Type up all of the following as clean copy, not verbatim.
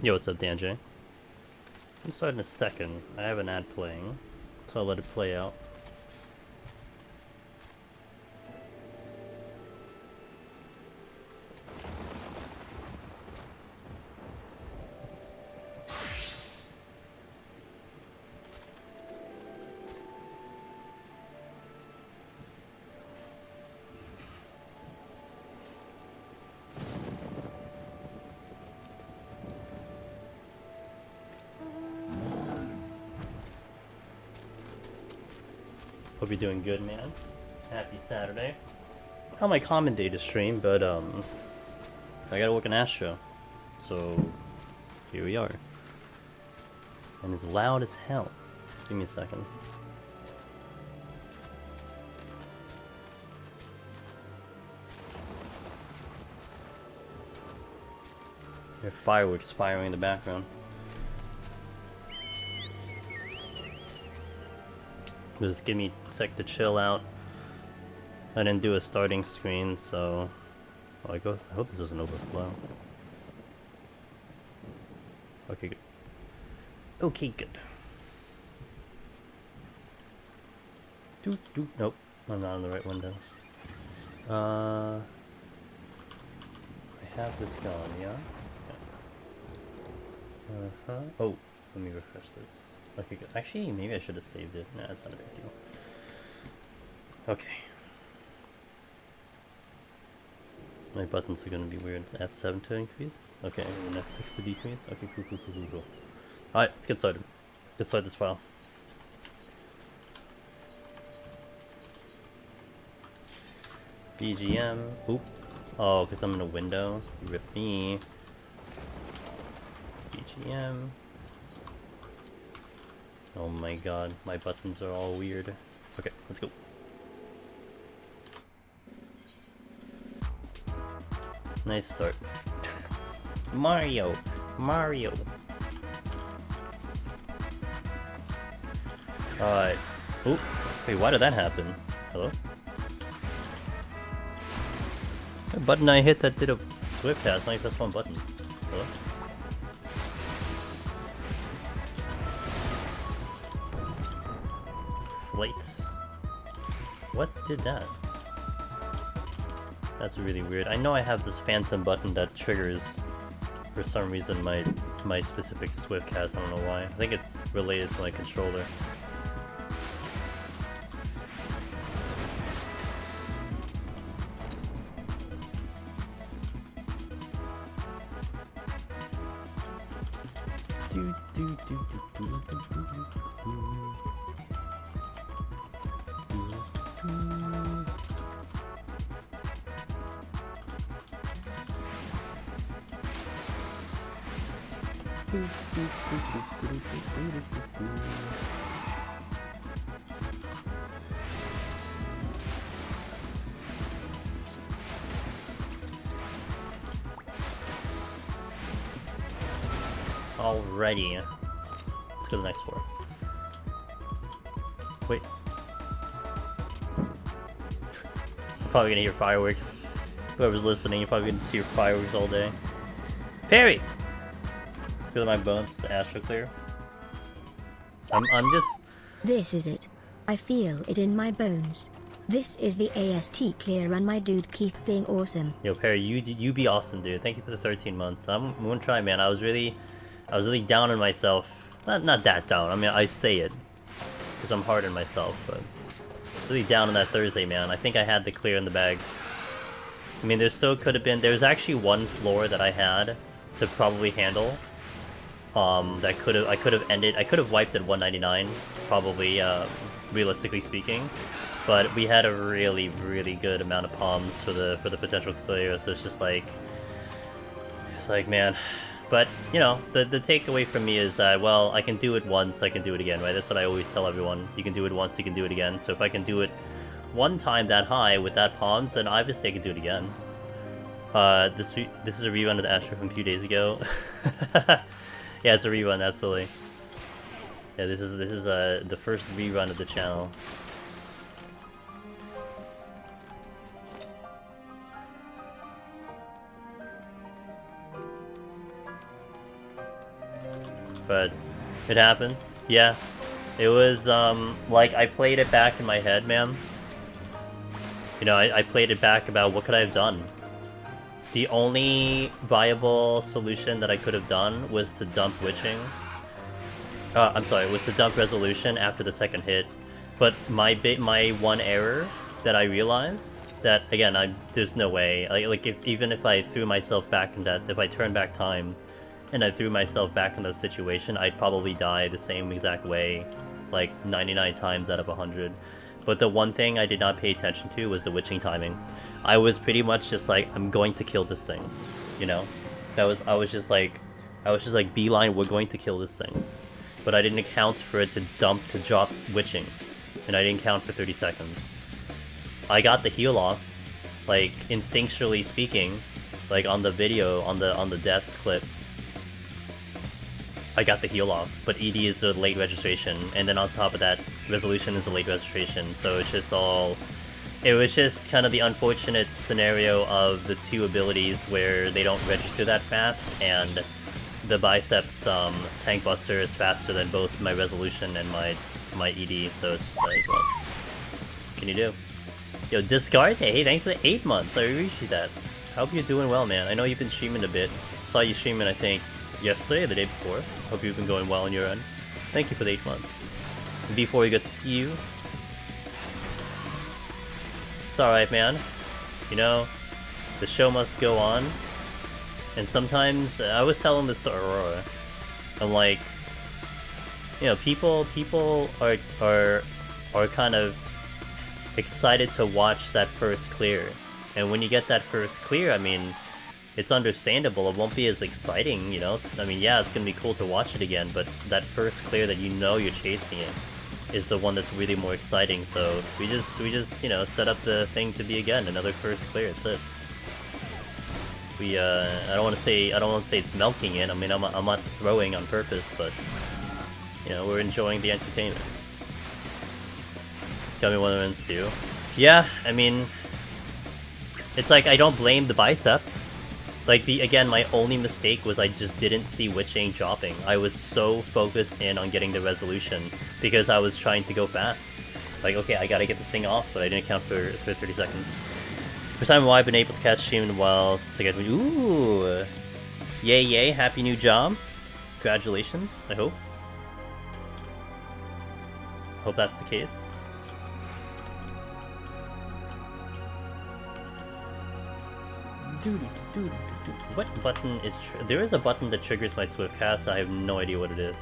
Yo, what's up, Dan? I'll start in a second. I have an ad playing, so I'll let it play out. Hope you're doing good, man. Happy Saturday. Not my common day to stream, but I gotta work an Astro, so here we are. And it's loud as hell. Give me a second. There are fireworks firing in the background. Just give me a sec to chill out. I didn't do a starting screen, so I hope this doesn't overflow. Okay, good. Okay, good. Nope, I'm not in the right window. I have this going, yeah? Oh, let me refresh this. Okay, good. Actually, maybe I should have saved it. Nah, it's not a big deal. Okay. My buttons are gonna be weird. F7 to increase? Okay, and F6 to decrease? Okay, cool. Alright, let's get started. Let's start this file. BGM. Oop. Oh, because I'm in a window. You with me. BGM. Oh my god, my buttons are all weird. Okay, let's go. Nice start. Mario! Alright. Oop. Wait, why did that happen? Hello? The button I hit that did a swift pass, only press one button. Hello? Flights. What did that? That's really weird. I know I have this phantom button that triggers, for some reason, my specific swift cast. I don't know why. I think it's related to my controller. Alrighty. Let's go to the next floor. Wait. Probably gonna hear fireworks. Whoever's listening, you're probably gonna see your fireworks all day. Perry! Feel my bones, the Astro clear. I'm just... This is it. I feel it in my bones. This is the AST clear run, my dude. Keep being awesome. Yo, Perry, you be awesome, dude. Thank you for the 13 months. I'm gonna try, man. I was really down on myself. Not that down. I mean, I say it because I'm hard on myself, but really down on that Thursday, man. I think I had the clear in the bag. I mean, there still could have been. There's actually one floor that I had to probably handle. That I could have ended. I could have wiped at 199, probably. Realistically speaking, but we had a really good amount of palms for the potential clear. So it's like, man. But, you know, the takeaway from me is that, well, I can do it once, I can do it again, right? That's what I always tell everyone. You can do it once, you can do it again. So if I can do it one time that high with that palms, then obviously I can do it again. This is a rerun of the Astro from a few days ago. Yeah, it's a rerun, absolutely. Yeah, this is the first rerun of the channel. but it happens. Yeah, it was like I played it back in my head, man. You know, I played it back about what could I have done. The only viable solution that I could have done was to dump witching. I'm sorry, was to dump resolution after the second hit. But my one error that I realized that again, there's no way. Even if I threw myself back in that, if I turned back time, and I threw myself back in that situation, I'd probably die the same exact way, like 99 times out of 100. But the one thing I did not pay attention to was the witching timing. I was pretty much just like, I'm going to kill this thing, you know? I was just like, beeline, we're going to kill this thing. But I didn't account for it to drop witching, and I didn't count for 30 seconds. I got the heal off, like instinctually speaking, like on the video, on the death clip. I got the heal off, but ED is a late registration, and then on top of that, resolution is a late registration, so it's just all... It was just kind of the unfortunate scenario of the two abilities where they don't register that fast, and the biceps tank buster is faster than both my resolution and my ED, so it's just like, what can you do? Yo, Discard, hey, thanks for the 8 months, I appreciate that. Hope you're doing well, man. I know you've been streaming a bit. Saw you streaming, I think, yesterday or the day before. Hope you've been going well on your end. Thank you for the 8 months. And before we get to see you, it's alright, man. You know, the show must go on. And sometimes, I was telling this to Aurora, I'm like, you know, people are kind of excited to watch that first clear. And when you get that first clear, I mean, it's understandable, it won't be as exciting, you know? I mean, yeah, it's gonna be cool to watch it again, but that first clear that you know you're chasing it is the one that's really more exciting, so we just, you know, set up the thing to be, again, another first clear, that's it. We, I don't wanna say it's milking it, I mean, I'm not throwing on purpose, but, you know, we're enjoying the entertainment. Got me one of the runs too. Yeah, I mean, it's like, I don't blame the bicep. Like, again, my only mistake was I just didn't see witching dropping. I was so focused in on getting the resolution because I was trying to go fast. Like, okay, I gotta get this thing off, but I didn't count for 30 seconds. First time I've been able to catch stream in a while to get... Ooh! Yay, yay, happy new job. Congratulations, I hope. Hope that's the case. What button is... There is a button that triggers my Swift cast, I have no idea what it is.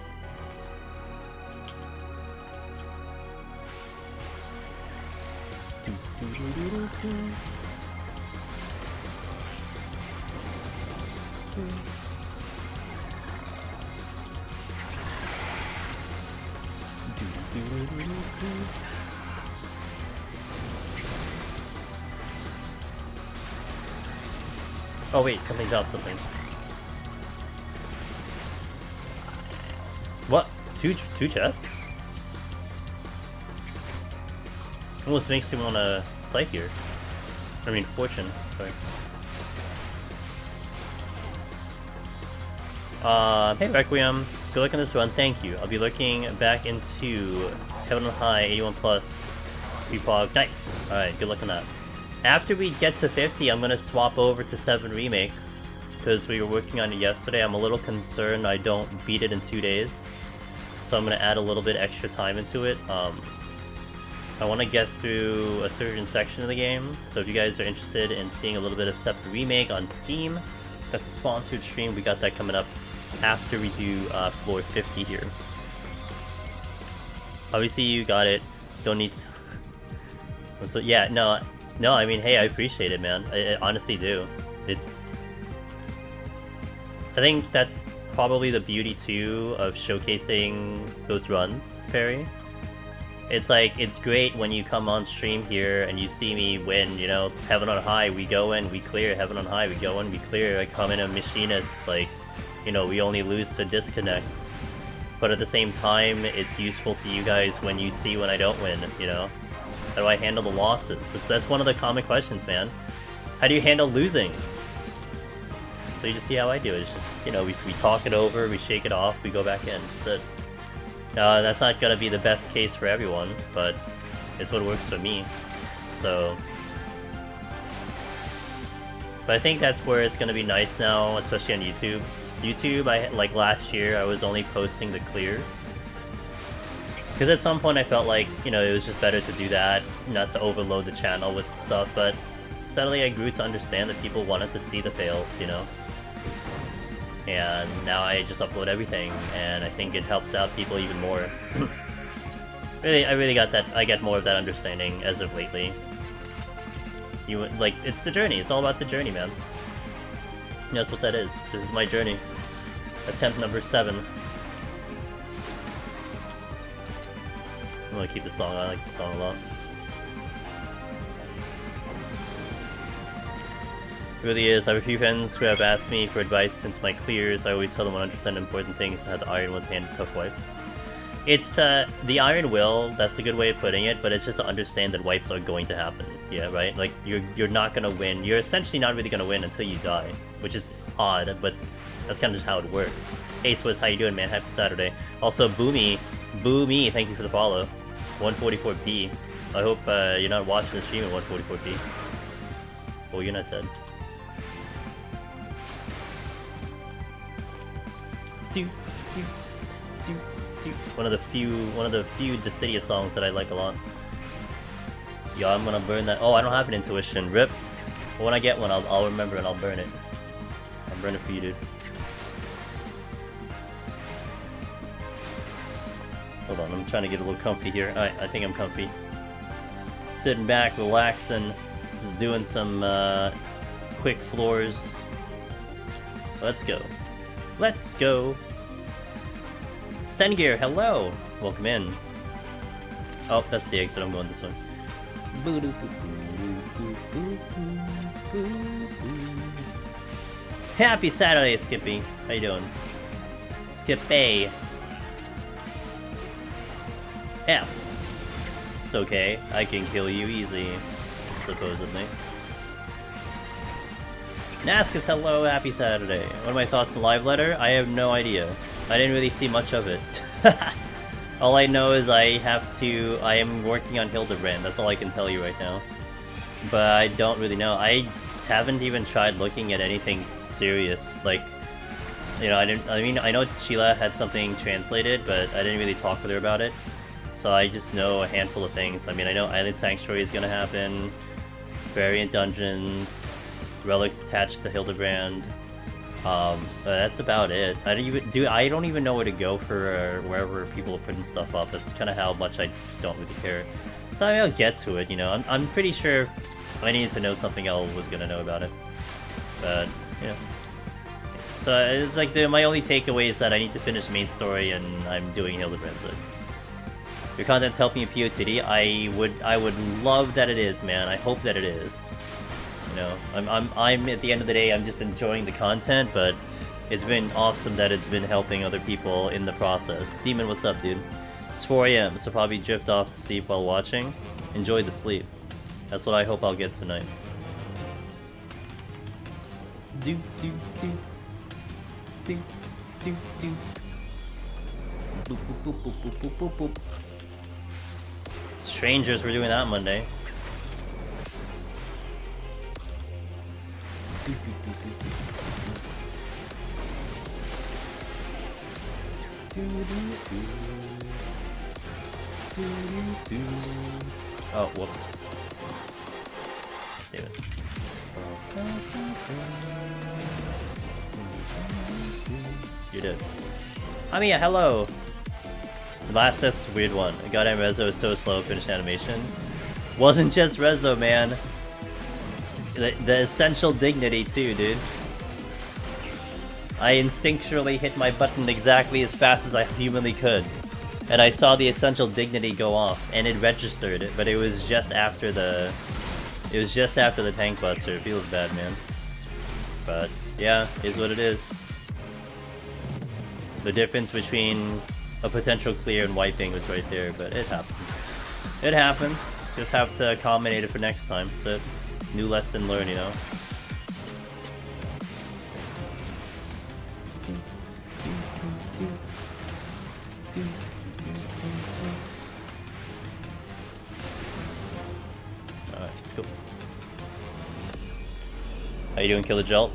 Oh wait, something dropped something. What? Two chests? Almost makes me want to scythe here. I mean, fortune. Sorry. Hey Requiem, good luck on this run. Thank you. I'll be looking back into Heaven on High 81 plus repog. Nice. All right, good luck on that. After we get to 50, I'm gonna swap over to 7 Remake because we were working on it yesterday. I'm a little concerned I don't beat it in 2 days, so I'm gonna add a little bit extra time into it. I want to get through a certain section of the game, so if you guys are interested in seeing a little bit of 7 Remake on Steam, that's a sponsored stream. We got that coming up after we do floor 50 here. Obviously, you got it. Don't need to. So yeah, no, I mean, hey, I appreciate it, man. I honestly do. It's... I think that's probably the beauty, too, of showcasing those runs, Perry. It's like, it's great when you come on stream here and you see me win, you know, Heaven on High, we go in, we clear, Heaven on High, we go in, we clear, I come in a machinist, like, you know, we only lose to disconnect. But at the same time, it's useful to you guys when you see when I don't win, you know? How do I handle the losses? That's one of the common questions, man. How do you handle losing? So you just see how I do it. It's just, you know, we talk it over, we shake it off, we go back in. That's not gonna be the best case for everyone, but it's what works for me. So, but I think that's where it's gonna be nice now, especially on YouTube. YouTube, like last year, I was only posting the clears. Because at some point I felt like, you know, it was just better to do that, not to overload the channel with stuff, but steadily I grew to understand that people wanted to see the fails, you know? And now I just upload everything, and I think it helps out people even more. I really got that, I get more of that understanding as of lately. Like, it's the journey, it's all about the journey, man. That's what that is. This is my journey. Attempt number 7. I'm gonna keep the song on, I like the song a lot. It really is. I have a few friends who have asked me for advice since my clears. I always tell them 100% important things to have the iron with hand tough wipes. It's the iron will, that's a good way of putting it, but it's just to understand that wipes are going to happen. Yeah, right? Like, you're not gonna win. You're essentially not really gonna win until you die, which is odd, but that's kind of just how it works. Hey Swiss, how you doing, man? Happy Saturday. Also, Boomy, thank you for the follow. 144p. I hope you're not watching the stream at 144p. Well, you're not dead. One of the few Dissidia songs that I like a lot. Yo, I'm gonna burn that. Oh, I don't have an intuition. Rip. But when I get one, I'll remember and I'll burn it. I'll burn it for you, dude. Hold on, I'm trying to get a little comfy here. Alright, I think I'm comfy. Sitting back, relaxing, just doing some quick floors. Let's go. Let's go. Sengear, hello! Welcome in. Oh, that's the exit, I'm going this way. Happy Saturday, Skippy. How you doing? Skippy. F. It's okay, I can kill you easy, supposedly. Nascus, hello, happy Saturday. What are my thoughts on the live letter? I have no idea. I didn't really see much of it. All I know is I am working on Hildebrand, that's all I can tell you right now. But I don't really know. I haven't even tried looking at anything serious, like, you know, I know Sheila had something translated, but I didn't really talk with her about it. So I just know a handful of things. I mean, I know Island Sanctuary is gonna happen, Variant Dungeons, relics attached to Hildebrand. That's about it. I don't even know where to go for wherever people are putting stuff up. That's kind of how much I don't really care. So I mean, I'll get to it, you know. I'm pretty sure if I needed to know something, I was gonna know about it. But yeah. So it's like my only takeaway is that I need to finish main story and I'm doing Hildebrand. So your content's helping you PoTD. I would love that it is, man. I hope that it is. You know, I'm at the end of the day, I'm just enjoying the content, but it's been awesome that it's been helping other people in the process. Demon, what's up, dude? It's 4 AM, so probably drift off to sleep while watching. Enjoy the sleep. That's what I hope I'll get tonight. Do do do do do do. Boop boop boop boop boop boop boop boop. Strangers, we're doing that Monday. Oh, whoops. Damn it. You did. Amiya, hello! The last death's a weird one. Goddamn Rezo is so slow, finished animation. Wasn't just Rezo, man. The essential dignity too, dude. I instinctually hit my button exactly as fast as I humanly could. And I saw the essential dignity go off, and it registered it, but it was just after the... It was just after the tank buster. It feels bad, man. But, yeah, is what it is. The difference between a potential clear and wiping was right there, but it happens. It happens. Just have to accommodate it for next time. That's it. New lesson learned, you know? How you doing, Killer Jolt?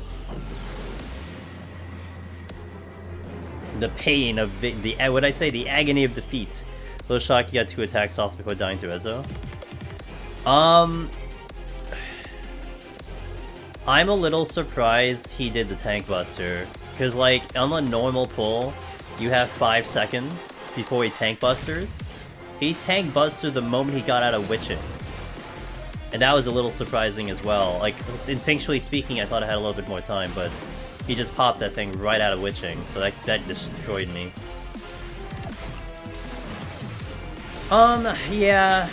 The pain of the what I say, the agony of defeat. Little shock, you got 2 attacks off before dying to Rezo. I'm a little surprised he did the tank buster, because like on the normal pull, you have 5 seconds before he tank busters. He tank busted the moment he got out of witching, and that was a little surprising as well. Like instinctually speaking, I thought I had a little bit more time, but he just popped that thing right out of witching, so that destroyed me. Yeah.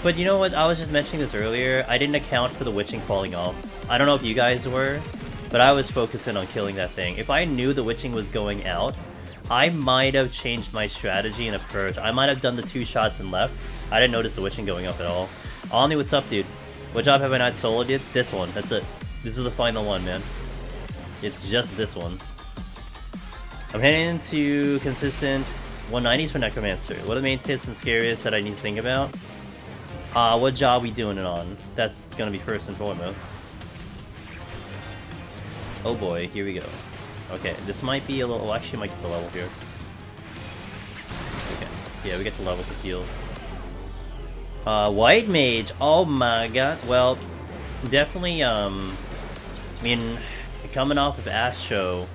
But you know what, I was just mentioning this earlier, I didn't account for the witching falling off. I don't know if you guys were, but I was focusing on killing that thing. If I knew the witching was going out, I might have changed my strategy and approach. I might have done the 2 shots and left. I didn't notice the witching going up at all. Omni, what's up, dude? What job have I not soloed yet? This one, that's it. This is the final one, man. It's just this one. I'm heading into consistent 190s for Necromancer. What are the main tips and scariest that I need to think about? What job we doing it on? That's gonna be first and foremost. Oh boy, here we go. Okay, this might be a little... Well, actually, might get the level here. Okay, yeah, we get the level to heal. White Mage! Oh my god. Well, definitely, I mean, coming off of Astro,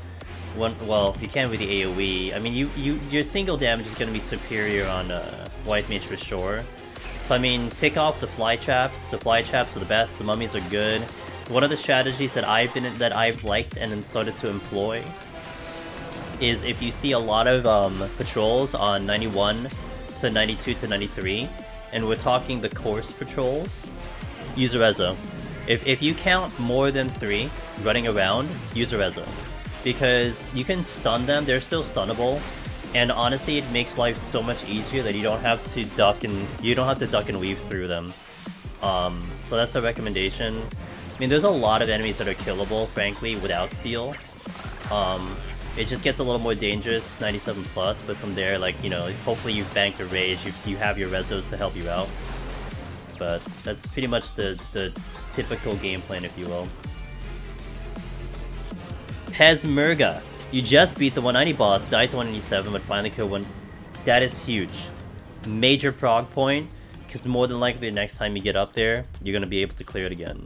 well, you can with the AoE. I mean, your single damage is gonna be superior on White Mage for sure. So I mean, pick off the fly traps. The fly traps are the best. The mummies are good. One of the strategies that I've liked and then started to employ is if you see a lot of patrols on 91 to 92 to 93, and we're talking the course patrols, use a Rezo. If you count more than 3 running around, use a Rezo, because you can stun them. They're still stunnable. And honestly, it makes life so much easier that you don't have to duck and weave through them. So that's a recommendation. I mean, there's a lot of enemies that are killable, frankly, without steel. It just gets a little more dangerous, 97 plus, but from there, like, you know, hopefully you've banked your rage, you have your Rezos to help you out. But that's pretty much the typical game plan, if you will. Pesmerga. You just beat the 190 boss, died to 187, but finally killed one. That is huge. Major prog point, because more than likely the next time you get up there, you're going to be able to clear it again.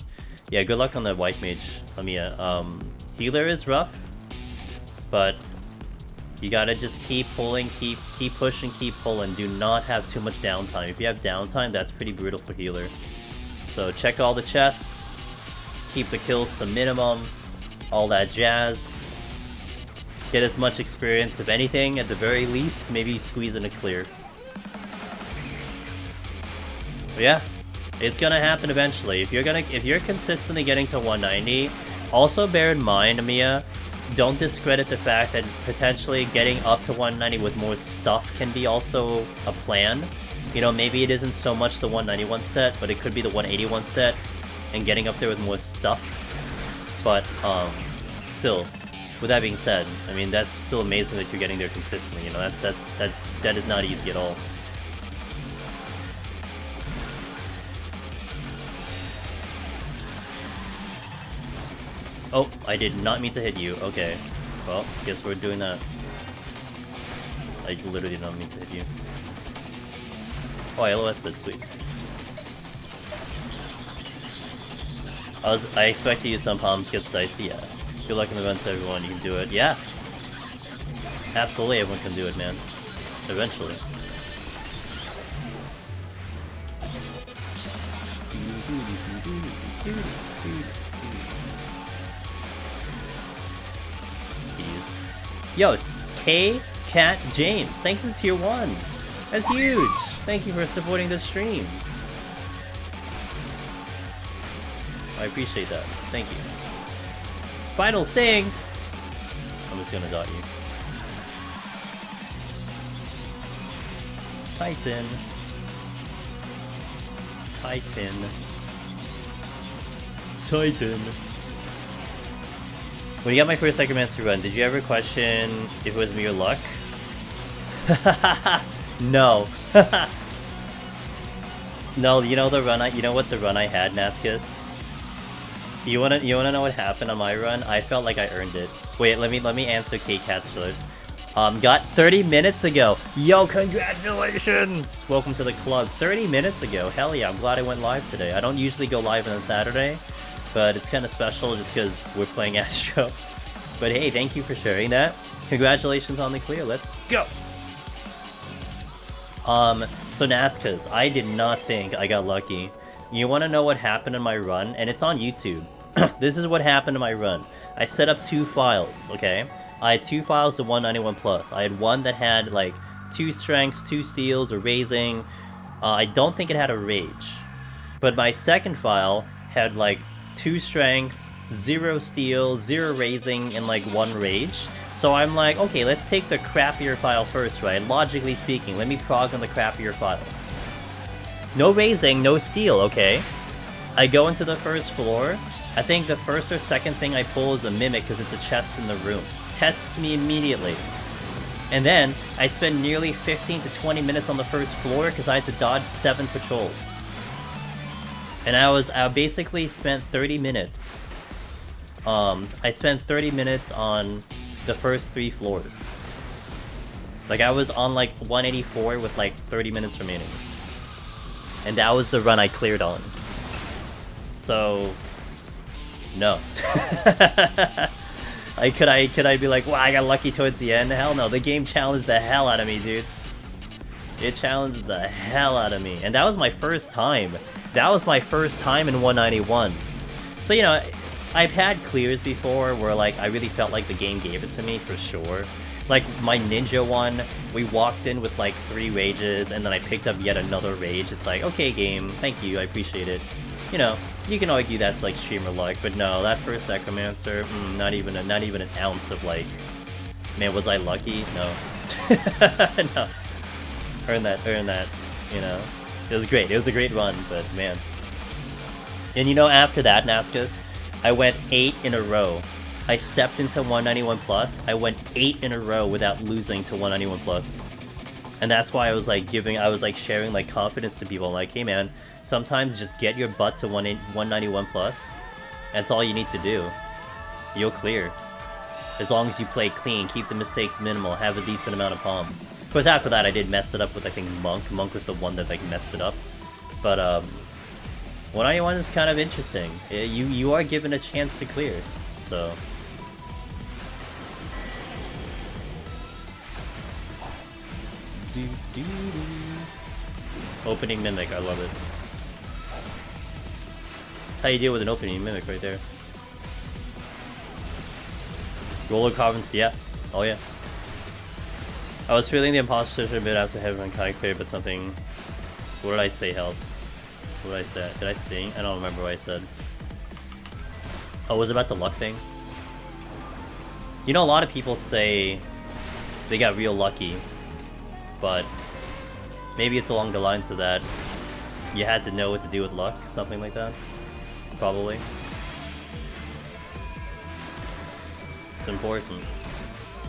Yeah, good luck on the White Mage, Amiya. Healer is rough, but you gotta just keep pulling, keep pushing, keep pulling. Do not have too much downtime. If you have downtime, that's pretty brutal for healer. So check all the chests, keep the kills to minimum, all that jazz. Get as much experience, if anything, at the very least, maybe squeeze in a clear. But yeah, it's gonna happen eventually. If you're consistently getting to 190, also bear in mind, Amiya, don't discredit the fact that potentially getting up to 190 with more stuff can be also a plan. You know, maybe it isn't so much the 191 set, but it could be the 181 set, and getting up there with more stuff. But, still, with that being said, I mean, that's still amazing that you're getting there consistently, you know, that is not easy at all. Oh, I did not mean to hit you. Okay. Well, guess we're doing that. I literally did not mean to hit you. Oh, I LOS'd it. Sweet. I expect to use some palms, gets dicey, yeah. Good luck in the events, everyone. You can do it. Yeah. Absolutely, everyone can do it, man. Eventually. Yo, K Cat James, thanks to tier 1. That's huge. Thank you for supporting the stream. I appreciate that. Thank you. Final sting. I'm just gonna dot you. Titan. When you got my first Necromancer run, did you ever question if it was me or luck? No. No, you know what the run I had, Nascus? You wanna know what happened on my run? I felt like I earned it. Wait, let me answer K-Cat's first. Got 30 minutes ago. Yo, congratulations! Welcome to the club. 30 minutes ago. Hell yeah, I'm glad I went live today. I don't usually go live on a Saturday, but it's kind of special just because we're playing Astro. But hey, thank you for sharing that. Congratulations on the clear. Let's go! So Nazcas, I did not think I got lucky. You want to know what happened in my run? And it's on YouTube. This is what happened in my run. I set up 2 files, okay? I had 2 files of 191 plus. I had one that had like 2 strengths, 2 steals, a raising. I don't think it had a rage. But my second file had like 2 strengths, 0 steel, 0 raising, and like 1 rage. So I'm like, okay, let's take the crappier file first, right? Logically speaking, let me prog on the crappier file. No raising, no steel, okay? I go into the first floor. I think the first or second thing I pull is a mimic because it's a chest in the room. Tests me immediately. And then I spend nearly 15 to 20 minutes on the first floor because I had to dodge 7 patrols. And I basically spent 30 minutes. I spent 30 minutes on the first 3 floors. Like I was on like 184 with like 30 minutes remaining. And that was the run I cleared on. So no. Could I be like, wow, I got lucky towards the end? Hell no, the game challenged the hell out of me, dude. It challenged the hell out of me. And that was my first time. That was my first time in 191. So, you know, I've had clears before where, like, I really felt like the game gave it to me, for sure. Like, my ninja one, we walked in with, like, 3 rages, and then I picked up yet another rage. It's like, okay, game, thank you, I appreciate it. You know, you can argue that's, like, streamer luck, but no, that first Necromancer, not even an ounce of, like, man, was I lucky? No. No. Earn that, you know. It was great, it was a great run, but, man. And, you know, after that, Nascas, I went 8 in a row. I stepped into 191 plus. I went 8 in a row without losing to 191 plus. And that's why I was like sharing like confidence to people. I'm like, hey man, sometimes just get your butt to 191 plus. That's all you need to do. You'll clear. As long as you play clean, keep the mistakes minimal, have a decent amount of palms. Of course, after that I did mess it up with, I think, Monk. Monk was the one that like messed it up. But 191 is kind of interesting. You are given a chance to clear. So opening mimic, I love it. That's how you deal with an opening mimic right there. Roller Carvins, yeah. Oh yeah. I was feeling the imposter a bit after having Kai clear, but something... What did I say, help? What did I say? Did I sting? I don't remember what I said. Oh, was it about the luck thing? You know, a lot of people say they got real lucky, but maybe it's along the lines of that you had to know what to do with luck, something like that. Probably. It's important.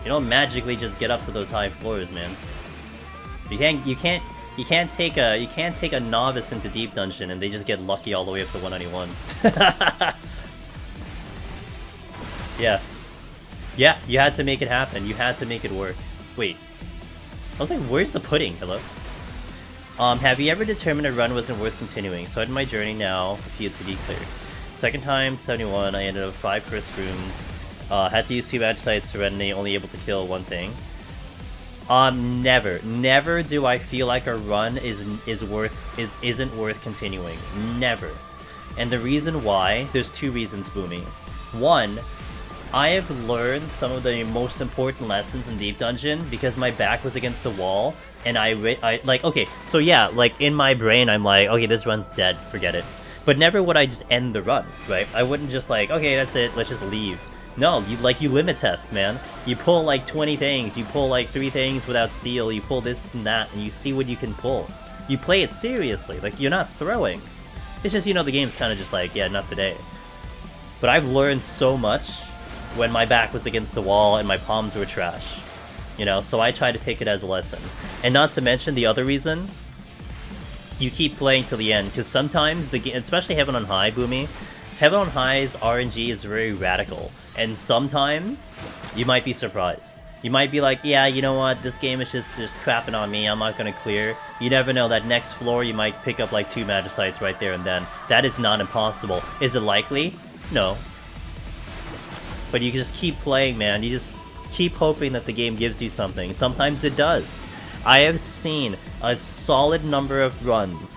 You don't magically just get up to those high floors, man. You can't take a novice into deep dungeon and they just get lucky all the way up to 191. Yeah. Yeah, you had to make it happen. You had to make it work. Wait. I was like, where's the pudding? Hello? Have you ever determined a run wasn't worth continuing? So in my journey now, PoTD clear. Second time, 71, I ended up 5 cursed rooms. Had to use 2 magic sites, Serenity, only able to kill 1 thing. Never do I feel like a run isn't worth continuing. Never. And the reason why, there's 2 reasons, Boomy. 1, I have learned some of the most important lessons in Deep Dungeon because my back was against the wall, and I like, okay, so yeah, like, in my brain, I'm like, okay, this run's dead, forget it. But never would I just end the run, right? I wouldn't just like, okay, that's it, let's just leave. No, you limit test, man. You pull like 20 things, you pull like 3 things without steal, you pull this and that, and you see what you can pull. You play it seriously, like, you're not throwing. It's just, you know, the game's kind of just like, yeah, not today. But I've learned so much when my back was against the wall and my palms were trash. You know, so I try to take it as a lesson. And not to mention the other reason, you keep playing till the end, because sometimes the game, especially Heaven on High, Boomy, Heaven on High's RNG is very radical, and sometimes you might be surprised. You might be like, yeah, you know what, this game is just crapping on me, I'm not gonna clear. You never know, that next floor you might pick up like 2 Magicites right there and then. That is not impossible. Is it likely? No. But you just keep playing, man. You just keep hoping that the game gives you something. Sometimes it does. I have seen a solid number of runs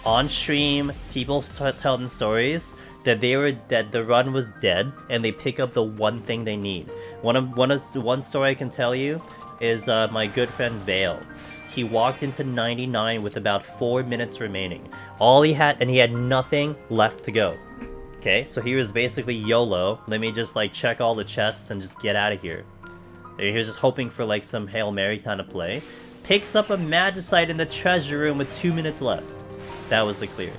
on stream, people telling stories that the run was dead and they pick up the one thing they need. One story I can tell you is my good friend Vale. He walked into 99 with about 4 minutes remaining. All he had, and he had nothing left to go. Okay, so he was basically YOLO. Let me just like check all the chests and just get out of here. He was just hoping for like some Hail Mary kind of play. Picks up a Magicite in the treasure room with 2 minutes left. That was the clear.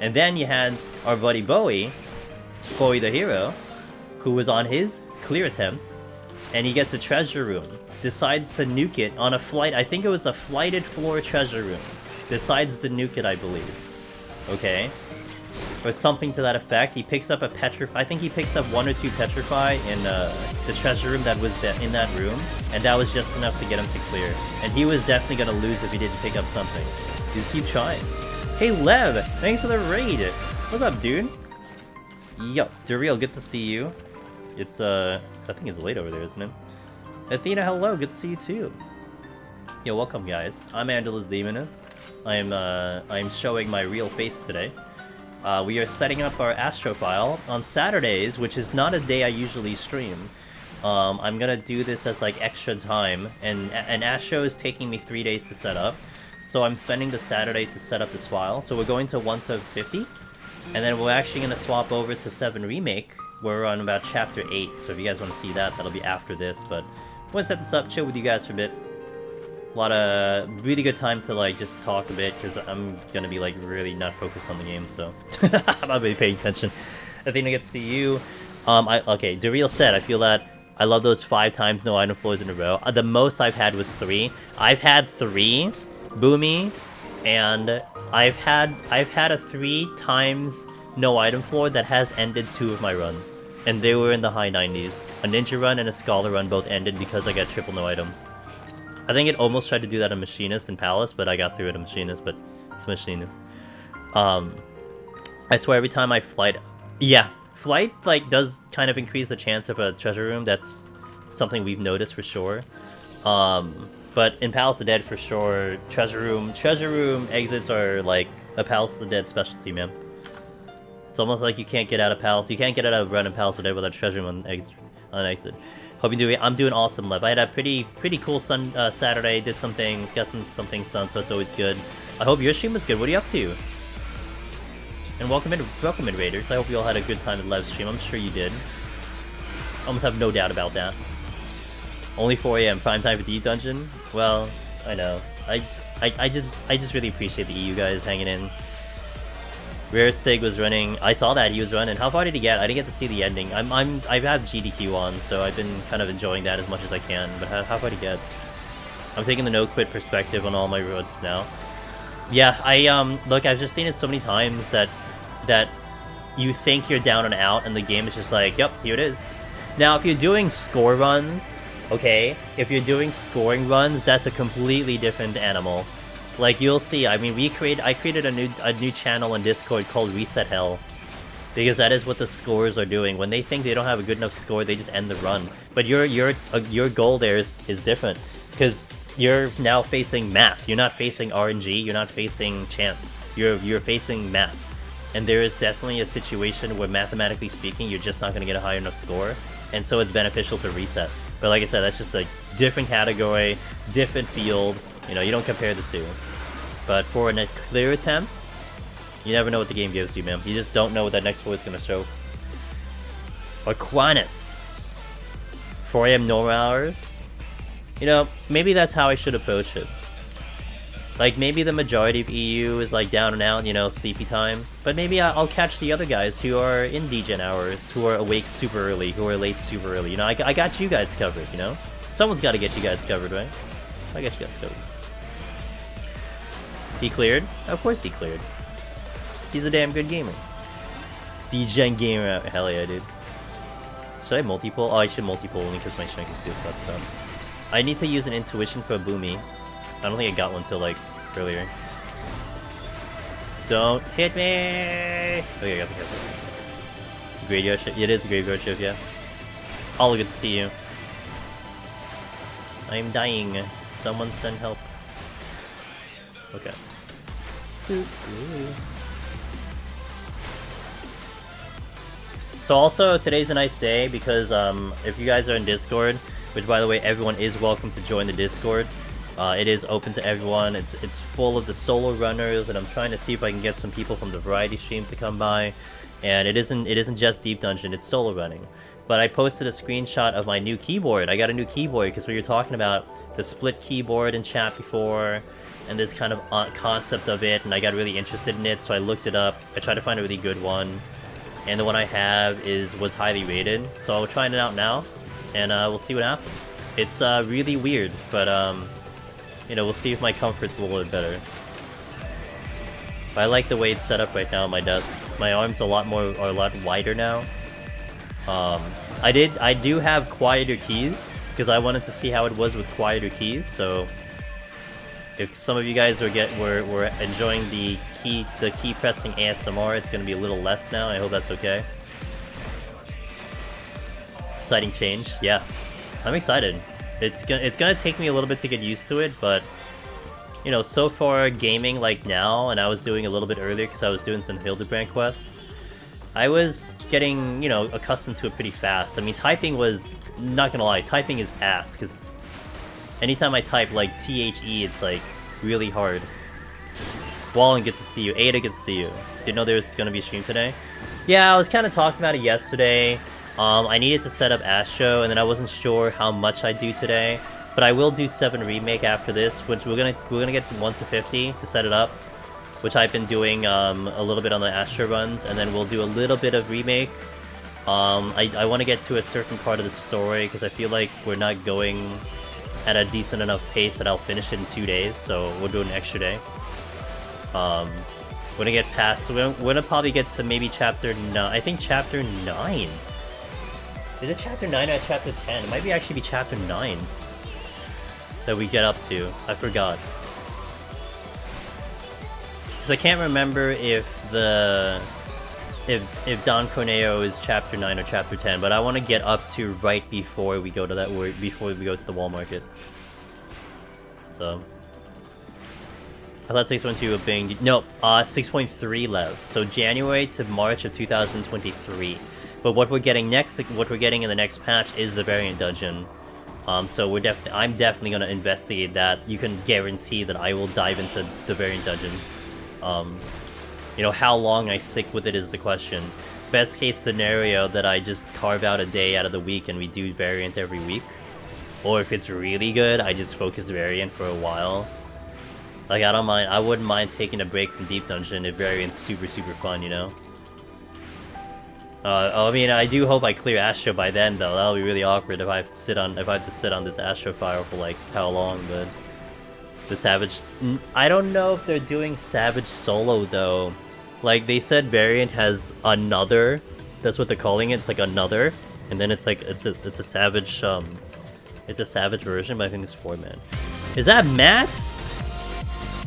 And then you had our buddy Bowie the hero, who was on his clear attempt, and he gets a treasure room. Decides to nuke it on a flight. I think it was a flighted floor treasure room. Decides to nuke it, I believe. Okay. Or something to that effect. He picks up a Petrify. I think he picks up 1 or 2 Petrify in the treasure room that was in that room. And that was just enough to get him to clear. And he was definitely going to lose if he didn't pick up something. Just keep trying. Hey Lev! Thanks for the raid! What's up, dude? Yo, Daryl, good to see you. It's, I think it's late over there, isn't it? Athena, hello, good to see you too. Yo, welcome guys. I'm Angela's Demoness. I'm showing my real face today. We are setting up our Astrophile on Saturdays, which is not a day I usually stream. I'm gonna do this as like extra time, and Astro is taking me 3 days to set up. So I'm spending the Saturday to set up this file. So we're going to 1-50, and then we're actually gonna swap over to 7 Remake. We're on about chapter 8, so if you guys want to see that, that'll be after this, but I'm gonna set this up, chill with you guys for a bit. A lot of really good time to like just talk a bit, because I'm gonna be like really not focused on the game, so I'm not really paying attention. I think I get to see you. Okay, Daryl said, I feel that I love those 5 times no item floors in a row. The most I've had was 3. I've had 3, Boomy, and I've had a 3 times no item floor that has ended 2 of my runs, and they were in the high 90s. A Ninja run and a Scholar run both ended because I got triple no items. I think it almost tried to do that on Machinist and Palace, but I got through it on Machinist, but it's Machinist. I swear every time I flight... Yeah, flight, like, does kind of increase the chance of a treasure room. That's something we've noticed for sure. But in Palace of the Dead, for sure, treasure room exits are, like, a Palace of the Dead specialty, man. It's almost like you can't get out of Palace. You can't get out of run in Palace of the Dead without treasure room on exit. Hope you do it. I'm doing awesome, Lev. I had a pretty cool Saturday. Did some things, got some things done, so it's always good. I hope your stream was good. What are you up to? And welcome in, Raiders. I hope you all had a good time at Lev's stream. I'm sure you did. Almost have no doubt about that. Only 4 AM, prime time for the dungeon. Well, I know. I just really appreciate the EU guys hanging in. Rare Sig was running. I saw that he was running. How far did he get? I didn't get to see the ending. I have GDQ on, so I've been kind of enjoying that as much as I can. But how far did he get? I'm taking the no quit perspective on all my roads now. Yeah, look, I've just seen it so many times that you think you're down and out, and the game is just like, yep, here it is. Now, if you're doing score runs, okay, if you're doing scoring runs, that's a completely different animal. Like, you'll see, I mean, I created a new channel on Discord called Reset Hell, because that is what the scorers are doing. When they think they don't have a good enough score, they just end the run. But your goal there is different, because you're now facing math. You're not facing RNG. You're not facing chance. You're facing math, and there is definitely a situation where, mathematically speaking, you're just not going to get a high enough score, and so it's beneficial to reset. But like I said, that's just a different category, different field. You know, you don't compare the two. But for a clear attempt, you never know what the game gives you, man. You just don't know what that next floor is going to show. Aquinas. 4 AM normal hours. You know, maybe that's how I should approach it. Like, maybe the majority of EU is like down and out, you know, sleepy time. But maybe I'll catch the other guys who are in degen hours, who are awake super early, who are late super early. You know, I got you guys covered, you know? Someone's got to get you guys covered, right? I got you guys covered. He cleared? Of course he cleared. He's a damn good gamer. D-Gen gamer, hell yeah, dude. Should I multi-pull? Oh, I should multi-pull only because my strength is too fucked up. I need to use an intuition for a Boomy. I don't think I got one till like earlier. Don't hit me! Okay, I got the castle. Graveyard shift. It is a graveyard shift, yeah. All good to see you. I'm dying. Someone send help. Okay. So also, today's a nice day because if you guys are in Discord, which by the way, everyone is welcome to join the Discord. It is open to everyone. It's full of the solo runners, and I'm trying to see if I can get some people from the variety stream to come by. And it isn't just Deep Dungeon, it's solo running. But I posted a screenshot of my new keyboard. I got a new keyboard because we were talking about the split keyboard in chat before, and this kind of concept of it, and I got really interested in it, so I looked it up. I tried to find a really good one. And the one I have was highly rated, so I'll try it out now, and we'll see what happens. It's really weird, but you know, we'll see if my comfort's a little bit better. But I like the way it's set up right now on my desk. My arms are a lot wider now. I do have quieter keys because I wanted to see how it was with quieter keys. So if some of you guys were enjoying the key pressing ASMR, it's gonna be a little less now. I hope that's okay. Exciting change, yeah. I'm excited. It's gonna take me a little bit to get used to it, but you know, so far gaming like now, and I was doing a little bit earlier because I was doing some Hildebrand quests. I was getting, you know, accustomed to it pretty fast. I mean, typing was, not gonna lie, typing is ass because anytime I type like THE, it's like really hard. Wallen, good to see you. Ada, good to see you. Didn't know there was gonna be a stream today. Yeah, I was kind of talking about it yesterday. I needed to set up Astro, and then I wasn't sure how much I'd do today. But I will do 7 Remake after this, which we're gonna get to 1 to 50 to set it up, which I've been doing a little bit on the Astro runs, and then we'll do a little bit of Remake. I want to get to a certain part of the story because I feel like we're not going at a decent enough pace that I'll finish it in 2 days, so we'll do an extra day. We're gonna get past. We're gonna probably get to maybe chapter 9. I think chapter 9. Is it chapter 9 or chapter 10? It might be actually be chapter 9 that we get up to. I forgot. Because I can't remember if Don Corneo is chapter 9 or chapter 10, but I want to get up to right before we go to before we go to the wall market. So I thought 6.2 was being no, 6.3 left. So January to March of 2023. But what we're getting next, what we're getting in the next patch is the variant dungeon. So I'm definitely gonna investigate that. You can guarantee that I will dive into the variant dungeons. You know, how long I stick with it is the question. Best case scenario that I just carve out a day out of the week and we do variant every week. Or if it's really good, I just focus variant for a while. Like, I wouldn't mind taking a break from Deep Dungeon if variant's super fun, you know? I mean, I do hope I clear Astro by then, though. That'll be really awkward if I have to sit on this Astro file for like how long. But the Savage, I don't know if they're doing Savage solo though. Like they said, variant has another. That's what they're calling it. It's like another, and then it's like it's a Savage it's a Savage version, but I think it's 4-man. Is that Matt?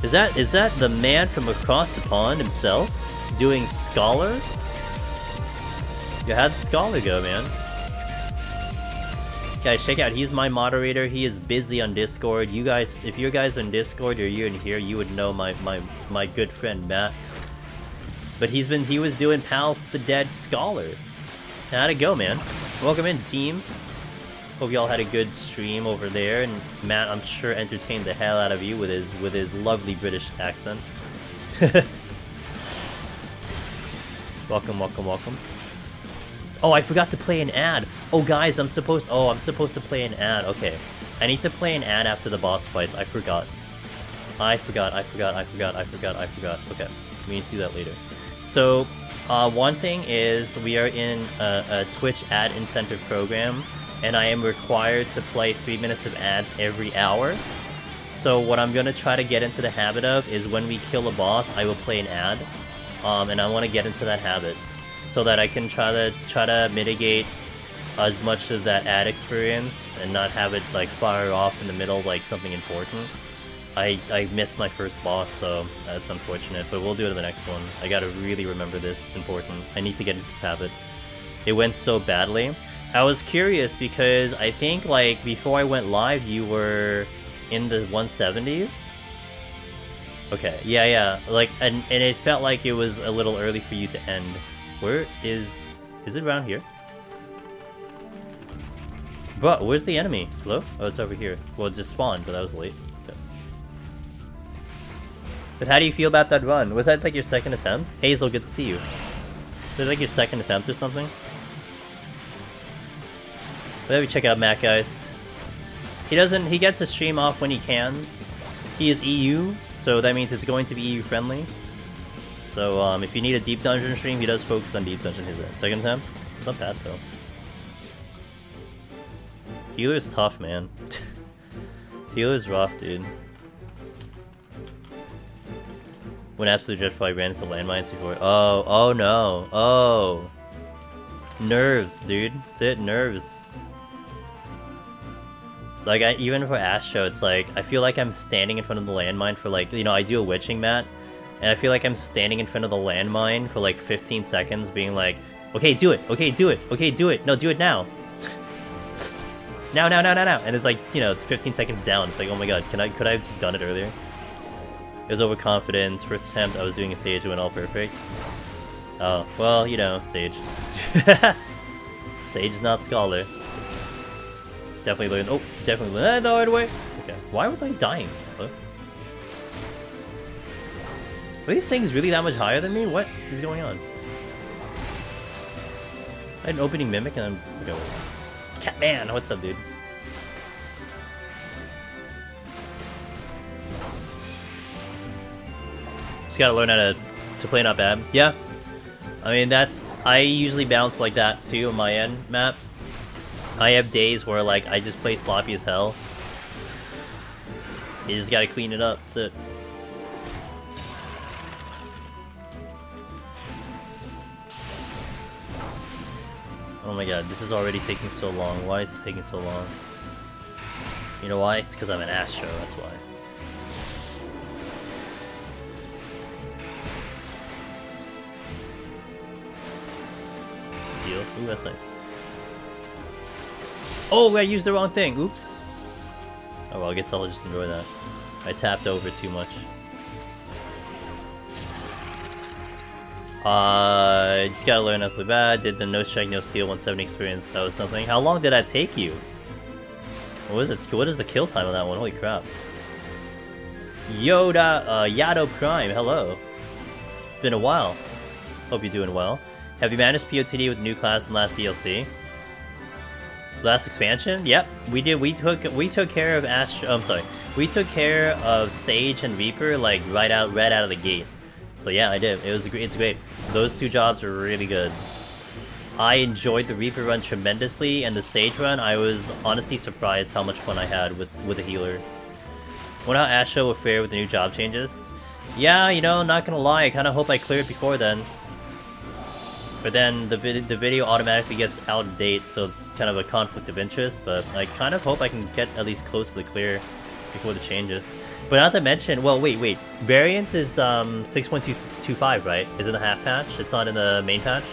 Is that the man from across the pond himself doing Scholar? You had Scholar go, man. Guys, check out. He's my moderator. He is busy on Discord. You guys, if you guys are in Discord or you're in here, you would know my good friend Matt. But he was doing Pals the Dead Scholar. How'd it go, man? Welcome in, team. Hope y'all had a good stream over there, and Matt, I'm sure, entertained the hell out of you with his lovely British accent. Welcome. Oh, I forgot to play an ad. Oh, guys, I'm supposed to play an ad. Okay, I need to play an ad after the boss fights. I forgot. Okay, we need to do that later. So, one thing is we are in a Twitch ad incentive program, and I am required to play 3 minutes of ads every hour. So what I'm gonna try to get into the habit of is when we kill a boss, I will play an ad, and I want to get into that habit. so that I can try to mitigate as much of that ad experience and not have it like fire off in the middle like something important. I missed my first boss, so that's unfortunate, but we'll do it in the next one. I gotta really remember this, it's important. I need to get into this habit. It went so badly. I was curious because I think like before I went live you were in the 170s? Okay, yeah, like, and it felt like it was a little early for you to end. Where is it around here? But where's the enemy? Hello? Oh, it's over here. Well, it just spawned, but that was late. Okay. But how do you feel about that run? Was that like your second attempt? Hazel, good to see you. Was it like your second attempt or something? Let me check out Matt, guys. He gets a stream off when he can. He is EU, so that means it's going to be EU friendly. So if you need a deep dungeon stream, he does focus on deep dungeon his second attempt. It's not bad though. Healer's tough, man. Healer's rough, dude. When Absolute Dread probably ran into landmines before. Oh no. Oh. Nerves, dude. That's it, nerves. Like, even for Astro, it's like, I feel like I'm standing in front of the landmine for like, you know, I do a witching mat, and I feel like I'm standing in front of the landmine for like 15 seconds being like, okay, do it, okay, do it, okay, do it, no, do it now. Now. And it's like, you know, 15 seconds down, it's like, oh my god, could I have just done it earlier? It was overconfidence, first attempt, I was doing a Sage, it went all perfect. Oh, well, you know, Sage. Sage is not Scholar. Definitely learned. Oh, definitely learned the hard way. Okay. Why was I dying? What? Are these things really that much higher than me? What is going on? I had an opening mimic and I'm. Okay. Catman, what's up, dude? Just gotta learn how to play not bad. Yeah. I mean, I usually bounce like that too on my end map. I have days where like I just play sloppy as hell. You just gotta clean it up, that's it. Oh my god, this is already taking so long. Why is this taking so long? You know why? It's because I'm an Astro, that's why. Steal. Ooh, that's nice. Oh, I used the wrong thing. Oops. Oh well, I guess I'll just enjoy that. I tapped over too much. Just gotta learn how to play bad. Did the no strike, no steal 170 experience. That was something. How long did that take you? What was it? What is the kill time on that one? Holy crap. Yoda, Yado Prime, hello. It's been a while. Hope you're doing well. Have you managed PoTD with new class in last DLC? Last expansion? Yep, we did. We took care of we took care of Sage and Reaper like right out of the gate. So yeah, I did. It's great. Those two jobs were really good. I enjoyed the Reaper run tremendously, and the Sage run, I was honestly surprised how much fun I had with the healer. Wonder how Astro will fare with the new job changes. Yeah, you know, not gonna lie, I kind of hope I clear it before then. But then the video automatically gets out of date, so it's kind of a conflict of interest, but I kind of hope I can get at least close to the clear before the changes. But not to mention, well, wait. Variant is 6.25, right? Is it a half patch? It's not in the main patch?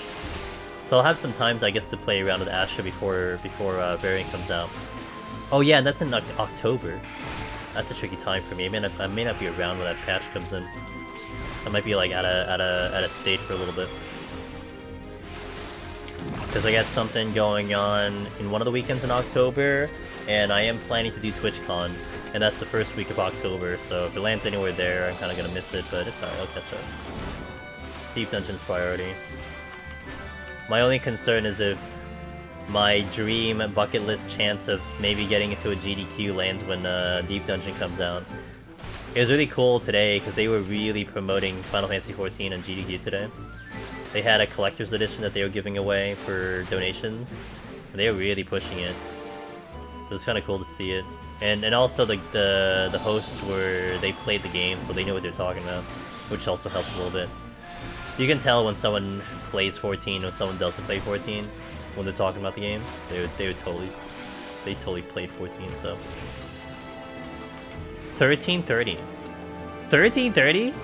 So I'll have some time, I guess, to play around with Astra before Variant comes out. Oh yeah, and that's in October. That's a tricky time for me. I may not be around when that patch comes in. I might be like at a stage for a little bit. Because I got something going on in one of the weekends in October, and I am planning to do TwitchCon, and that's the first week of October, so if it lands anywhere there, I'm kind of going to miss it, but it's alright, I'll catch up. Deep Dungeon's priority. My only concern is if my dream bucket list chance of maybe getting into a GDQ lands when Deep Dungeon comes out. It was really cool today, because they were really promoting Final Fantasy XIV and GDQ today. They had a collector's edition that they were giving away for donations. And they were really pushing it. So it was kind of cool to see it. And also the hosts they played the game, so they knew what they were talking about, which also helps a little bit. You can tell when someone plays 14 when someone doesn't play 14 when they're talking about the game. They totally played 14. So 1330. 1330?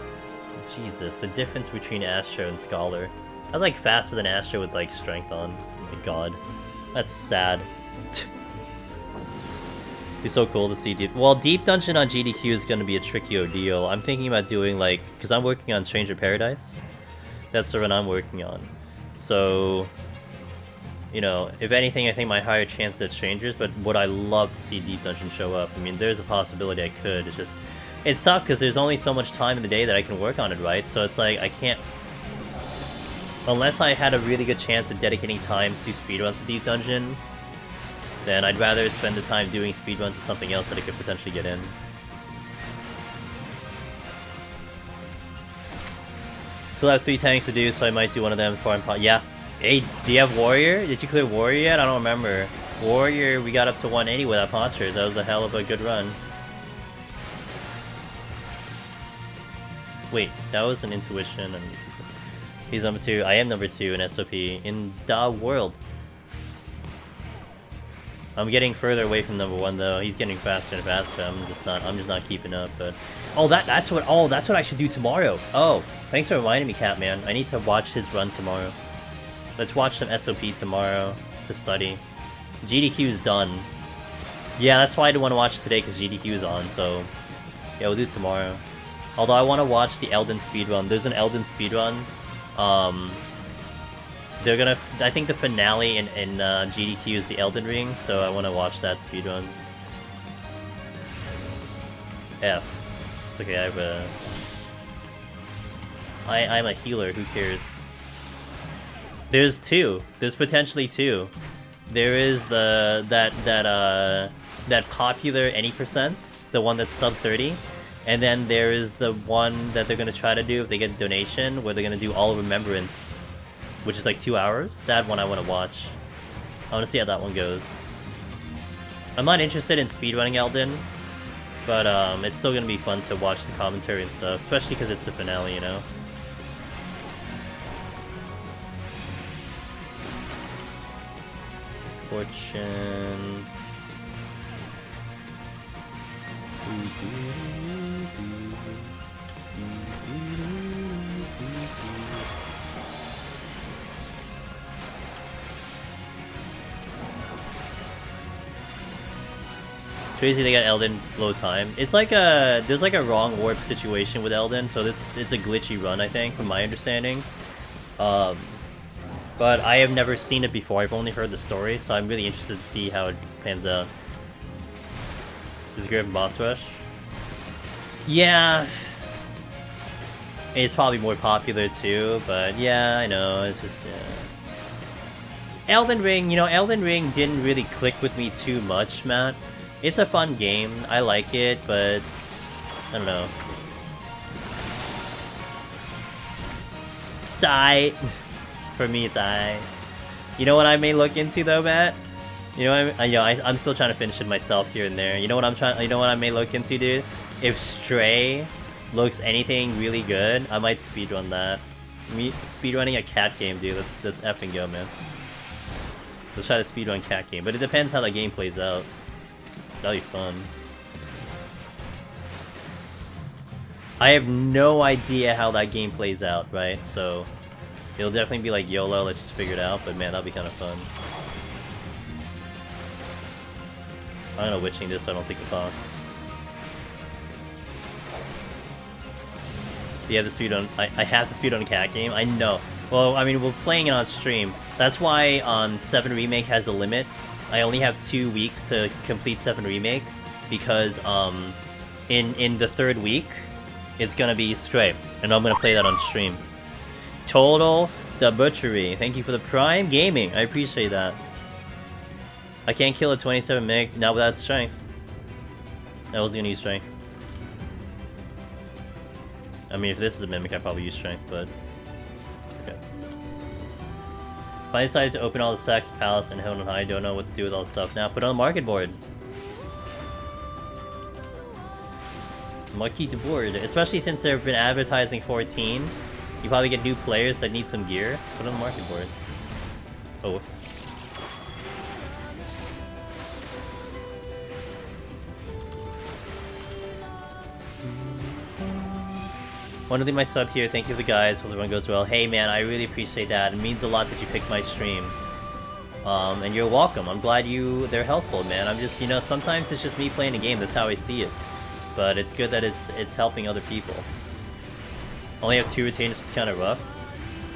Jesus, the difference between Astro and Scholar. I was like faster than Astro with like strength on. Oh my god. That's sad. Be so cool to see deep. Well, Deep Dungeon on GDQ is gonna be a tricky ordeal. I'm thinking about doing like, because I'm working on Stranger Paradise. That's the run I'm working on. So, you know, if anything, I think my higher chance at Strangers, but would I love to see Deep Dungeon show up? I mean, there's a possibility I could. It's just, it's tough because there's only so much time in the day that I can work on it, right? So it's like, I can't, unless I had a really good chance of dedicating time to speedruns of Deep Dungeon, then I'd rather spend the time doing speedruns of something else that I could potentially get in. Still have 3 tanks to do, so I might do one of them before I'm yeah. Hey, do you have Warrior? Did you clear Warrior yet? I don't remember. Warrior, we got up to 180 with that posture. That was a hell of a good run. Wait, that was an intuition. He's number 2. I am number 2 in SOP in the world. I'm getting further away from number 1 though. He's getting faster and faster. I'm just not keeping up. But that's what I should do tomorrow. Oh, thanks for reminding me, Catman. I need to watch his run tomorrow. Let's watch some SOP tomorrow to study. GDQ is done. Yeah, that's why I didn't want to watch it today because GDQ is on. So yeah, we'll do it tomorrow. Although I want to watch the Elden speedrun. There's an Elden speedrun. They're gonna. I think the finale in GDQ is the Elden Ring, so I want to watch that speedrun. F. It's okay. I have a. I'm a healer. Who cares? There's 2. There's potentially 2. There is that popular any percent, the one that's sub 30, and then there is the one that they're gonna try to do if they get a donation, where they're gonna do all remembrance, which is like 2 hours. That one I want to watch. I want to see how that one goes. I'm not interested in speedrunning Elden, but it's still gonna be fun to watch the commentary and stuff, especially because it's the finale, you know. Fortune. Crazy they got Elden low time. It's like there's like a wrong warp situation with Elden, so it's a glitchy run, I think, from my understanding. But I have never seen it before. I've only heard the story, so I'm really interested to see how it pans out. Is it great boss rush? Yeah. It's probably more popular too, but yeah, I know, it's just, Elden Ring, you know, Elden Ring didn't really click with me too much, Matt. It's a fun game, I like it, but I don't know. Die! For me, die. You know what I may look into though, Matt? You know, I'm still trying to finish it myself here and there. You know what you know what I may look into, dude? If Stray looks anything really good, I might speedrun that. Speedrunning a cat game, dude. Let's effing go, man. Let's try to speedrun cat game, but it depends how that game plays out. That'll be fun. I have no idea how that game plays out, right? So it'll definitely be like YOLO, let's just figure it out, but man, that'll be kind of fun. I'm gonna witching this so I don't think the fox. Yeah, the speed on. I have the speed on a cat game. I know. Well, I mean, we're playing it on stream. That's why 7 Remake has a limit. I only have 2 weeks to complete 7 Remake because in the 3rd week, it's gonna be Stray, and I'm gonna play that on stream. Total the butchery. Thank you for the Prime Gaming. I appreciate that. I can't kill a 27 meg not without strength. I was gonna use strength. I mean, if this is a mimic, I probably use strength, but okay. If I decided to open all the stacks of Palace and Hilton High, don't know what to do with all the stuff now. Put it on the market board. Market the board, especially since they've been advertising 14. You probably get new players that need some gear. Put on the market board. Oh, whoops. Want to leave my sub here. Thank you to the guys. Hope everyone goes well. Hey man, I really appreciate that. It means a lot that you picked my stream. And you're welcome. I'm glad they're helpful, man. I'm just, you know, sometimes it's just me playing a game. That's how I see it. But it's good that it's helping other people. Only have 2 retainers. It's kind of rough.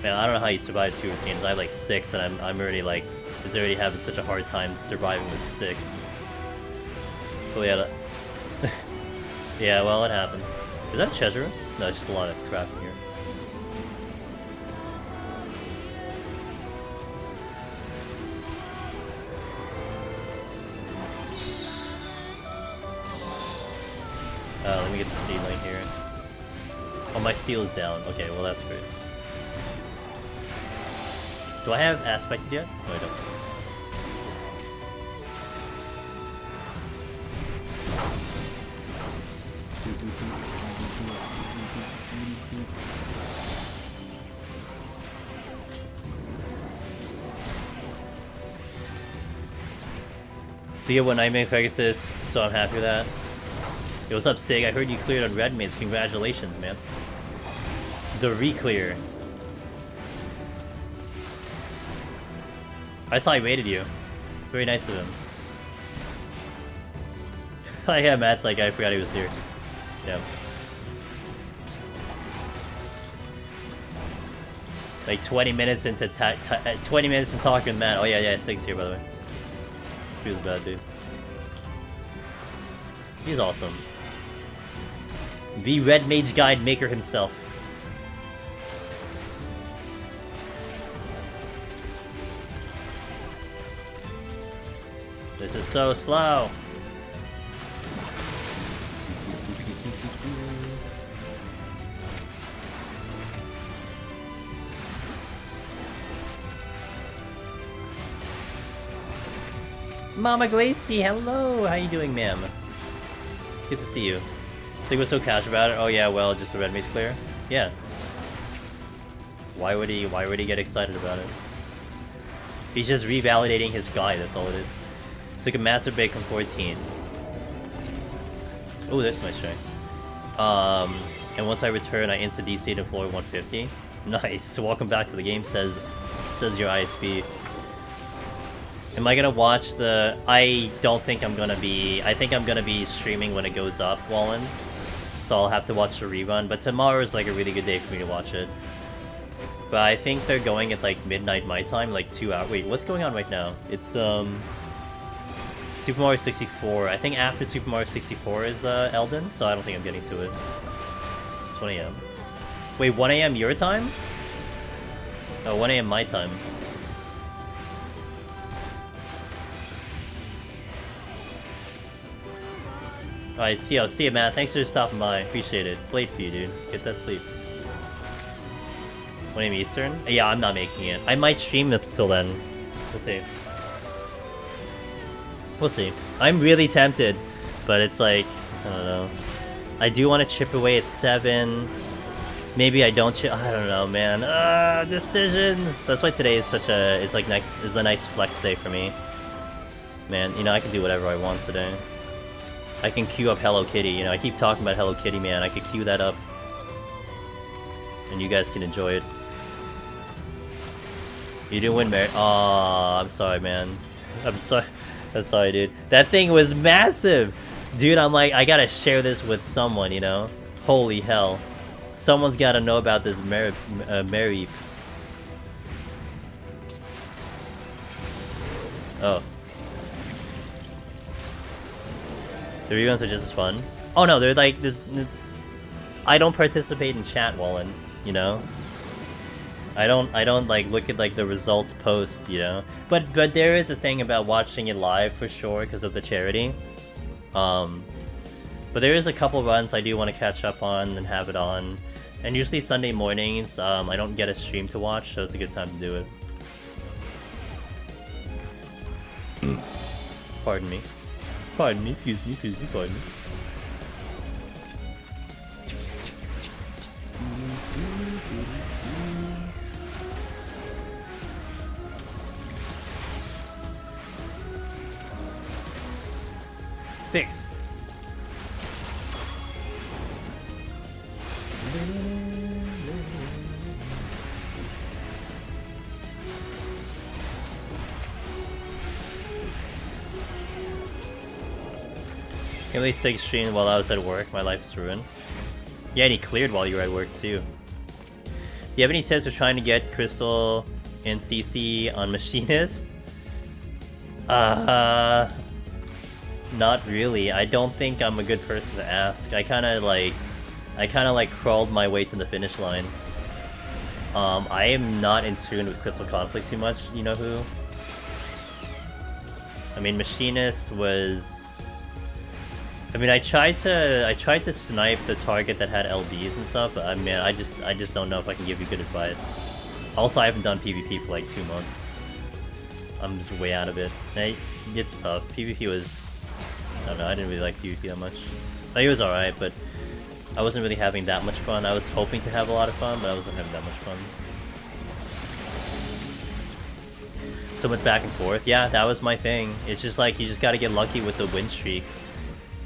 Man, I don't know how you survive 2 retainers. I have like 6, and I'm already like, it's already having such a hard time surviving with 6. So yeah. Yeah, well, it happens. Is that a treasure room? No, it's just a lot of crap in here. Let me get the seedling here. Oh, my steel is down. Okay, well that's great. Do I have aspected yet? No, I don't. Theo, what Nightmare Pegasus, so I'm happy with that. Yo, what's up, Sig? I heard you cleared on red mids. Congratulations, man. The re-clear. I saw he rated you. Very nice of him. Oh yeah, Matt's like, I forgot he was here. Yeah. Like 20 minutes into 20 minutes in talking with Matt. Oh yeah, Sig's here by the way. He was bad, dude. He's awesome. The Red Mage Guide maker himself. This is so slow. Mama Glacy, hello! How you doing, ma'am? Good to see you. Sig was so casual about it. Oh yeah, well, just a red mage clear. Yeah. Why would he get excited about it? He's just revalidating his guide, that's all it is. Took a master break on 14. Oh, that's my strength. And once I return, I insta DC to floor 150. Nice. Welcome back to the game, says your ISP. Am I gonna watch the... I don't think I'm gonna be... I think I'm gonna be streaming when it goes up, Wallen. So I'll have to watch the rerun, but tomorrow is like a really good day for me to watch it. But I think they're going at like midnight my time, like 2 hours. Wait, what's going on right now? It's Super Mario 64. I think after Super Mario 64 is Elden, so I don't think I'm getting to it. It's 1 AM. Wait, 1 AM your time? Oh, 1 AM my time. Alright, see you, Matt. Thanks for stopping by. Appreciate it. It's late for you, dude. Get that sleep. 1 AM Eastern? Yeah, I'm not making it. I might stream up till then. We'll see. We'll see. I'm really tempted, but it's like, I don't know. I do want to chip away at 7. Maybe I don't chip. I don't know, man. Decisions. That's why today is such a is a nice flex day for me. Man, you know, I can do whatever I want today. I can queue up Hello Kitty, you know, I keep talking about Hello Kitty, man. I could queue that up. And you guys can enjoy it. You didn't win, Mary. Aww, I'm sorry, man. I'm sorry, dude. That thing was massive! Dude, I'm like, I gotta share this with someone, you know? Holy hell. Someone's gotta know about this Mary. Oh. The reruns are just as fun. Oh no, they're like this. I don't participate in chat, Wallen. You know. I don't like look at like the results post. You know. But there is a thing about watching it live for sure because of the charity. But there is a couple runs I do want to catch up on and have it on. And usually Sunday mornings, I don't get a stream to watch, so it's a good time to do it. Pardon me. Pardon me, excuse me, pardon me. Fixed. Can't really stay stream while I was at work. My life's ruined. Yeah, and he cleared while you were at work too. Do you have any tips for trying to get Crystal and CC on Machinist? Not really. I don't think I'm a good person to ask. I kind of like crawled my way to the finish line. I am not in tune with Crystal Conflict too much. You know who? I mean, Machinist was. I mean, I tried to snipe the target that had LBs and stuff, but I mean, I just don't know if I can give you good advice. Also, I haven't done PvP for like 2 months. I'm just way out of it. It's tough. PvP was, I don't know, I didn't really like PvP that much. Like, it was alright, but I wasn't really having that much fun. I was hoping to have a lot of fun, but I wasn't having that much fun. So with back and forth, yeah, that was my thing. It's just like, you just gotta get lucky with the win streak.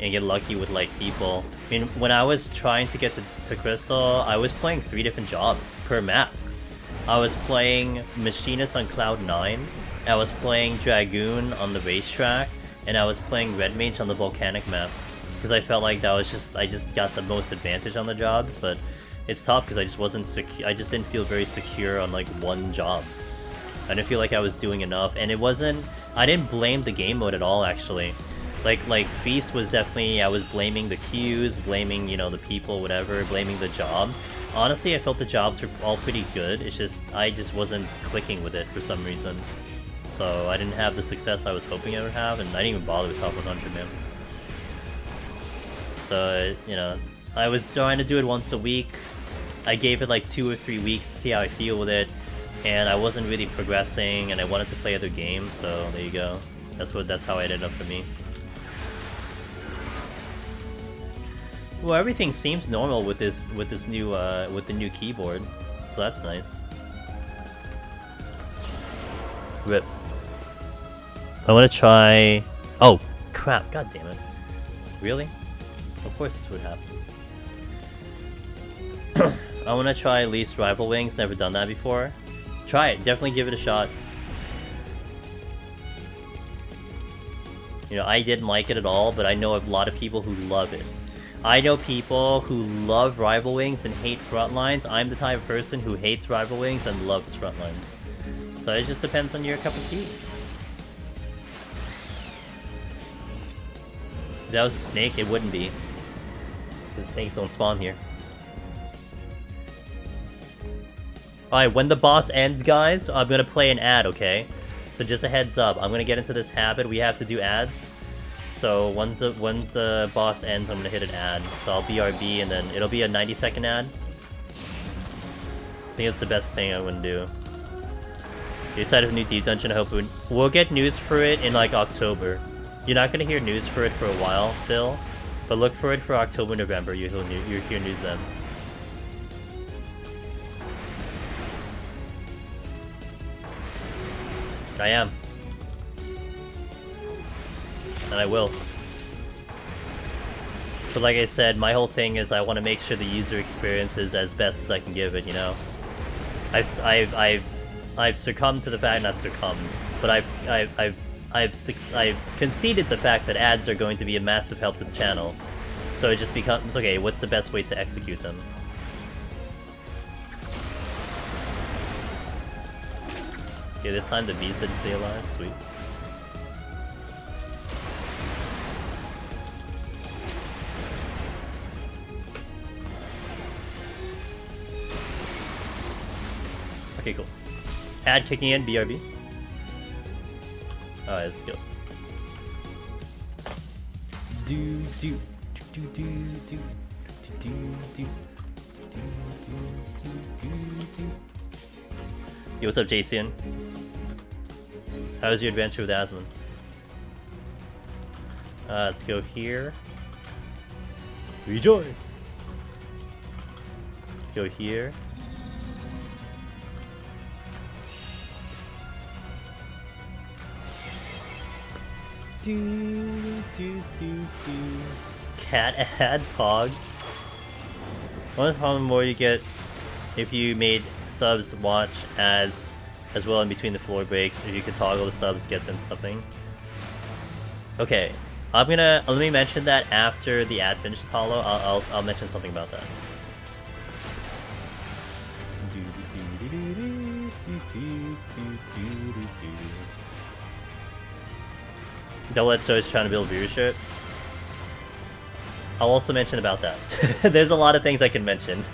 And get lucky with like people. I mean, when I was trying to get to Crystal, I was playing 3 different jobs per map. I was playing Machinist on Cloud 9, I was playing Dragoon on the racetrack, and I was playing Red Mage on the Volcanic map. Because I felt like that was I just got the most advantage on the jobs, but it's tough because I just wasn't secure. I just didn't feel very secure on like one job. I didn't feel like I was doing enough, and it wasn't. I didn't blame the game mode at all, actually. Like Feast was definitely, I was blaming the queues, blaming, you know, the people, whatever, blaming the job. Honestly, I felt the jobs were all pretty good, it's just, I just wasn't clicking with it for some reason. So I didn't have the success I was hoping I would have, and I didn't even bother with top 100, man. So, you know, I was trying to do it once a week. I gave it like 2 or 3 weeks to see how I feel with it, and I wasn't really progressing, and I wanted to play other games, so there you go. That's how it ended up for me. Well, everything seems normal with this new with the new keyboard, so that's nice. Rip. I want to try. Oh crap! God damn it! Really? Of course this would happen. I want to try at least Rival Wings. Never done that before. Try it. Definitely give it a shot. You know, I didn't like it at all, but I know a lot of people who love it. I know people who love Rival Wings and hate Frontlines. I'm the type of person who hates Rival Wings and loves Frontlines. So it just depends on your cup of tea. If that was a snake, it wouldn't be. Because snakes don't spawn here. Alright, when the boss ends, guys, I'm gonna play an ad, okay? So just a heads up, I'm gonna get into this habit. We have to do ads. So when the boss ends, I'm gonna hit an ad. So I'll BRB and then it'll be a 90-second ad. I think it's the best thing I would do. You decided a new Deep Dungeon, I hope we'll get news for it in like October. You're not gonna hear news for it for a while still, but look for it for October, November. You'll hear news then. I am. And I will. But like I said, my whole thing is I want to make sure the user experience is as best as I can give it, you know? I've succumbed to the fact, not succumbed, but I've conceded to the fact that ads are going to be a massive help to the channel. So it just becomes, okay, what's the best way to execute them? Okay, this time the bees didn't stay alive, sweet. Okay, cool. Ad kicking in, BRB. Alright, let's go. Yo, what's up, Jason? How was your adventure with Asmon? Let's go here. Rejoice! Let's go here. Cat ad pog. One problem more you get if you made subs watch ads as well in between the floor breaks. If you could toggle the subs, get them something. Okay, let me mention that after the ad finishes. Hollow, I'll mention something about that. Double-edged sword is trying to build viewership. I'll also mention about that. There's a lot of things I can mention.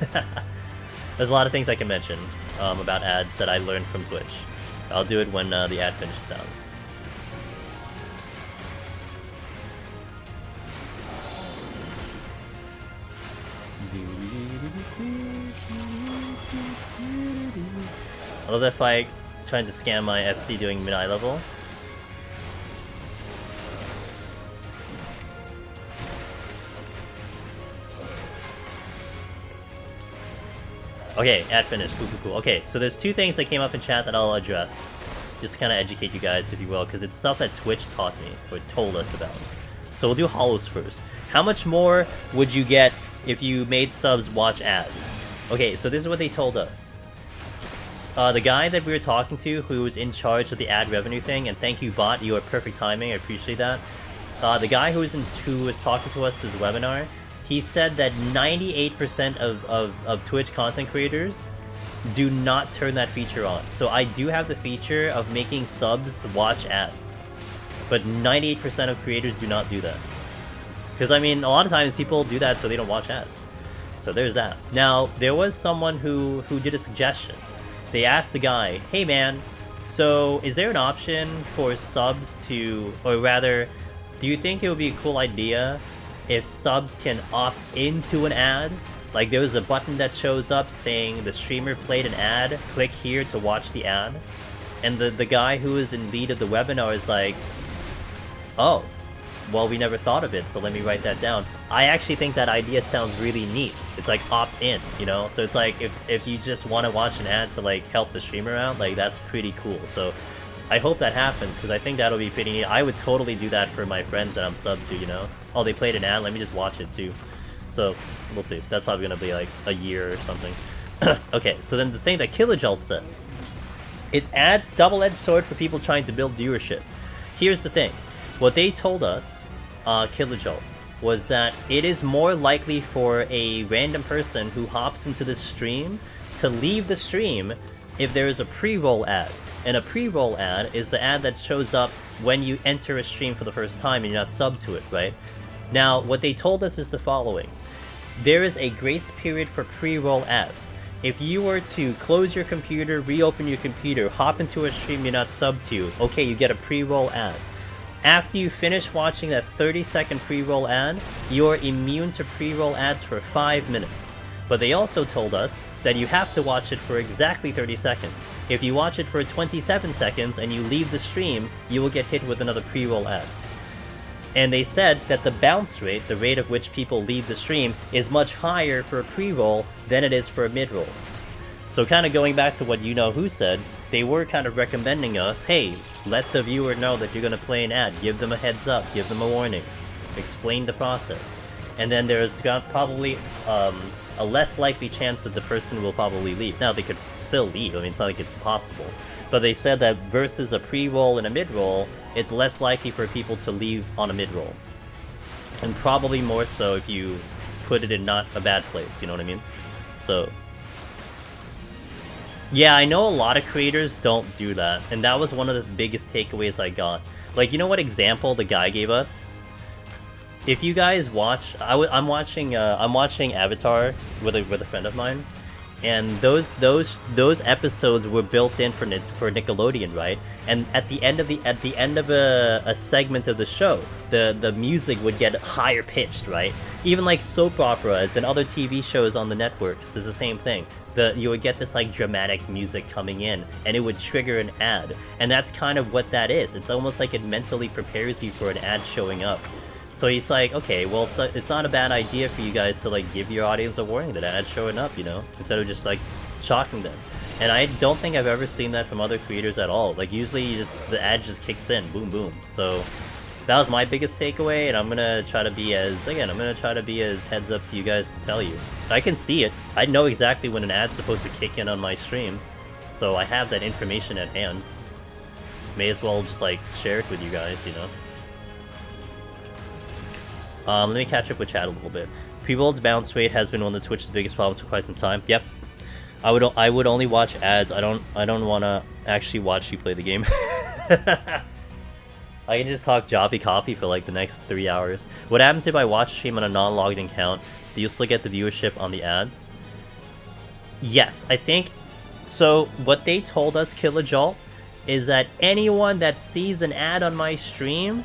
There's a lot of things I can mention about ads that I learned from Twitch. I'll do it when the ad finishes out. I love that fight trying to scam my FC doing mid-eye level. Okay, ad finished. Cool. Okay, so there's two things that came up in chat that I'll address. Just to kind of educate you guys, if you will, because it's stuff that Twitch taught me, or told us about. So we'll do hollows first. How much more would you get if you made subs watch ads? Okay, so this is what they told us. The guy that we were talking to, who was in charge of the ad revenue thing, and thank you, bot, you are perfect timing, I appreciate that. The guy who was talking to us this webinar, he said that 98% of Twitch content creators do not turn that feature on. So I do have the feature of making subs watch ads, but 98% of creators do not do that. Because, I mean, a lot of times people do that so they don't watch ads. So there's that. Now, there was someone who did a suggestion. They asked the guy, hey man, so is there an option for subs to, or rather, do you think it would be a cool idea if subs can opt into an ad? Like there was a button that shows up saying the streamer played an ad, click here to watch the ad. And the guy who is in lead of the webinar is like, oh, well, we never thought of it, so let me write that down. I actually think that idea sounds really neat. It's like opt-in, you know? So it's like, if you just want to watch an ad to like help the streamer out, like that's pretty cool. So I hope that happens, because I think that'll be pretty neat. I would totally do that for my friends that I'm subbed to, you know? Oh, they played an ad, let me just watch it too. So, we'll see. That's probably going to be like a year or something. Okay, so then the thing that Kilojalt said. It adds double-edged sword for people trying to build viewership. Here's the thing. What they told us, Kilojalt, was that it is more likely for a random person who hops into the stream to leave the stream if there is a pre-roll ad. And a pre-roll ad is the ad that shows up when you enter a stream for the first time and you're not subbed to it, right? Now, what they told us is the following. There is a grace period for pre-roll ads. If you were to close your computer, reopen your computer, hop into a stream you're not subbed to, okay, you get a pre-roll ad. After you finish watching that 30-second pre-roll ad, you're immune to pre-roll ads for 5 minutes. But they also told us that you have to watch it for exactly 30 seconds. If you watch it for 27 seconds and you leave the stream, you will get hit with another pre-roll ad. And they said that the bounce rate, the rate at which people leave the stream, is much higher for a pre-roll than it is for a mid-roll. So kind of going back to what you know who said, they were kind of recommending us, hey, let the viewer know that you're going to play an ad, give them a heads up, give them a warning, explain the process. And then there's probably a less likely chance that the person will probably leave. Now, they could still leave, I mean, it's not like it's impossible. But they said that versus a pre-roll and a mid-roll, it's less likely for people to leave on a mid-roll. And probably more so if you put it in not a bad place, you know what I mean? So, yeah, I know a lot of creators don't do that, and that was one of the biggest takeaways I got. Like, you know what example the guy gave us? If you guys watch, I'm watching Avatar with a friend of mine, and those episodes were built in for Nickelodeon, right? And at the end of a segment of the show, the music would get higher pitched, right? Even like soap operas and other TV shows on the networks, there's the same thing. You would get this like dramatic music coming in, and it would trigger an ad, and that's kind of what that is. It's almost like it mentally prepares you for an ad showing up. So he's like, okay, well, it's not a bad idea for you guys to like give your audience a warning that ad's showing up, you know, instead of just like shocking them. And I don't think I've ever seen that from other creators at all. Like usually the ad just kicks in, boom, boom. So that was my biggest takeaway, and I'm gonna try to be as heads up to you guys to tell you. I can see it. I know exactly when an ad's supposed to kick in on my stream, so I have that information at hand. May as well just like share it with you guys, you know. Let me catch up with chat a little bit. Pre-roll's bounce rate has been one of Twitch's biggest problems for quite some time. Yep. I would only watch ads. I don't want to actually watch you play the game. I can just talk Jobby Coffee for like the next 3 hours. What happens if I watch stream on a non-logged in account? Do you still get the viewership on the ads? Yes, I think so. What they told us, Killajolt, is that anyone that sees an ad on my stream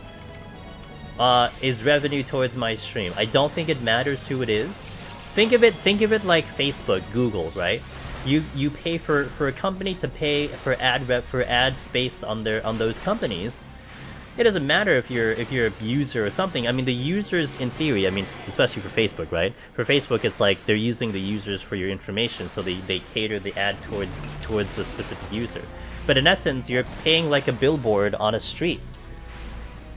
is revenue towards my stream. I don't think it matters who it is. Think of it like Facebook, Google, right? You pay for a company to pay for ad space on those companies. It doesn't matter if you're a user or something. I mean, the users, in theory, I mean, especially for Facebook, right? For Facebook, it's like they're using the users for your information, so they cater the ad towards the specific user. But in essence, you're paying like a billboard on a street.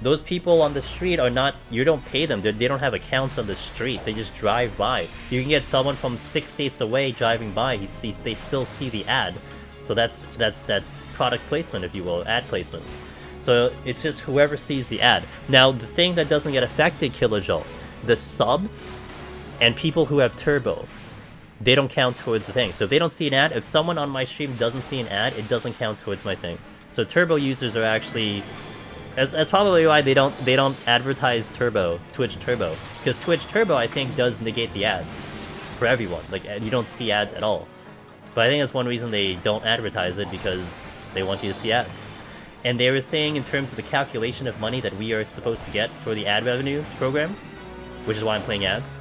Those people on the street are not, you don't pay them, they don't have accounts on the street, they just drive by. You can get someone from 6 states away driving by, they still see the ad. So that's product placement, if you will, ad placement. So it's just whoever sees the ad. Now, the thing that doesn't get affected, Killajolt, the subs and people who have turbo, they don't count towards the thing. So if they don't see an ad, if someone on my stream doesn't see an ad, it doesn't count towards my thing. So turbo users are actually... That's probably why they don't advertise Turbo, Twitch Turbo, because Twitch Turbo I think does negate the ads for everyone. Like you don't see ads at all. But I think that's one reason they don't advertise it, because they want you to see ads. And they were saying in terms of the calculation of money that we are supposed to get for the ad revenue program, which is why I'm playing ads.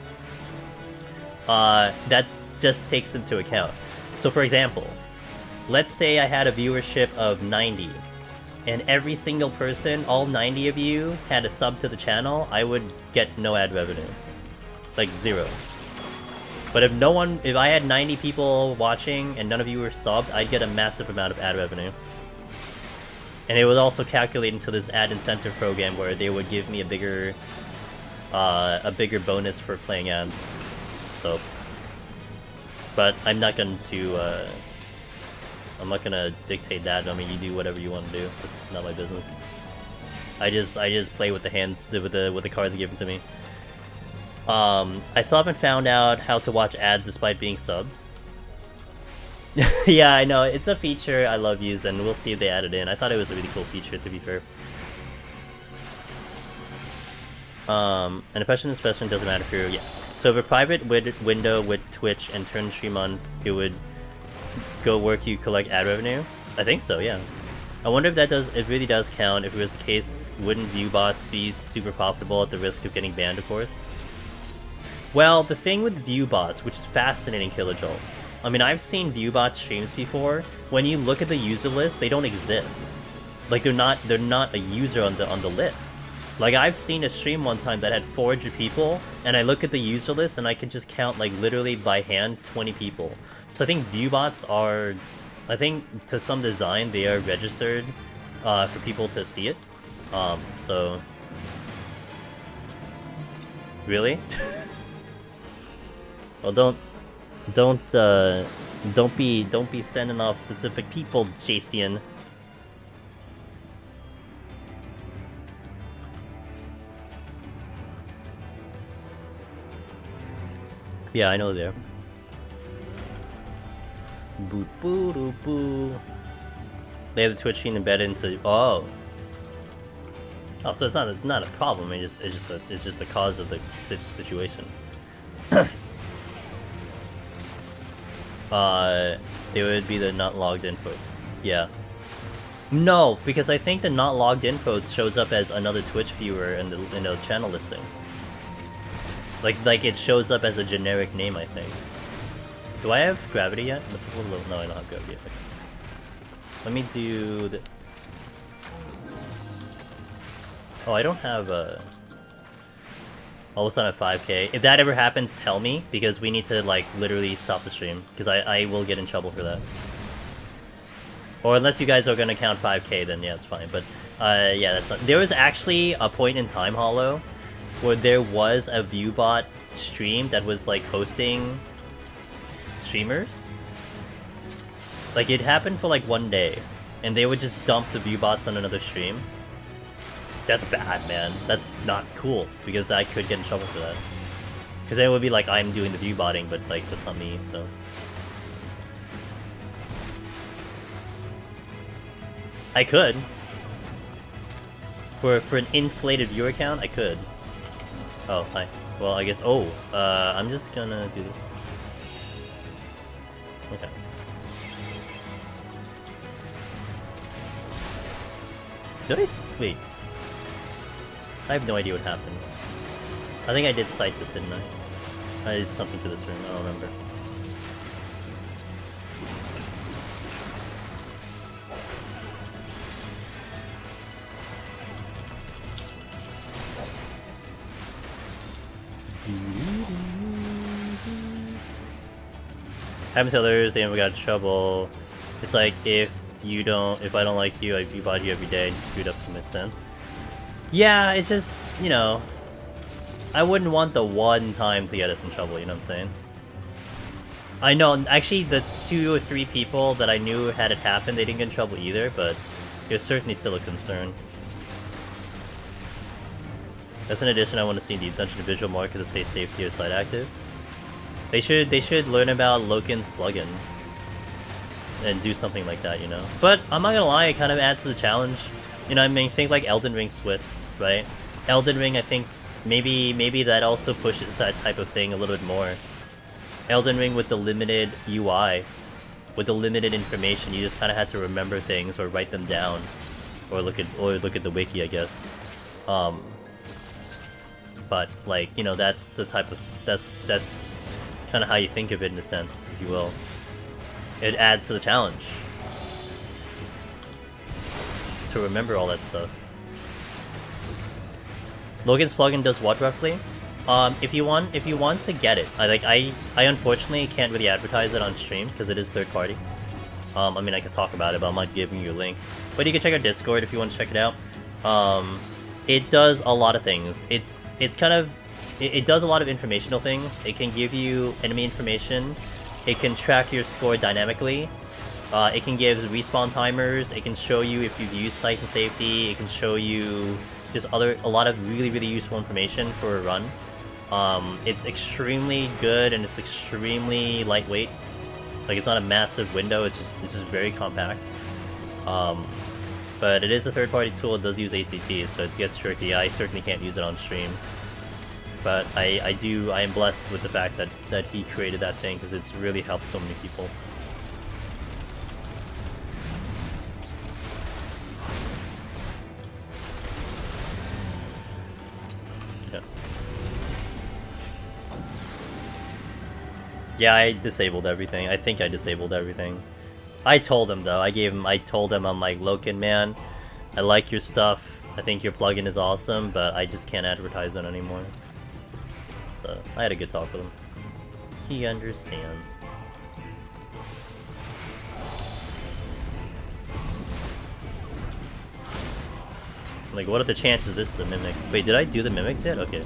That just takes into account. So for example, let's say I had a viewership of 90. And every single person, all 90 of you, had a sub to the channel, I would get no ad revenue. Like 0. But if I had 90 people watching and none of you were subbed, I'd get a massive amount of ad revenue. And it would also calculate into this ad incentive program where they would give me a bigger bonus for playing ads. So, but I'm not going to dictate that. I mean, you do whatever you want to do. It's not my business. I just play with the hands, with the cards given to me. I still haven't found out how to watch ads despite being subs. Yeah, I know, it's a feature I love using. We'll see if they add it in. I thought it was a really cool feature, to be fair. And impression doesn't matter for you. Yeah. So if a private window with Twitch and turn stream on, it would go work you collect ad revenue? I think so, yeah. I wonder if it really does count. If it was the case, wouldn't view bots be super profitable at the risk of getting banned, of course? Well, the thing with view bots, which is fascinating, Killajolt. I mean, I've seen view bot streams before. When you look at the user list, they don't exist. Like they're not a user on the list. Like I've seen a stream one time that had 400 people, and I look at the user list and I can just count like literally by hand 20 people. So I think viewbots are, I think to some design they are registered for people to see it. So really? Well, don't be sending off specific people, Jason. Yeah, I know there. Boo boo doo boo. They have the Twitch stream embedded into. Oh, so it's not a problem. It's just the cause of the situation. They would be the not logged in folks. Yeah. No, because I think the not logged in folks shows up as another Twitch viewer in the channel listing. Like it shows up as a generic name, I think. Do I have gravity yet? No, I don't have gravity yet. Okay. Let me do this. Oh, I don't have all of a sudden at 5k. If that ever happens, tell me, because we need to like literally stop the stream, because I will get in trouble for that. Or unless you guys are gonna count 5K, then yeah, it's fine. But yeah, that's not. There was actually a point in time, Hollow, where there was a ViewBot stream that was like hosting streamers. Like it happened for like one day, and they would just dump the ViewBots on another stream. That's bad, man. That's not cool, because I could get in trouble for that. Because then it would be like I'm doing the ViewBotting, but like that's not me, so. I could. For an inflated viewer count, I could. Oh, hi. Well, I guess. Oh, I'm just gonna do this. Okay. Did I wait? I have no idea what happened. I think I did cite this, didn't I? I did something to this room. I don't remember. Haven't to others, they never got in trouble. It's like if I don't like you, I viewbot you every day and just screwed up to make sense. Yeah, it's just, you know, I wouldn't want the one time to get us in trouble, you know what I'm saying? I know, actually the 2 or 3 people that I knew had it happen, they didn't get in trouble either, but it was certainly still a concern. That's an addition I want to see in Deep Dungeon visual marker to stay safety or site active. They should learn about Loken's plugin and do something like that, you know. But I'm not gonna lie, it kind of adds to the challenge. You know, I mean, think like Elden Ring Swiss, right? Elden Ring, I think maybe that also pushes that type of thing a little bit more. Elden Ring with the limited UI, with the limited information, you just kind of had to remember things or write them down, or look at the wiki, I guess. But like, you know, that's the type of that's kind of how you think of it in a sense, if you will. It adds to the challenge to remember all that stuff. Logan's plugin does what roughly? If you want to get it, I unfortunately can't really advertise it on stream because it is third party. I mean, I can talk about it, but I'm not giving you a link. But you can check our Discord if you want to check it out. It does a lot of things. It does a lot of informational things. It can give you enemy information. It can track your score dynamically. It can give respawn timers. It can show you if you've used site and safety. It can show you just a lot of really useful information for a run. It's extremely good and it's extremely lightweight. Like, it's not a massive window. It's just very compact. But it is a third-party tool. It does use ACT, so it gets tricky. I certainly can't use it on stream. But I am blessed with the fact that he created that thing, because it's really helped so many people. Yeah. Yeah, I disabled everything. I think I disabled everything. I told him though. I told him, I'm like, Loken, man, I like your stuff. I think your plugin is awesome, but I just can't advertise it anymore. So I had a good talk with him. He understands. Like, what are the chances this is a mimic? Wait, did I do the mimics yet? Okay.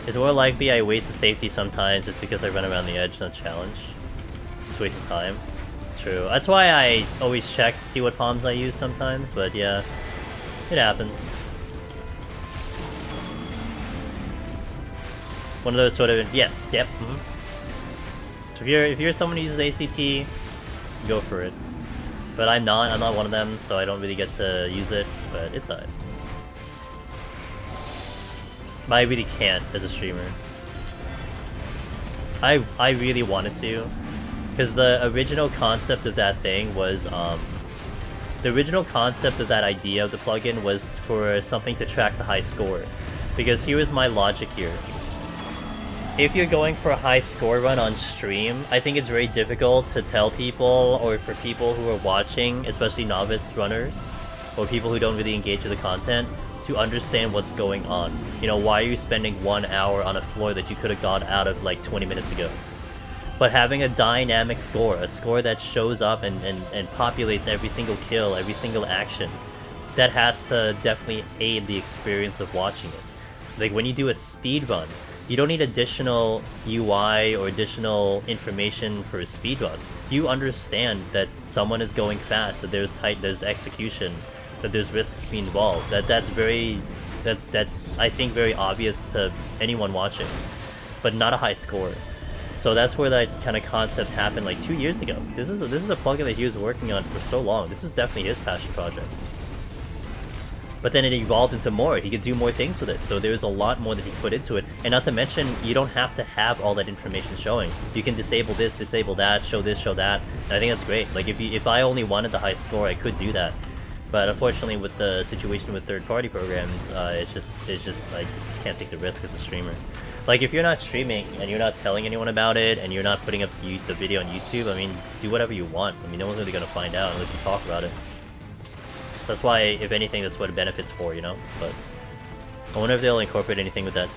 It's more likely I waste the safety sometimes just because I run around the edge in a challenge. Just wasting time. True. That's why I always check to see what palms I use sometimes, but yeah, it happens. One of those sort of, yes, yep. So if you're someone who uses ACT, go for it. But I'm not one of them, so I don't really get to use it, but it's alright. But I really can't as a streamer. I really wanted to, because the original concept of that thing was, the original concept of that idea of the plugin was for something to track the high score. Because here is my logic here. If you're going for a high score run on stream, I think it's very difficult to tell people, or for people who are watching, especially novice runners, or people who don't really engage with the content, to understand what's going on. You know, why are you spending 1 hour on a floor that you could have gone out of like 20 minutes ago? But having a dynamic score, a score that shows up and populates every single kill, every single action, that has to definitely aid the experience of watching it. Like when you do a speed run, you don't need additional UI or additional information for a speed run. You understand that someone is going fast, that there's execution, that there's risks being involved. That's I think very obvious to anyone watching, but not a high score. So that's where that kind of concept happened like 2 years ago. This is a plugin that he was working on for so long. This is definitely his passion project. But then it evolved into more. He could do more things with it. So there's a lot more that he put into it. And not to mention, you don't have to have all that information showing. You can disable this, disable that, show this, show that. And I think that's great. Like if I only wanted the high score, I could do that. But unfortunately, with the situation with third-party programs, it's just like you just can't take the risk as a streamer. Like if you're not streaming and you're not telling anyone about it and you're not putting up the video on YouTube, I mean, do whatever you want. I mean, no one's really gonna find out unless you talk about it. That's why, if anything, that's what it benefits for, you know? But I wonder if they'll incorporate anything with that.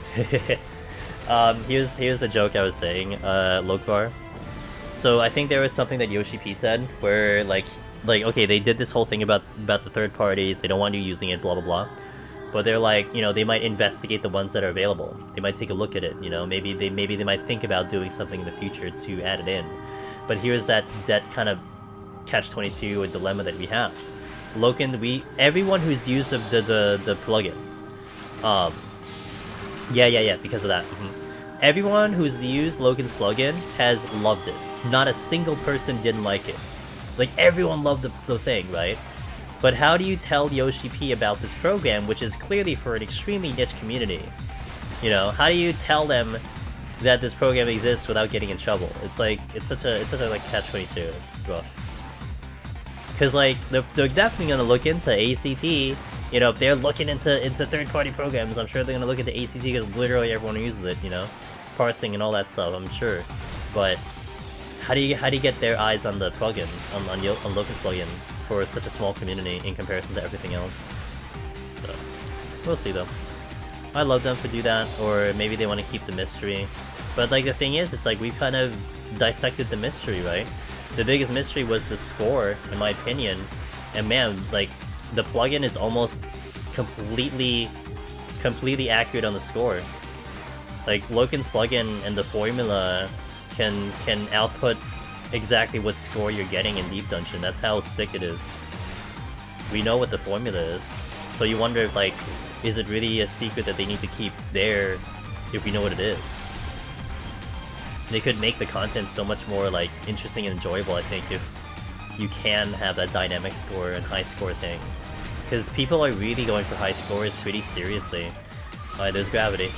Here's the joke I was saying, Lokvar. So I think there was something that Yoshi P said, where like okay, they did this whole thing about the third parties, they don't want you using it, blah blah blah. But they're like, you know, they might investigate the ones that are available. They might take a look at it, you know, maybe they might think about doing something in the future to add it in. But here's that kind of catch-22 or dilemma that we have. Loken, everyone who's used the plugin, yeah, because of that. Everyone who's used Loken's plugin has loved it. Not a single person didn't like it. Like everyone loved the thing, right? But how do you tell Yoshi P about this program, which is clearly for an extremely niche community? You know, how do you tell them that this program exists without getting in trouble? It's like it's such a like catch-22. It's rough. Because like they're definitely gonna look into ACT. You know, if they're looking into third-party programs, I'm sure they're gonna look into ACT because literally everyone uses it. You know, parsing and all that stuff. I'm sure. But how do you get their eyes on the plugin on Loken's plugin for such a small community in comparison to everything else? So we'll see though. I love them for do that, or maybe they want to keep the mystery. But like the thing is, it's like we've kind of dissected the mystery, right? The biggest mystery was the score, in my opinion, and man, like the plugin is almost completely accurate on the score. Like Loken's plugin and the formula can output exactly what score you're getting in Deep Dungeon. That's how sick it is. We know what the formula is, so you wonder if like, is it really a secret that they need to keep there if we know what it is? They could make the content so much more like interesting and enjoyable, I think, if you can have that dynamic score and high score thing. Because people are really going for high scores pretty seriously. Alright, there's gravity.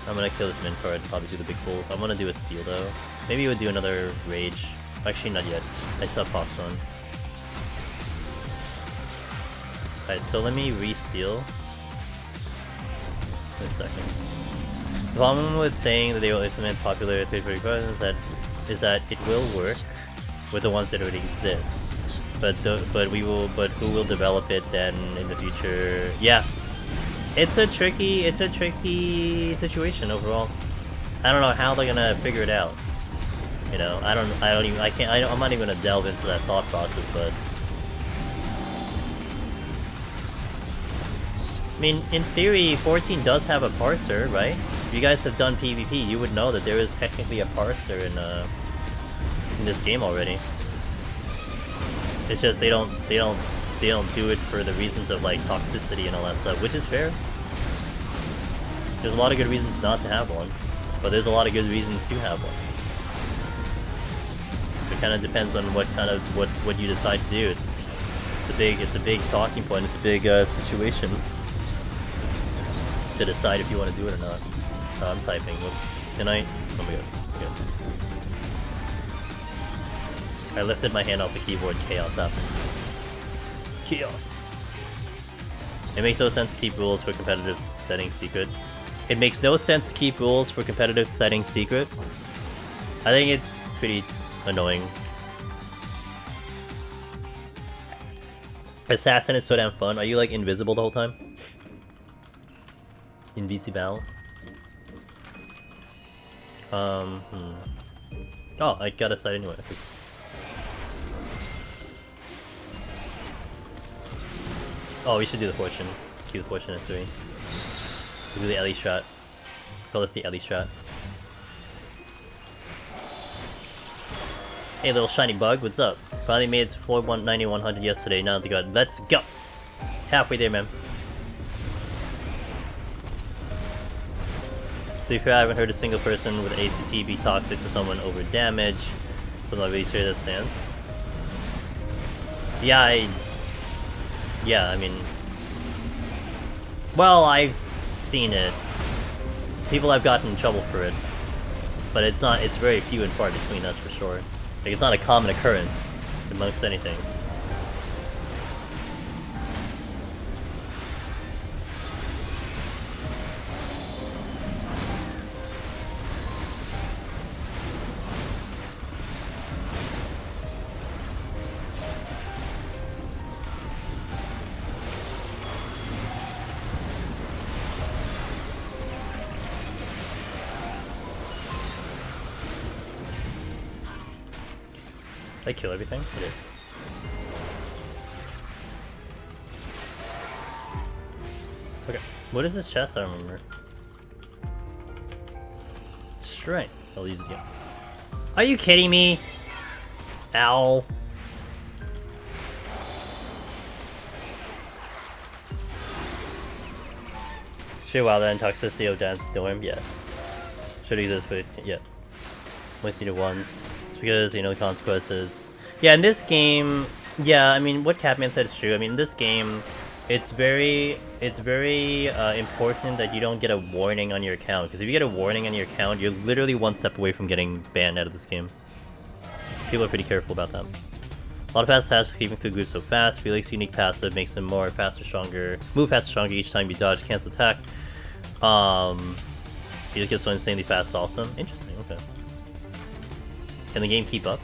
I'm gonna kill this min card, probably do the big pulls. I'm gonna do a steal though. Maybe we'll do another rage. Actually, not yet. I still have pops on. Alright, so let me re-steal. Wait a second. The problem with saying that they will implement popular third-party programs is that it will work with the ones that already exist. But who will develop it then in the future? Yeah. It's a tricky situation overall. I don't know how they're gonna figure it out. You know, I'm not even gonna delve into that thought process, but I mean, in theory, 14 does have a parser, right? If you guys have done PvP, you would know that there is technically a parser in this game already. It's just they don't do it for the reasons of like toxicity and all that stuff, which is fair. There's a lot of good reasons not to have one, but there's a lot of good reasons to have one. It kind of depends on what you decide to do. It's a big talking point. It's a big situation to decide if you want to do it or not. I'm typing. Can I? Oh my god. Okay. I lifted my hand off the keyboard. Chaos happened. Chaos. It makes no sense to keep rules for competitive settings secret. It makes no sense to keep rules for competitive settings secret. I think it's pretty annoying. Assassin is so damn fun. Are you like invisible the whole time? Invisible. Oh, I got a side anyway. Oh, we should do the fortune. Keep the fortune at 3. We'll do the Ellie strat. Call this the Ellie strat. Hey, little shiny bug, what's up? Finally made it to floor 190-100 yesterday. Now to God, let's go! Halfway there, man. To be fair, I haven't heard a single person with ACT be toxic to someone over damage, so I'm not really sure that stands. Yeah, I mean... Well, I've seen it. People have gotten in trouble for it. But it's very few and far between, that's for sure. Like, it's not a common occurrence amongst anything. Did I kill everything? I did. Okay. What is this chest? I don't remember. Strength. I'll use it again. Are you kidding me? Ow. Sure, wow, that toxicity of dance dorm? Yeah. Should exist, but yeah. Only seen it once. It's because, you know, the consequences. Yeah, in this game, yeah, I mean, what Catman said is true. I mean, in this game, it's very important that you don't get a warning on your account. Because if you get a warning on your account, you're literally one step away from getting banned out of this game. People are pretty careful about that. A lot of fast tasks keeping through groups so fast. Felix's unique passive makes him more faster, stronger. Move faster, stronger each time you dodge, cancel attack. He just gets so insanely fast, awesome. Interesting, okay. Can the game keep up?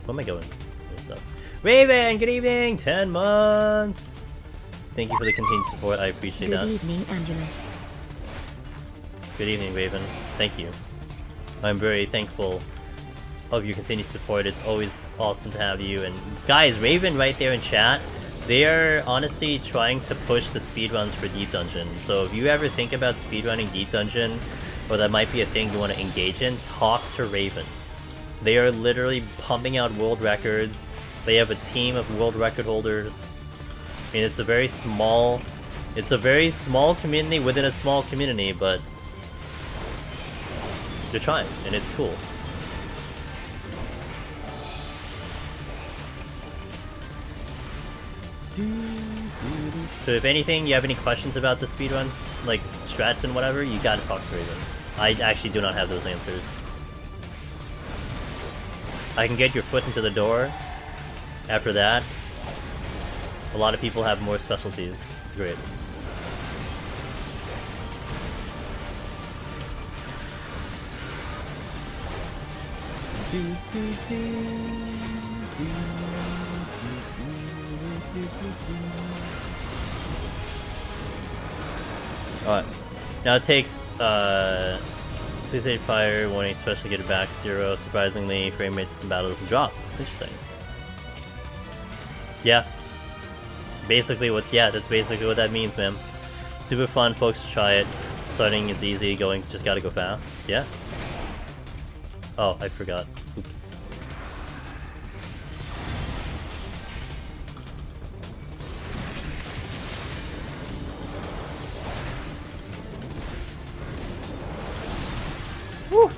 Where am I going? What's up? Raven, good evening! 10 months! Thank you for the continued support, I appreciate that. Good evening, Angelus. Good evening, Raven. Thank you. I'm very thankful of your continued support. It's always awesome to have you. And guys, Raven right there in chat, they are honestly trying to push the speedruns for Deep Dungeon. So if you ever think about speedrunning Deep Dungeon, or that might be a thing you want to engage in, talk to Raven. They are literally pumping out world records. They have a team of world record holders. I mean, it's a very small community within a small community, but they're trying, and it's cool. So if anything, you have any questions about the speedrun, like strats and whatever, you gotta talk to Raven. I actually do not have those answers. I can get your foot into the door. After that, a lot of people have more specialties. It's great. Alright. Now it takes 6-8 fire warning, especially get it back 0. Surprisingly, frame rates in battle doesn't drop. Interesting. Yeah. Basically that's basically what that means, man. Super fun, folks, to try it. Starting is easy, going just gotta go fast. Yeah. Oh, I forgot. Oops. Woo!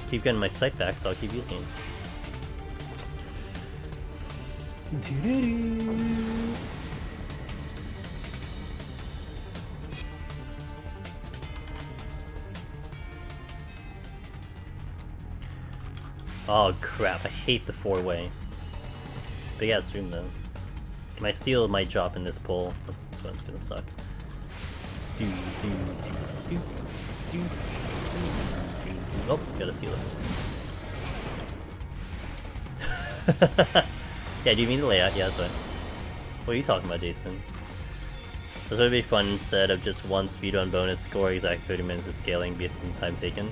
Keep getting my sight back, so I'll keep using it. Oh crap, I hate the 4-way. Big ass room though. My steel might drop in this pull. This one's gonna suck. Oh, gotta seal it. Yeah, do you mean the layout? Yeah, that's right. What are you talking about, Jason? This would be fun instead of just one speedrun bonus score, exact 30 minutes of scaling based on time taken.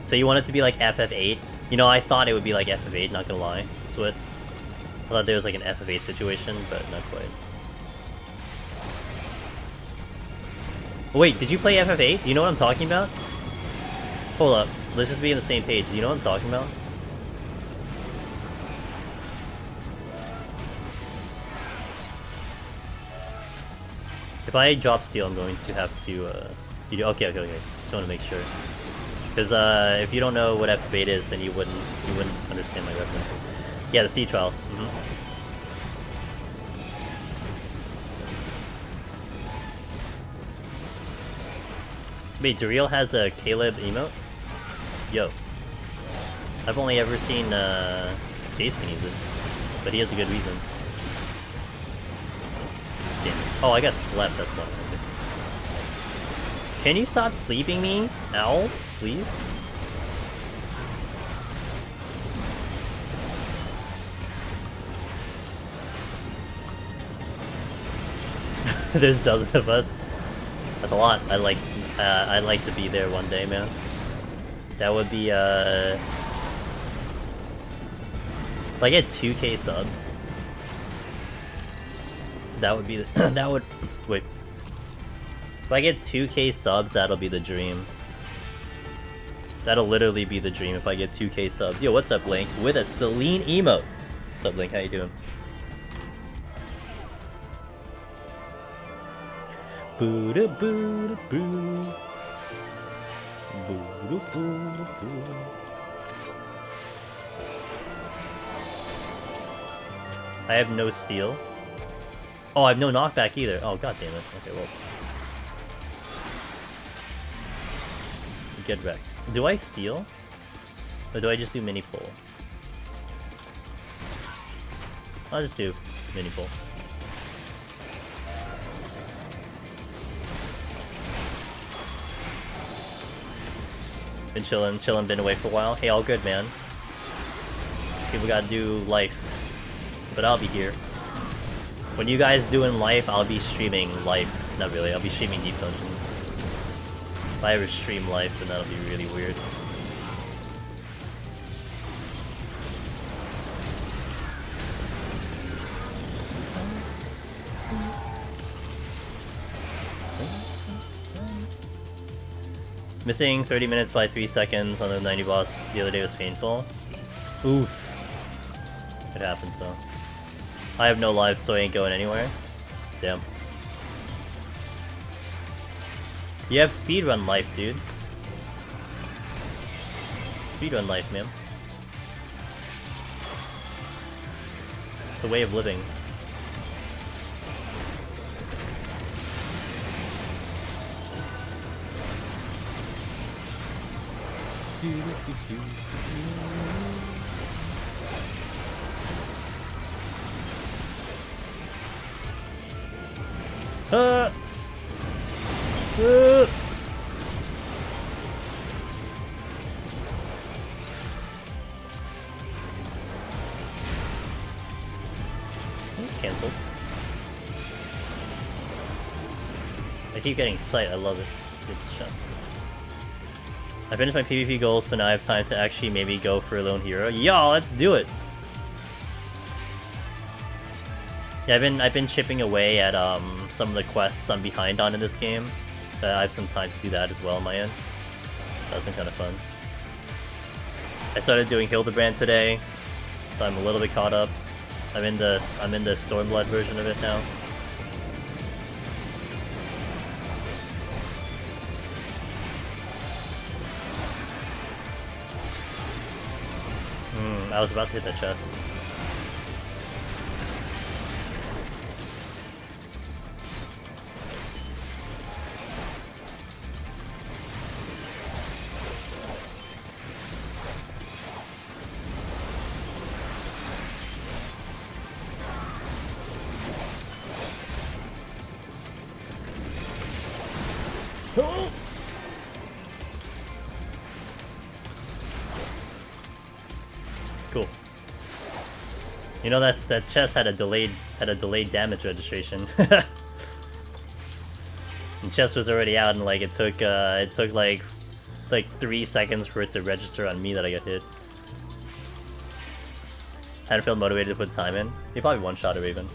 So you want it to be like FF8? You know, I thought it would be like FF8, not gonna lie. Swiss. I thought there was like an FF8 situation, but not quite. Wait, did you play FF8? Do you know what I'm talking about? Hold up. Let's just be on the same page. Do you know what I'm talking about? If I drop steel, I'm going to have to, okay. Just want to make sure. Because, if you don't know what FF8 is, then you wouldn't understand my reference. Yeah, the sea trials. Wait, Duriel has a Caleb emote? Yo. I've only ever seen, Jason use it. But he has a good reason. Damn. Oh, I got slept, that's why. Can you stop sleeping me, owls, please? There's dozens of us. That's a lot. I'd like to be there one day, man. That would be, if I get 2K subs, that would be the, that would, wait. If I get 2K subs, that'll be the dream. That'll literally be the dream if I get 2K subs. Yo, what's up, Link? With a Celine emote. What's up, Link? How you doing? Boo da boo da boo. Boo da boo da boo. I have no steal. Oh, I have no knockback either. Oh, god damn it. Okay, well. Get wrecked. Do I steal? Or do I just do mini pull? I'll just do mini pull. Been chilling, been away for a while. Hey, all good, man. People gotta do life. But I'll be here. When you guys doing life, I'll be streaming life. Not really, I'll be streaming Deep Dungeon. If I ever stream life, then that'll be really weird. Missing 30 minutes by 3 seconds on the 90 boss the other day was painful. Oof. It happens though. I have no life, so I ain't going anywhere. Damn. You have speedrun life, dude. Speedrun life, man. It's a way of living. Cancelled. I keep getting sight, I love it. Good shot. I finished my PvP goals, so now I have time to actually maybe go for a lone hero. Yo, let's do it! Yeah, I've been chipping away at some of the quests I'm behind on in this game. I have some time to do that as well on my end. That's been kind of fun. I started doing Hildebrand today, so I'm a little bit caught up. I'm in the Stormblood version of it now. I was about to hit that chest. Cool. You know that chest had a delayed damage registration. The chest was already out, and like it took like 3 seconds for it to register on me that I got hit. Hadn't felt motivated to put time in. He probably one-shot a Raven.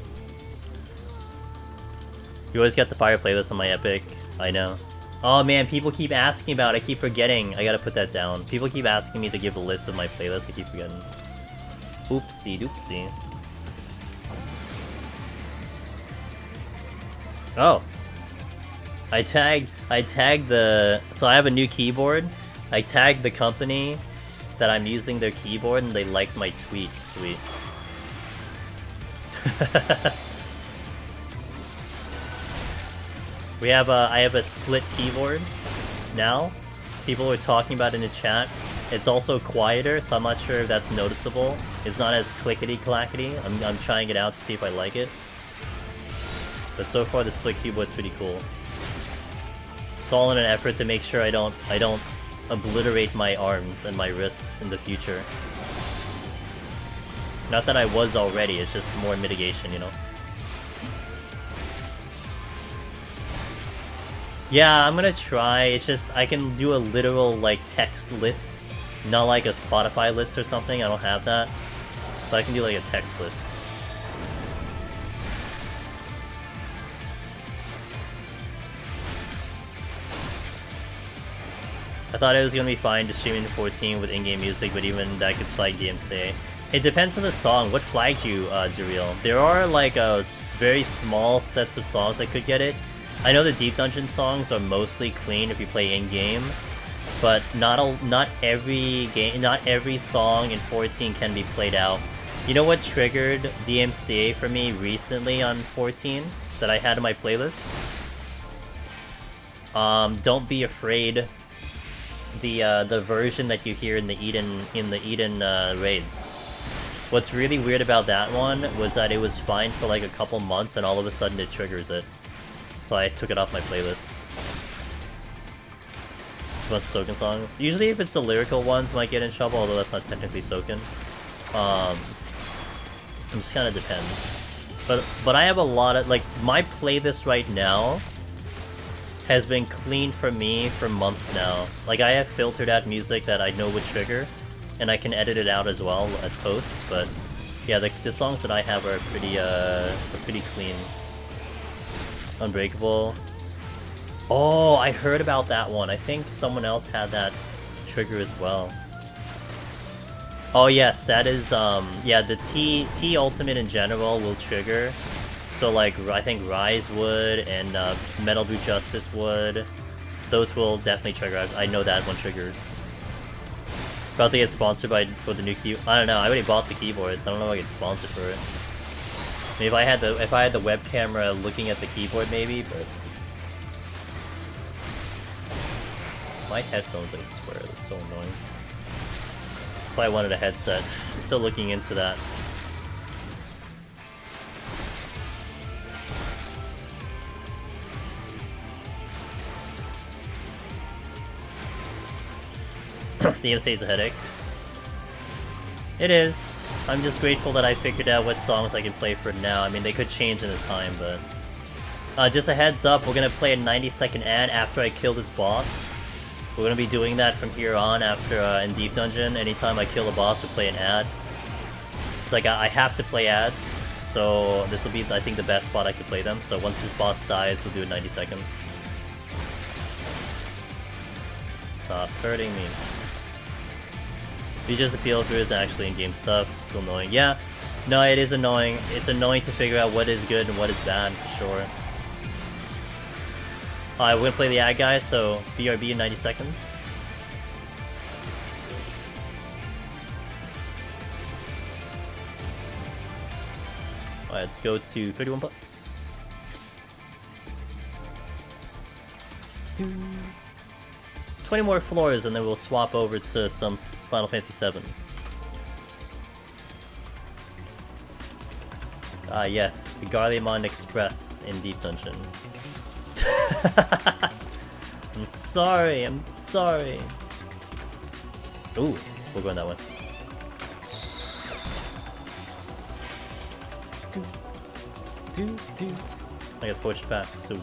You always get the fire playlist on my Epic. I know. Oh man, people keep asking about it. I keep forgetting. I gotta put that down. People keep asking me to give a list of my playlists. I keep forgetting. Oopsie doopsie. Oh. I tagged the... So I have a new keyboard. I tagged the company that I'm using their keyboard and they liked my tweet. Sweet. I have a split keyboard now. People are talking about it in the chat. It's also quieter, so I'm not sure if that's noticeable. It's not as clickety-clackety. I'm trying it out to see if I like it. But so far, the split keyboard's pretty cool. It's all in an effort to make sure I don't obliterate my arms and my wrists in the future. Not that I was already, it's just more mitigation, you know? Yeah, I'm gonna try. It's just, I can do a literal, like, text list. Not like a Spotify list or something, I don't have that. But I can do, like, a text list. I thought it was gonna be fine just streaming to 14 with in-game music, but even that could flag DMCA. It depends on the song. What flagged you, Duriel? There are, like, very small sets of songs that could get it. I know the Deep Dungeon songs are mostly clean if you play in-game, but not every song in 14 can be played out. You know what triggered DMCA for me recently on 14 that I had in my playlist? Don't Be Afraid, the version that you hear in the Eden raids. What's really weird about that one was that it was fine for like a couple months and all of a sudden it triggers it. So I took it off my playlist. A bunch of Soken songs. Usually if it's the lyrical ones might get in trouble, although that's not technically Soken. It just kinda depends. But I have a lot of, like, my playlist right now has been clean for me for months now. Like, I have filtered out music that I know would trigger, and I can edit it out as well at post, but yeah, the songs that I have are pretty clean. Unbreakable. Oh, I heard about that one. I think someone else had that trigger as well. Oh yes, that is, yeah, the T Ultimate in general will trigger. So like, I think Rise would, and Metal Boot Justice would. Those will definitely trigger. I know that one triggers. About to get sponsored for the new keyboard. I don't know, I already bought the keyboards. I don't know if I get sponsored for it. Maybe if I had the web camera looking at the keyboard, maybe, but my headphones, I swear, they're so annoying. If I wanted a headset, I'm still looking into that. The DMCA is a headache. It is. I'm just grateful that I figured out what songs I can play for now. I mean, they could change in the time, but... just a heads up, we're gonna play a 90-second ad after I kill this boss. We're gonna be doing that from here on after, in Deep Dungeon. Anytime I kill a boss, we play an ad. It's like, I have to play ads, so this will be, I think, the best spot I could play them. So once this boss dies, we'll do a 90-second. Stop hurting me. You just appeal through is actually in-game stuff. Still annoying. Yeah, no, it is annoying. It's annoying to figure out what is good and what is bad, for sure. We're gonna play the ad guy, so BRB in 90 seconds. Alright, let's go to 31 plus. 20 more floors and then we'll swap over to some Final Fantasy VII. Ah yes, the Garlemon Express in Deep Dungeon. I'm sorry, I'm sorry. Ooh, we're going that way. I got forged back, sweet.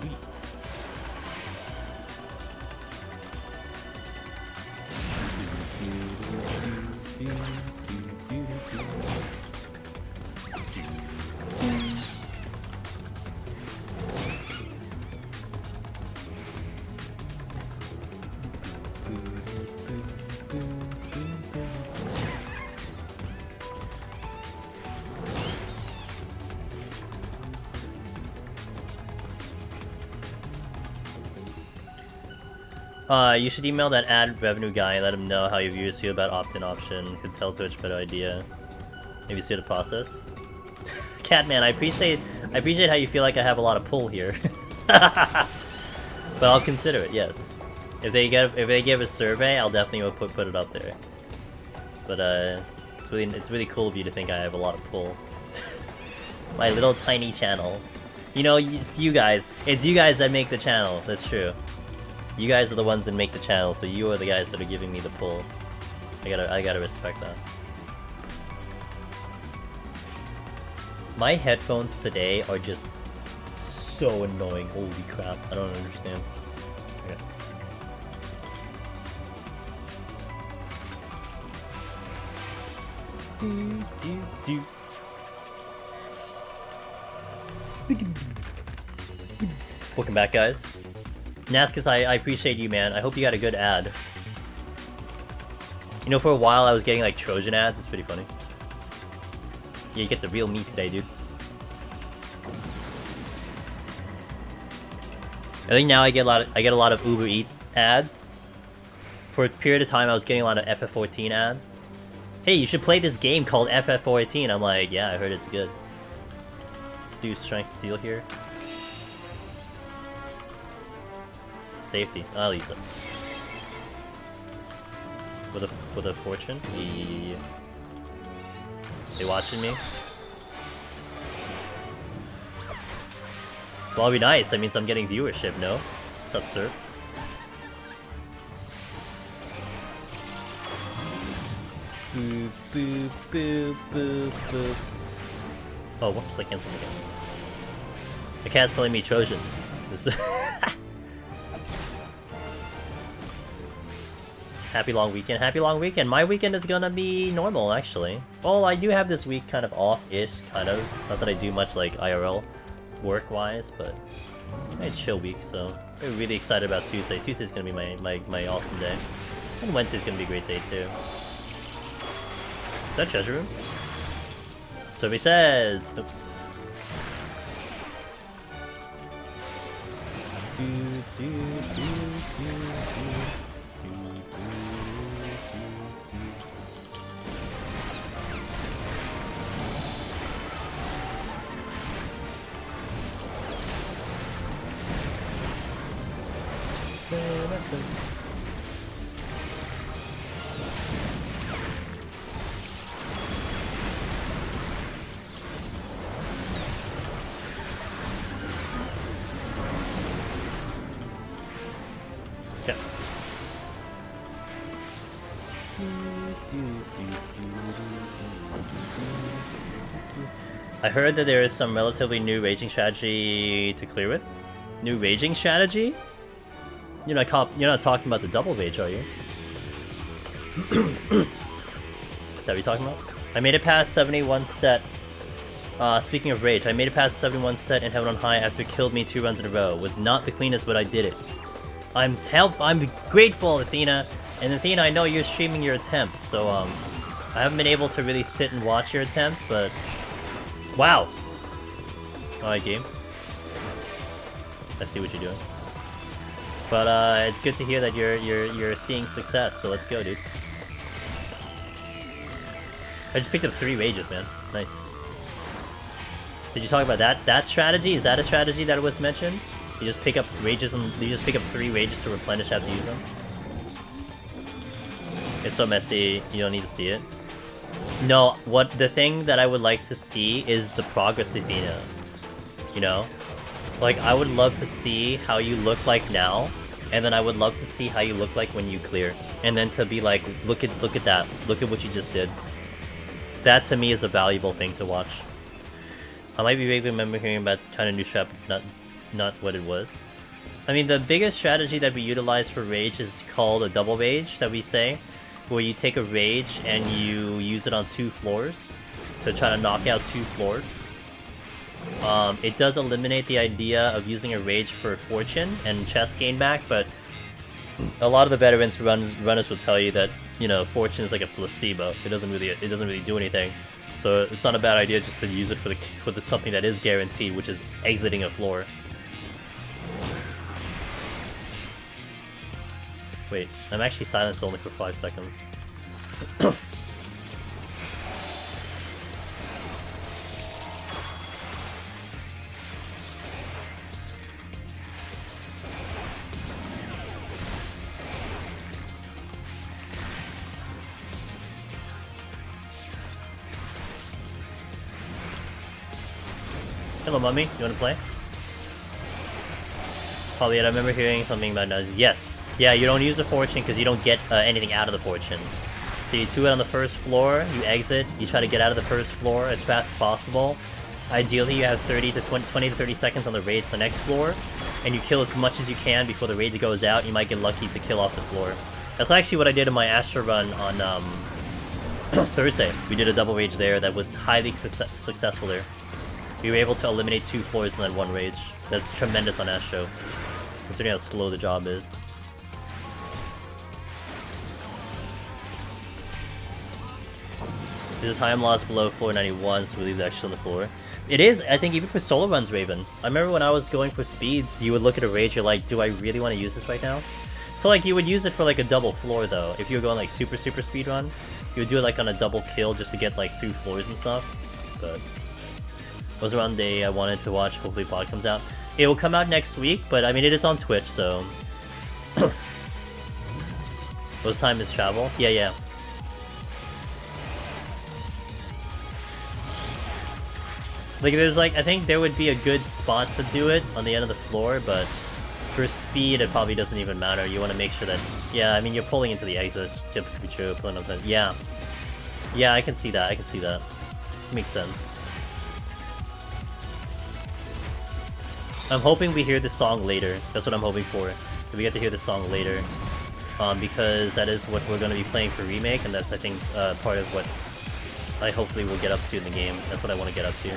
You should email that ad revenue guy and let him know how your viewers feel about opt-in option. Could tell Twitch better idea. Maybe see the process. Catman, I appreciate how you feel like I have a lot of pull here. But I'll consider it, yes. If they give a survey, I'll definitely put it up there. But it's really cool of you to think I have a lot of pull. My little tiny channel. You know, it's you guys. It's you guys that make the channel. That's true. You guys are the ones that make the channel, so you are the guys that are giving me the pull. I gotta respect that. My headphones today are just so annoying. Holy crap! I don't understand. Okay. Welcome back, guys. Nascus, I appreciate you, man. I hope you got a good ad. You know, for a while I was getting like Trojan ads. It's pretty funny. Yeah, you get the real me today, dude. I think now I get a lot of Uber Eats ads. For a period of time, I was getting a lot of FF14 ads. Hey, you should play this game called FF14. I'm like, yeah, I heard it's good. Let's do Strength Steel here. Safety. I'll use it. With a fortune. Yeah. They watching me? Well, that'll be nice. That means I'm getting viewership, no? What's up, sir? Boop, boop, boop, boop, boop. Oh, whoops, I canceled again. The cat's telling me Trojans. Happy long weekend. Happy long weekend. My weekend is gonna be normal, actually. Well, I do have this week kind of off-ish, kind of. Not that I do much, like, IRL work-wise, but it's chill week, so I'm really excited about Tuesday. Tuesday's gonna be my awesome day. And Wednesday's gonna be a great day, too. Is that treasure room? Survey says! Nope. Okay. I heard that there is some relatively new raging strategy to clear with. New raging strategy? You're not talking about the double rage, are you? Is that what you're talking about? I made it past 71 set. Speaking of rage, I made it past 71 set in Heaven on High after it killed me 2 runs in a row. Was not the cleanest, but I did it. I'm grateful, Athena. And Athena, I know you're streaming your attempts, so I haven't been able to really sit and watch your attempts, but wow. Alright, game. I see what you're doing. But it's good to hear that you're seeing success, so let's go, dude. I just picked up 3 rages, man. Nice. Did you talk about that strategy? Is that a strategy that was mentioned? You just pick up rages and you just pick up 3 rages to replenish after you use them? It's so messy, you don't need to see it. No, the thing that I would like to see is the progress Athena. You know? Like, I would love to see how you look like now, and then I would love to see how you look like when you clear. And then to be like, look at that. Look at what you just did. That to me is a valuable thing to watch. I might be vaguely remembering about kind of new strat, but not what it was. I mean, the biggest strategy that we utilize for rage is called a double rage that we say, where you take a rage and you use it on 2 floors to try to knock out 2 floors. It does eliminate the idea of using a rage for fortune and chest gain back, but a lot of the veterans runners will tell you that, you know, fortune is like a placebo. It doesn't really do anything. So it's not a bad idea just to use it for something that is guaranteed, which is exiting a floor. Wait, I'm actually silenced only for 5 seconds. Hello, Mummy. You wanna play? Probably. I remember hearing something about that. Yes. Yeah, you don't use the fortune because you don't get anything out of the fortune. So you do it on the first floor, you exit, you try to get out of the first floor as fast as possible. Ideally, you have 20 to 30 seconds on the raid to the next floor, and you kill as much as you can before the raid goes out. You might get lucky to kill off the floor. That's actually what I did in my Astra run on Thursday. We did a double rage there that was highly successful there. We were able to eliminate 2 floors and then 1 rage. That's tremendous on Astro, considering how slow the job is. There's time loss below floor 91, so we leave the extra on the floor. It is, I think, even for solo runs, Raven. I remember when I was going for speeds, you would look at a rage, you're like, do I really want to use this right now? So, like, you would use it for, like, a double floor, though. If you were going, like, super speed run, you would do it, like, on a double kill just to get, like, through floors and stuff. But it was around the day I wanted to watch. Hopefully pod comes out. It will come out next week, but, I mean, it is on Twitch, so... Most time is travel? Yeah. Like, there's like, I think there would be a good spot to do it on the end of the floor, but for speed, it probably doesn't even matter. You want to make sure that, yeah, I mean, you're pulling into the exits, typically true, pulling up the, yeah. Yeah, I can see that, Makes sense. I'm hoping we hear this song later. That's what I'm hoping for. That we get to hear this song later. Because that is what we're going to be playing for Remake, and that's, I think, part of what I hopefully will get up to in the game. That's what I want to get up to.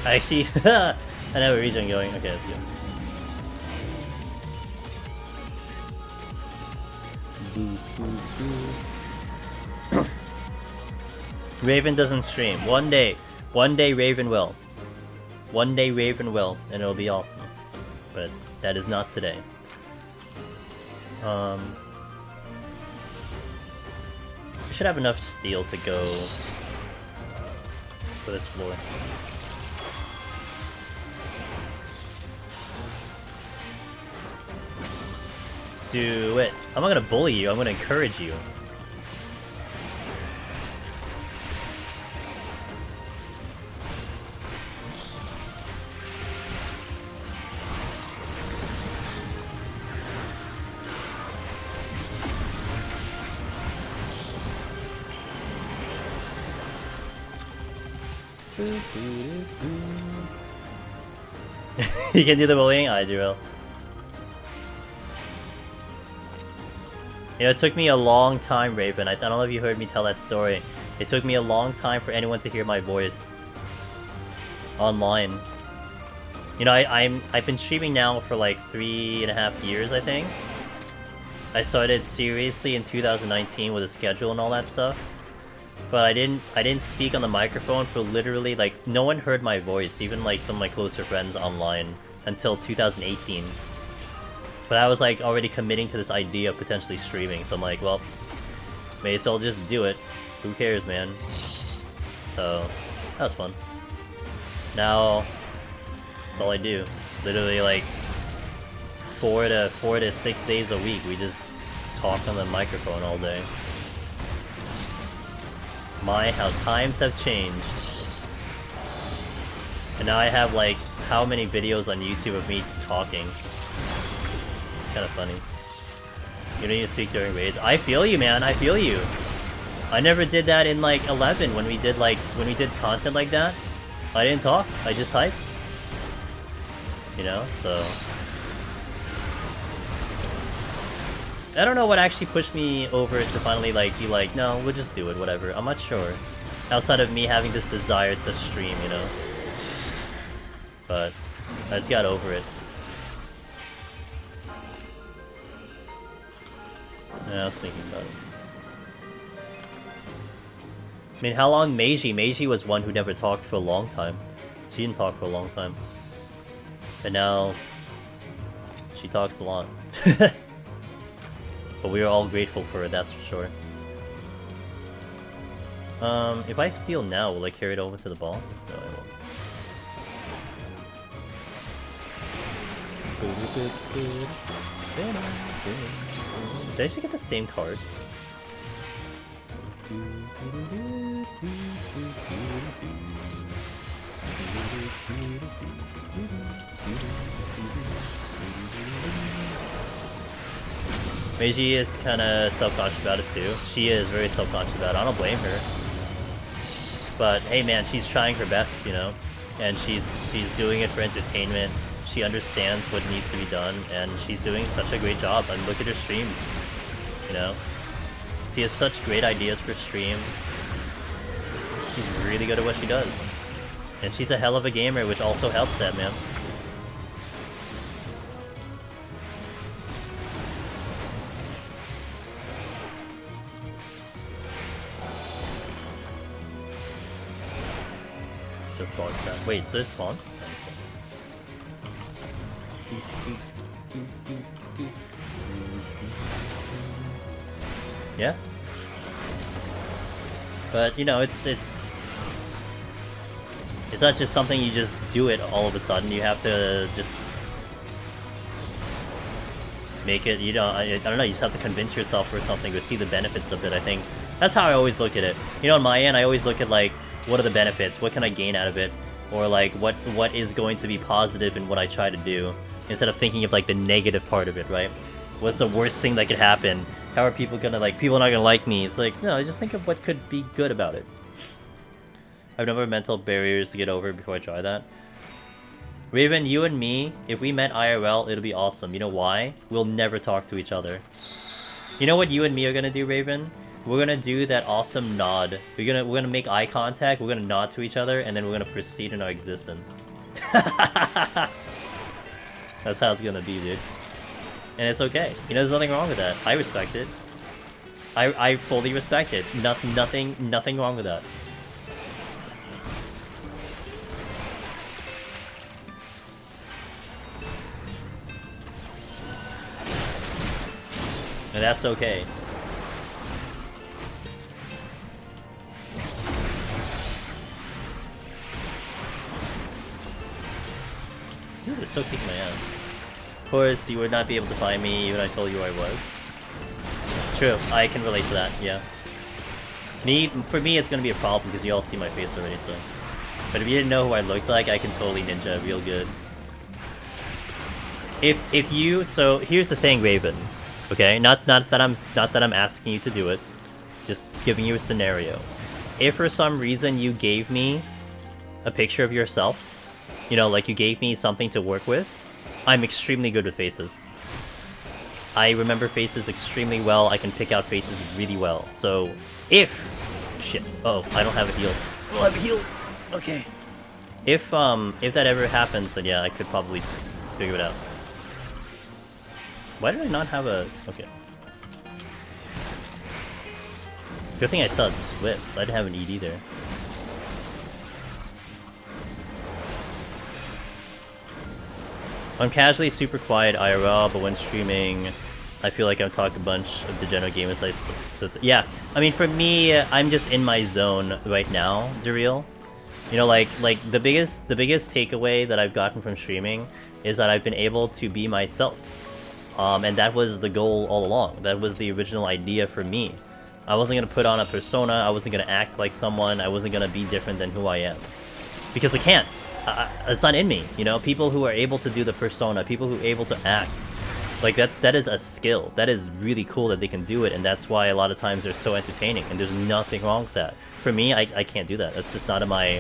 Actually, I know where region going. Okay, let's go. Raven doesn't stream. One day Raven will. One day Raven will, and it'll be awesome. But that is not today. I should have enough steel to go for this floor. Do it. I'm not gonna bully you, I'm gonna encourage you. You can do the bullying? I do well. You know, it took me a long time, Raven. I don't know if you heard me tell that story. It took me a long time for anyone to hear my voice online. You know, I've been streaming now for like 3.5 years, I think. I started seriously in 2019 with a schedule and all that stuff. But I didn't speak on the microphone for literally, like, no one heard my voice, even like some of my closer friends online, until 2018. But I was like already committing to this idea of potentially streaming, so I'm like, well, may as well just do it. Who cares, man? So that was fun. Now That's all I do. Literally like 4 to 6 days a week. We just talk on the microphone all day. My, how times have changed. And now I have like how many videos on YouTube of me talking. Kind of funny. You don't need to speak during raids. I feel you, man. I feel you. I never did that in like 11 when we did content like that. I didn't talk. I just typed. You know, so I don't know what actually pushed me over to finally like be like, no, we'll just do it, whatever. I'm not sure. Outside of me having this desire to stream, you know. But I just got over it. Yeah, I was thinking about it. I mean, how long Meiji? Meiji was one who never talked for a long time. She didn't talk for a long time. And now she talks a lot. But we are all grateful for it, that's for sure. If I steal now, will I carry it over to the boss? No, I won't. Did I just get the same card? Meiji is kinda self-conscious about it too. She is very self-conscious about it. I don't blame her. But hey man, she's trying her best, you know? And she's doing it for entertainment. She understands what needs to be done, and she's doing such a great job. And look at her streams, you know? She has such great ideas for streams. She's really good at what she does. And she's a hell of a gamer, which also helps that, man. Just bug that. Wait, is there a spawn? Yeah. But you know, it's not just something you just do it all of a sudden. You have to just make it, you know, I don't know, you just have to convince yourself or something to see the benefits of it. I think that's how I always look at it. You know, on my end, I always look at like, what are the benefits? What can I gain out of it? Or like, what is going to be positive in what I try to do? Instead of thinking of like the negative part of it, right? What's the worst thing that could happen? How are people gonna like, people are not gonna like me? It's like, no, just think of what could be good about it. I have no more mental barriers to get over before I try that. Raven, you and me, if we met IRL, it'll be awesome. You know why? We'll never talk to each other. You know what you and me are gonna do, Raven? We're gonna do that awesome nod. We're gonna make eye contact, we're gonna nod to each other, and then we're gonna proceed in our existence. That's how it's gonna be, dude. And it's okay. You know, there's nothing wrong with that. I respect it. I fully respect it. Nothing wrong with that. And that's okay. Dude, they're so kicking my ass. Of course, you would not be able to find me even I told you I was. True, I can relate to that, yeah. For me, it's gonna be a problem because you all see my face already, so. But if you didn't know who I looked like, I can totally ninja real good. If you, so here's the thing, Raven. Okay, not that I'm asking you to do it, just giving you a scenario. If for some reason you gave me a picture of yourself, you know, like you gave me something to work with, I'm extremely good with faces. I remember faces extremely well. I can pick out faces really well. So if shit, oh, I don't have a heal. Oh, I have a heal. Okay. If that ever happens, then yeah, I could probably figure it out. Why did I not have a... Okay. Good thing I still had Swift. I didn't have an ED there. I'm casually super quiet IRL, but when streaming, I feel like I'm talking a bunch of degenerate game insights. So yeah, I mean, for me, I'm just in my zone right now, Daryl. You know, like the biggest takeaway that I've gotten from streaming is that I've been able to be myself. And that was the goal all along. That was the original idea for me. I wasn't gonna put on a persona, I wasn't gonna act like someone, I wasn't gonna be different than who I am. Because I can't. It's not in me, you know? People who are able to do the persona, people who are able to act, like that is a skill. That is really cool that they can do it, and that's why a lot of times they're so entertaining, and there's nothing wrong with that. For me, I can't do that. That's just not in my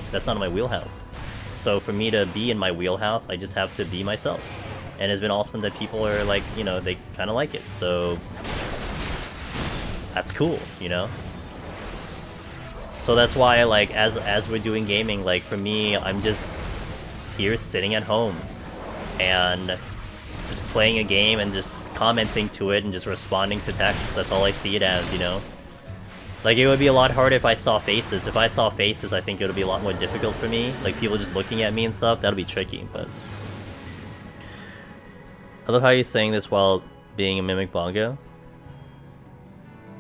wheelhouse. So for me to be in my wheelhouse, I just have to be myself. And it's been awesome that people are like, you know, they kind of like it. So that's cool, you know? So that's why, like, as we're doing gaming, like, for me, I'm just here sitting at home and just playing a game and just commenting to it and just responding to texts. That's all I see it as, you know? Like, it would be a lot harder if I saw faces. If I saw faces, I think it would be a lot more difficult for me. Like, people just looking at me and stuff, that'll be tricky, but... I love how you're saying this while being a Mimic Bongo.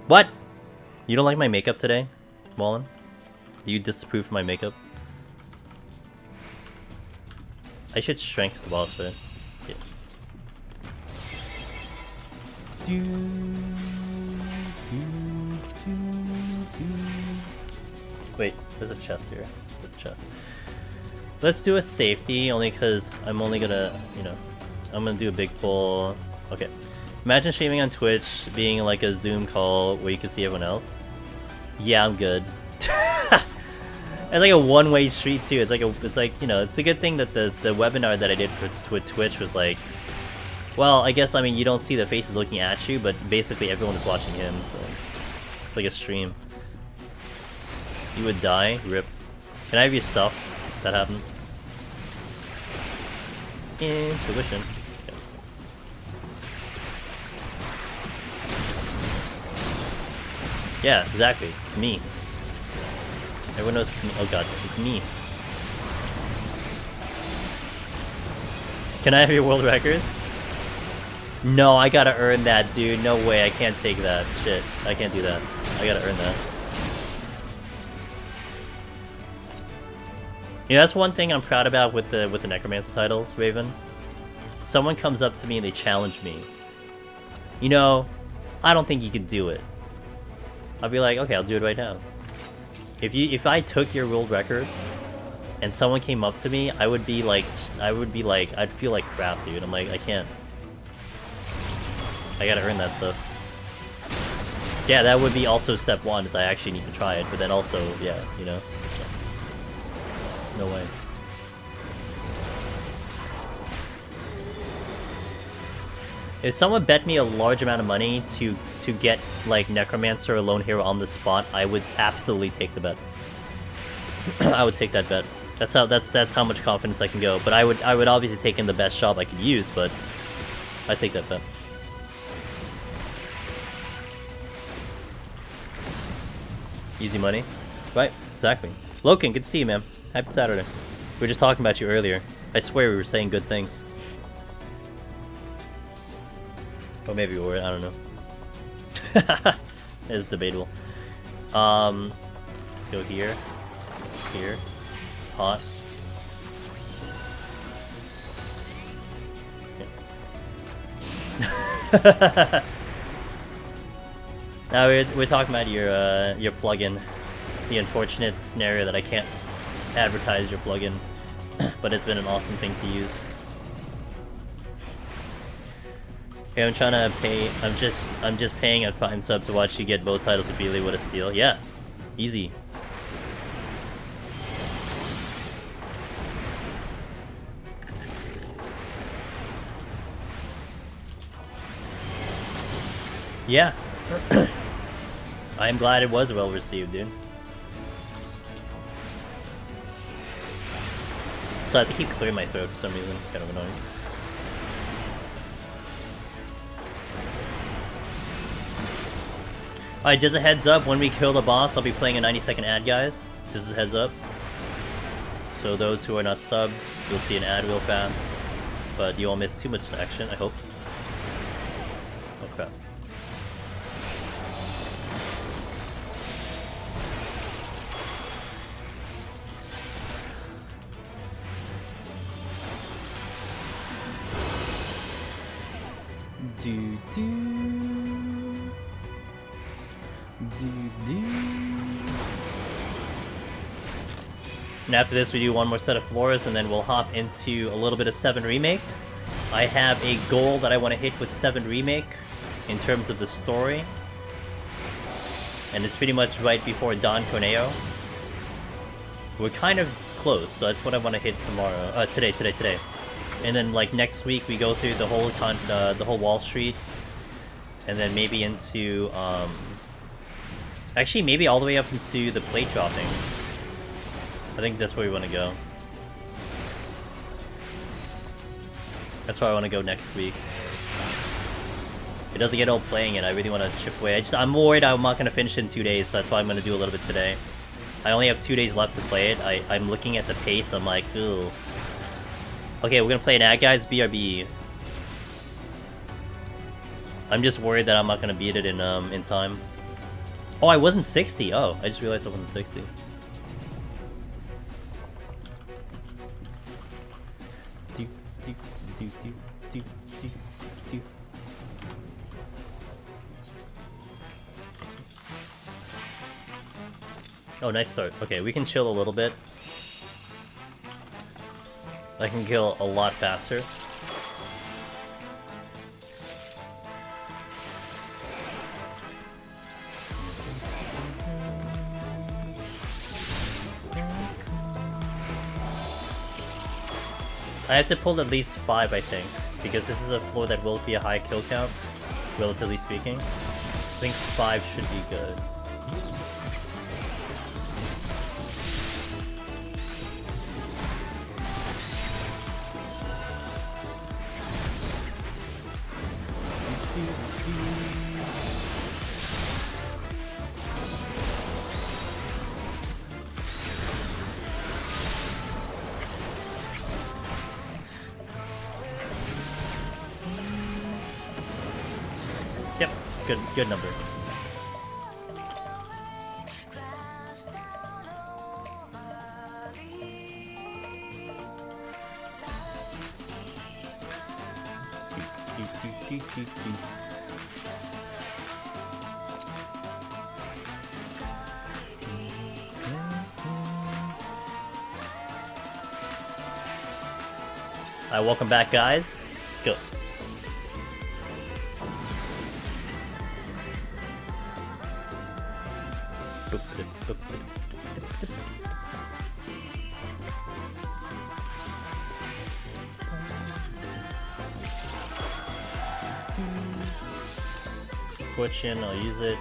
What? You don't like my makeup today, Wallen? Do you disapprove of my makeup? I should shrink the boss bit. Yeah. Wait, there's a chest here. There's a chest. Let's do a safety, only because I'm only gonna, you know, I'm gonna do a big pull. Okay. Imagine streaming on Twitch being like a Zoom call where you can see everyone else. Yeah, I'm good. It's like a one-way street too. It's like you know, it's a good thing that the webinar that I did with Twitch was like, well, I guess I mean you don't see the faces looking at you, but basically everyone is watching him. So it's like a stream. You would die. Rip. Can I have your stuff? That happened. Intuition. Yeah, exactly. It's me. Everyone knows it's me. Oh god, it's me. Can I have your world records? No, I gotta earn that, dude. No way, I can't take that. Shit, I can't do that. I gotta earn that. You know, that's one thing I'm proud about with the Necromancer titles, Raven. Someone comes up to me and they challenge me. You know, I don't think you could do it. I'll be like, okay, I'll do it right now. If I took your world records and someone came up to me, I would be like, I'd feel like crap, dude. I'm like, I can't. I gotta earn that stuff. Yeah, that would be also step one, is I actually need to try it, but then also, yeah, you know. No way. If someone bet me a large amount of money to get like Necromancer or Lone Hero on the spot, I would absolutely take the bet. I would take that bet. That's how much confidence I can go. But I would obviously take in the best shop I could use, but I take that bet. Easy money. Right, exactly. Loken, good to see you, man. Happy Saturday. We were just talking about you earlier. I swear we were saying good things. Or maybe we were, I don't know. It's debatable. Let's go here. Here. Hot. Yeah. Now we're talking about your plugin. The unfortunate scenario that I can't advertise your plugin, but it's been an awesome thing to use. Okay, I'm trying to pay. I'm just paying a Prime sub to watch you get both titles repeatedly. What a steal! Yeah, easy. Yeah. I'm glad it was well received, dude. So I have to keep clearing my throat for some reason. It's kind of annoying. Alright, just a heads up, when we kill the boss, I'll be playing a 90-second ad, guys. Just a heads up. So those who are not subbed, you'll see an ad real fast. But you won't miss too much action, I hope. Oh crap. Do do do do. And after this, we do one more set of floors, and then we'll hop into a little bit of 7 Remake. I have a goal that I want to hit with 7 Remake in terms of the story. And it's pretty much right before Don Corneo. We're kind of close, so that's what I want to hit tomorrow. Today. And then like next week we go through the whole Wall Street, and then maybe into actually maybe all the way up into the plate dropping. I think that's where we want to go. That's where I want to go next week. It doesn't get old playing it. I really want to chip away. I'm worried I'm not going to finish in 2 days, so that's why I'm going to do a little bit today. I only have 2 days left to play it. I'm looking at the pace. I'm like, ooh. Okay, we're going to play an ad, guys. BRB. I'm just worried that I'm not going to beat it in time. Oh, I wasn't 60. Oh, I just realized I wasn't 60. Oh, nice start. Okay, we can chill a little bit. I can kill a lot faster. I have to pull at least 5, I think, because this is a floor that will be a high kill count, relatively speaking. I think 5 should be good. Yep, good number. Alright, welcome back, guys. Let's go. Fortune, I'll use it.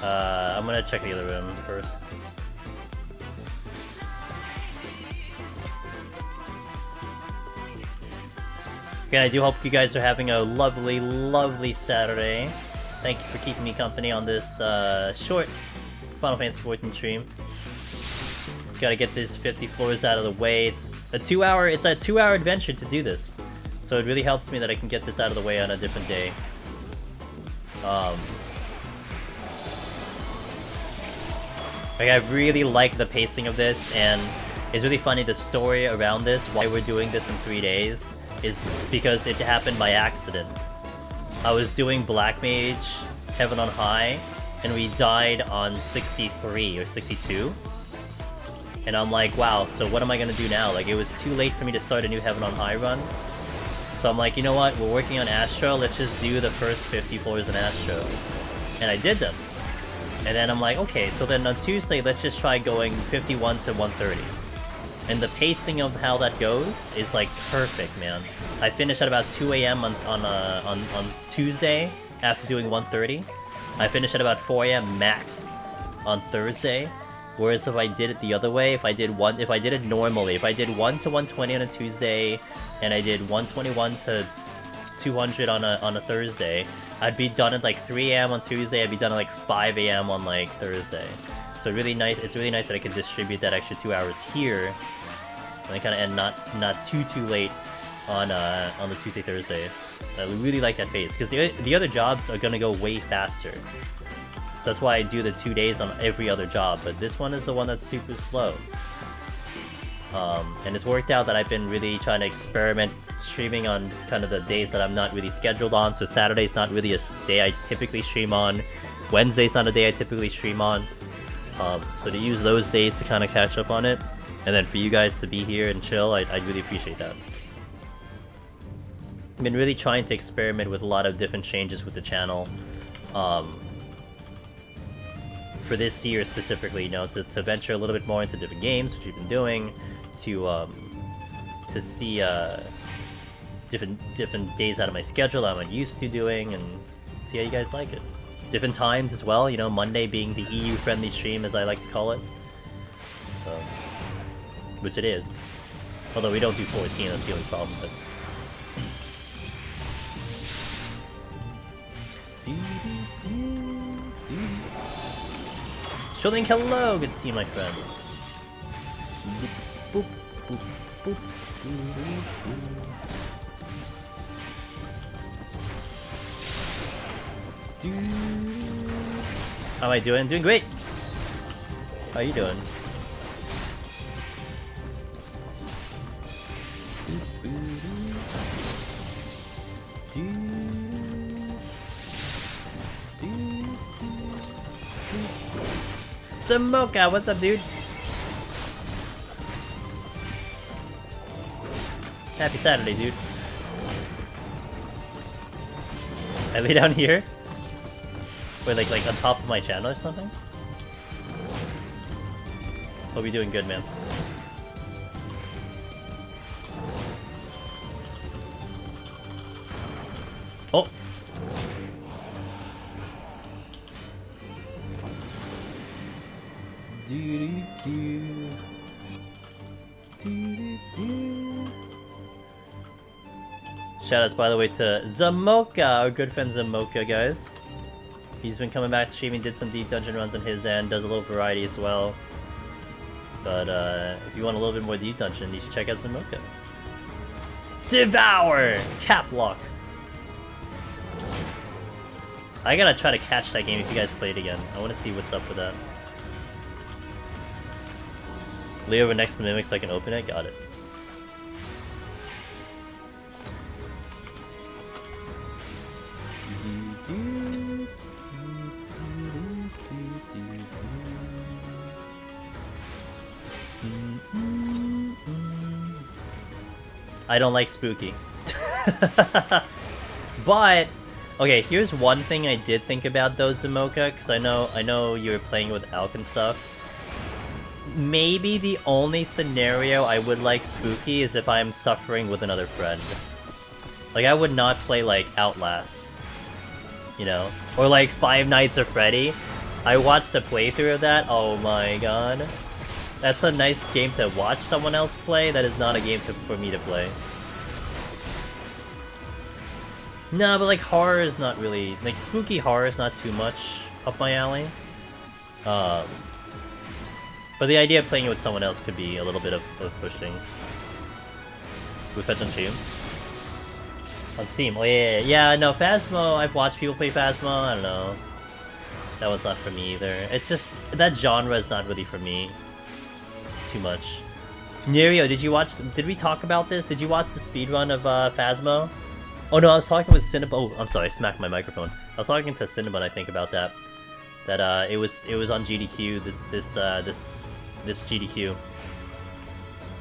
I'm gonna check the other room first. Again, I do hope you guys are having a lovely, lovely Saturday. Thank you for keeping me company on this short Final Fantasy XIV stream. Just gotta get these 50 floors out of the way. It's a 2-hour adventure to do this. So it really helps me that I can get this out of the way on a different day. Like, I really like the pacing of this, and it's really funny the story around this, why we're doing this in 3 days, is because it happened by accident. I was doing Black Mage Heaven on High, and we died on 63 or 62. And I'm like, wow, so what am I gonna do now? Like, it was too late for me to start a new Heaven on High run. So I'm like, you know what, we're working on Astro, let's just do the first 50 floors in Astro. And I did them. And then I'm like, okay, so then on Tuesday, let's just try going 51 to 130. And the pacing of how that goes is like perfect, man. I finished at about 2 AM on Tuesday after doing 130. I finished at about 4 AM max on Thursday. Whereas if I did it the other way, if I did it normally, if I did 1 to 120 on a Tuesday, and I did 121 to 200 on a Thursday, I'd be done at like 3 AM on Tuesday. I'd be done at like 5 AM on like Thursday. So really nice. It's really nice that I can distribute that extra 2 hours here, and I kind of end not too late on the Tuesday Thursday. I really like that pace because the other jobs are gonna go way faster. That's why I do the 2 days on every other job, but this one is the one that's super slow. And it's worked out that I've been really trying to experiment streaming on kind of the days that I'm not really scheduled on. So Saturday's not really a day I typically stream on. Wednesday's not a day I typically stream on. So to use those days to kind of catch up on it, and then for you guys to be here and chill, I'd really appreciate that. I've been really trying to experiment with a lot of different changes with the channel. For this year specifically, you know, to venture a little bit more into different games, which we've been doing, to see different days out of my schedule I'm used to doing, and see how you guys like it. Different times as well, you know, Monday being the EU-friendly stream, as I like to call it. So, which it is. Although we don't do 14, that's the only problem, but... Shilling, hello! Good to see you, my friend. Boop, boop, boop, How am I doing? Doing great! How are you doing? Samoka, what's up, dude? Happy Saturday, dude. I lay down here? Wait, like on top of my channel or something? Hope you're doing good, man. Oh! Shoutouts, by the way, to Zamoka, our good friend Zamoka, guys. He's been coming back to streaming, did some deep dungeon runs on his end, does a little variety as well. But if you want a little bit more deep dungeon, you should check out Zamoka. Devour! Cap lock. I gotta try to catch that game if you guys play it again. I want to see what's up with that. Lay over next to the mimic so I can open it? Got it. I don't like spooky. But okay, here's one thing I did think about though, Zamoka, because I know you were playing with Alk and stuff. Maybe the only scenario I would like spooky is if I'm suffering with another friend. Like, I would not play like Outlast, you know, or like Five Nights at Freddy. I watched a playthrough of that. Oh my god. That's a nice game to watch someone else play. That is not a game for me to play. No, but like horror is not really... Like spooky horror is not too much up my alley. But the idea of playing it with someone else could be a little bit of pushing. We fetch on Steam? On Steam, oh yeah. Yeah, no, Phasmo, I've watched people play Phasmo, I don't know. That one's not for me either. It's just, that genre is not really for me. Too much. Nerio, did we talk about this? Did you watch the speedrun of Phasmo? Oh no, I was talking with Cinnabon. Oh, I'm sorry, I smacked my microphone. I was talking to Cinnabon, I think, about that. That it was on GDQ. This GDQ. You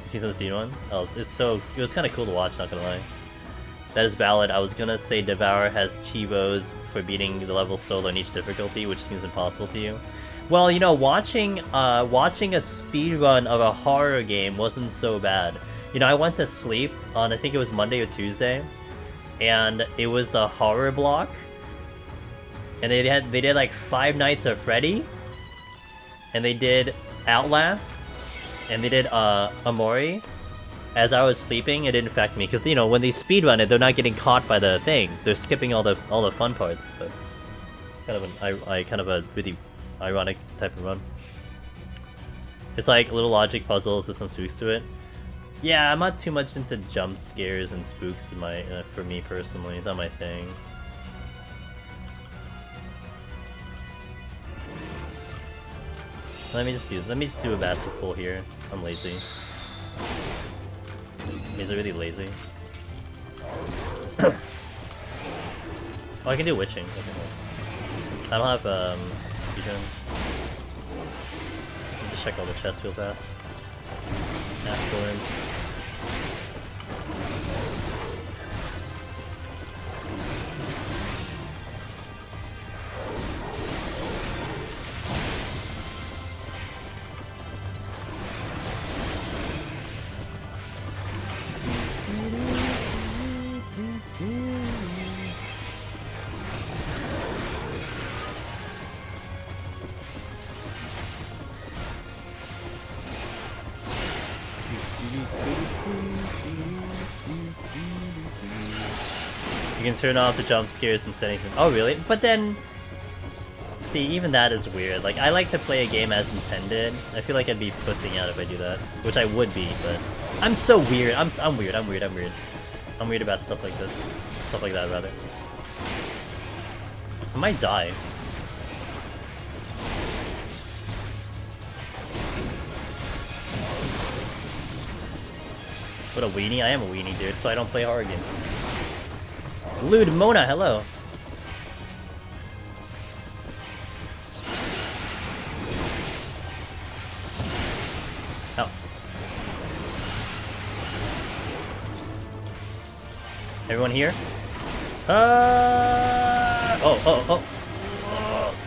seen the speedrun? Oh, it was kind of cool to watch. Not gonna lie. That is valid. I was gonna say Devour has Chivos for beating the level solo in each difficulty, which seems impossible to you. Well, you know, watching a speedrun of a horror game wasn't so bad. You know, I went to sleep on, I think it was Monday or Tuesday, and it was the horror block, and they did like Five Nights at Freddy, and they did Outlast, and they did Amori. As I was sleeping, it didn't affect me because, you know, when they speedrun it, they're not getting caught by the thing. They're skipping all the fun parts. But kind of a really ironic type of run. It's like little logic puzzles with some spooks to it. Yeah, I'm not too much into jump scares and spooks in my for me personally. It's not my thing. Let me just do a massive pull here. I'm lazy. He's really lazy. Oh, I can do witching. Okay. I don't have regen. Just check all the chests real fast. Afterward. You can turn off the jump scares in settings. Oh really? But then, see, even that is weird. Like, I like to play a game as intended. I feel like I'd be pussing out if I do that, which I would be. But I'm so weird. I'm weird. I'm weird. I'm weird. I'm weird about stuff like this. Stuff like that, rather. I might die. What a weenie. I am a weenie, dude, so I don't play horror games. Lude Mona, hello. Oh. Everyone here? Oh,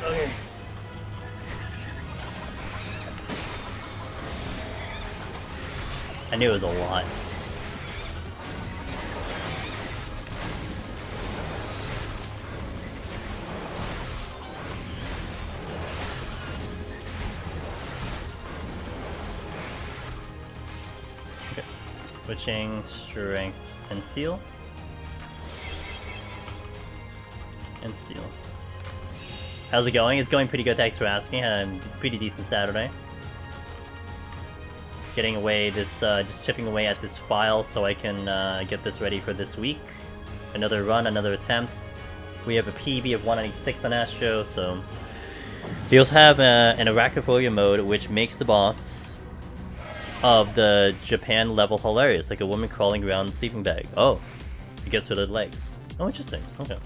okay. I knew it was a lot. Switching strength and steel. And steel. How's it going? It's going pretty good, thanks for asking. Had a pretty decent Saturday. Getting away this, just chipping away at this file so I can get this ready for this week. Another run, another attempt. We have a PB of 196 on Astro, so... We also have an Arachnophobia mode, which makes the boss of the Japan level hilarious, like a woman crawling around in a sleeping bag. Oh, it gets rid of legs. Oh, interesting. Okay.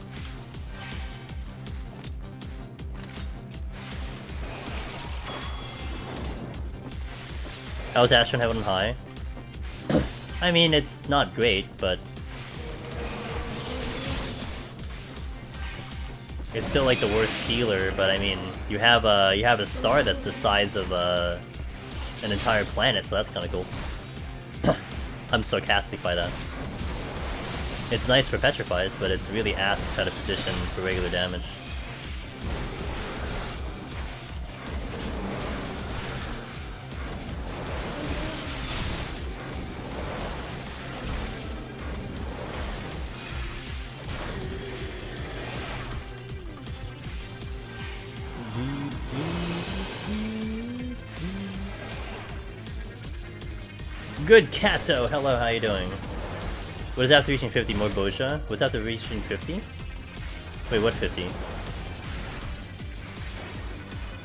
How's Astron Heaven High? I mean, it's not great, but it's still like the worst healer. But I mean, you have a star that's the size of an entire planet, so that's kind of cool. I'm sarcastic by that. It's nice for petrifies, but it's really ass to try to position for regular damage. Good Kato, hello, how you doing? What is after reaching 50? More Boja? What's after reaching 50? Wait, what 50?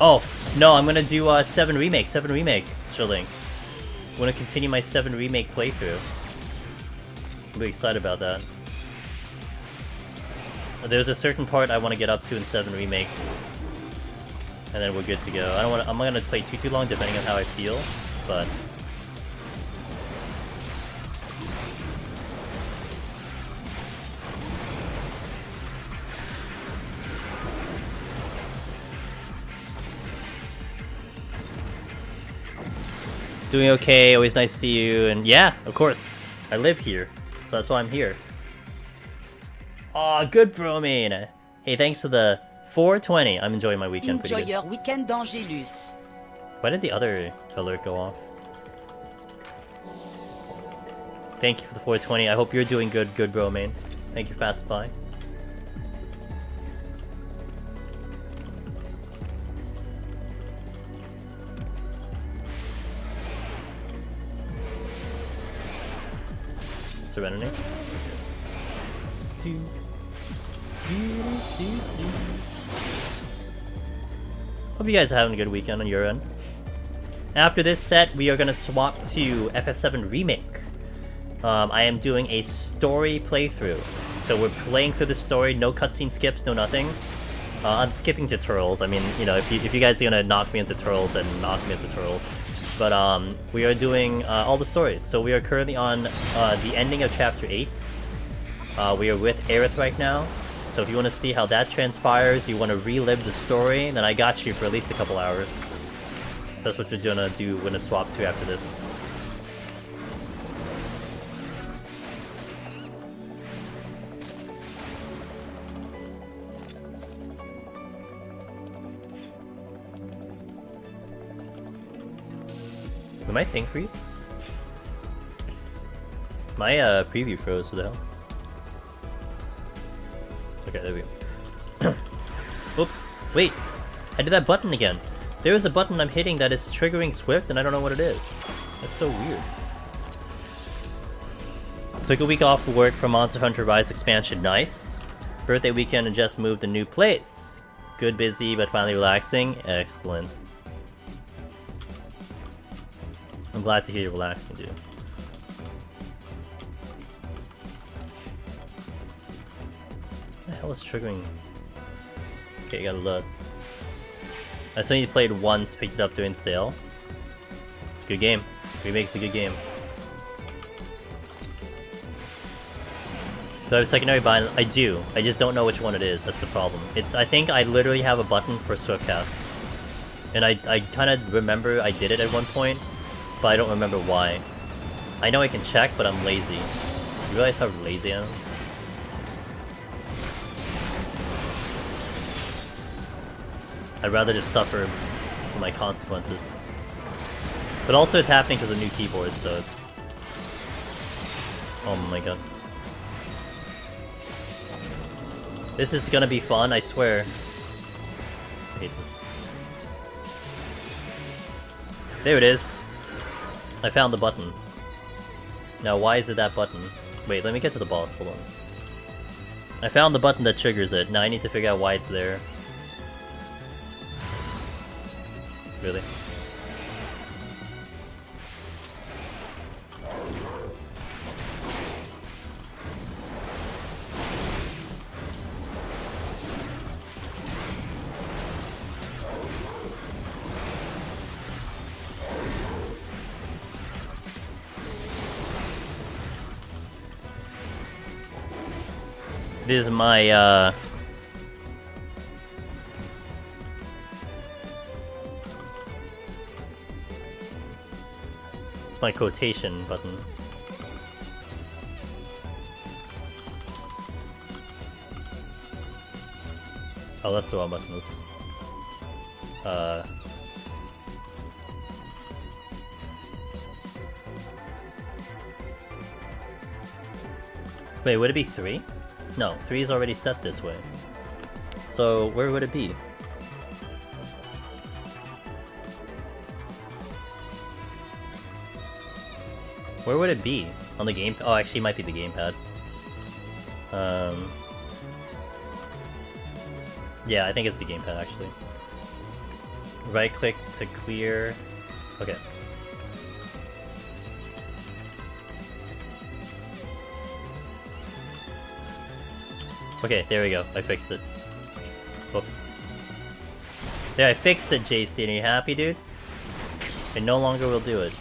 Oh, no, I'm gonna do 7 Remake, Shielding. I'm gonna continue my 7 Remake playthrough. I'm really excited about that. There's a certain part I want to get up to in 7 Remake. And then we're good to go. I'm not gonna play too long depending on how I feel, but... Doing okay, always nice to see you, and yeah, of course, I live here, so that's why I'm here. Aw, good bromine! Hey, thanks to the 420, I'm enjoying my weekend pretty good. Enjoy your weekend, Angelus. Why did the other alert go off? Thank you for the 420, I hope you're doing good bromine. Thank you, Fast Pie. Serenity. Hope you guys are having a good weekend on your end. After this set, we are going to swap to FF7 Remake. I am doing a story playthrough. So we're playing through the story, no cutscene skips, no nothing. I'm skipping tutorials. I mean, you know, if you guys are gonna knock me into tutorials, then knock me into tutorials. But we are doing all the stories. So we are currently on the ending of chapter 8. We are with Aerith right now. So if you want to see how that transpires, you want to relive the story, then I got you for at least a couple hours. That's what we're gonna do. We're gonna swap to after this. Did my thing freeze? My preview froze, what the hell? Okay, there we go. Oops, wait! I did that button again! There is a button I'm hitting that is triggering Swift and I don't know what it is. That's so weird. Took a week off of work for Monster Hunter Rise expansion, nice. Birthday weekend and just moved to new place. Good busy, but finally relaxing, excellent. I'm glad to hear you're relaxing, dude. What the hell is triggering? Okay, got Lust. I saw you played once, picked it up during sale. It's a good game. Remake's a good game. Do I have a secondary bind? I do. I just don't know which one it is. That's the problem. I think I literally have a button for Swiftcast. And I kind of remember I did it at one point, but I don't remember why. I know I can check, but I'm lazy. You realize how lazy I am? I'd rather just suffer for my consequences. But also it's happening because of new keyboard, so it's... Oh my god. This is gonna be fun, I swear. I hate this. There it is. I found the button. Now why is it that button? Wait, let me get to the boss, hold on. I found the button that triggers it, now I need to figure out why it's there. Really? This is my it's my quotation button. Oh, that's the wrong button, oops. Wait, would it be 3? No, 3 is already set this way. So, where would it be? Where would it be? On the game? Oh, actually, it might be the gamepad. Yeah, I think it's the gamepad, actually. Right-click to clear... Okay. Okay, there we go. I fixed it. Whoops. There, I fixed it, JC. Are you happy, dude? I no longer will do it.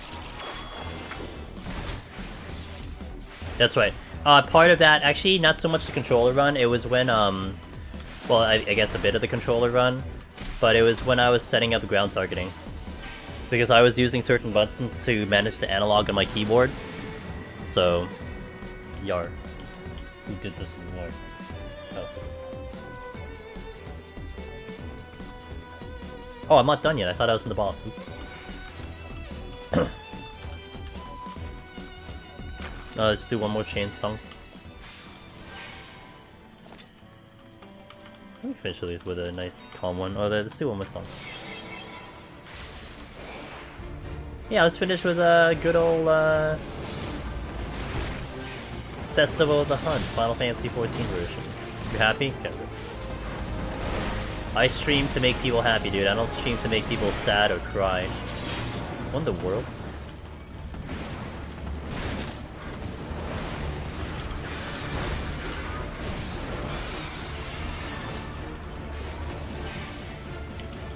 That's right. Part of that, actually, not so much the controller run. It was when, well, I guess a bit of the controller run, but it was when I was setting up ground targeting. Because I was using certain buttons to manage the analog on my keyboard. So, yar. Who did this in war? Oh. Oh, I'm not done yet. I thought I was in the boss. Oops. Let's do one more chain song. Let me finish it with a nice calm one. Oh, let's do one more song. Yeah, let's finish with a good old Festival of the Hunt, Final Fantasy XIV version. You happy? Okay. I stream to make people happy, dude. I don't stream to make people sad or cry. What in the world?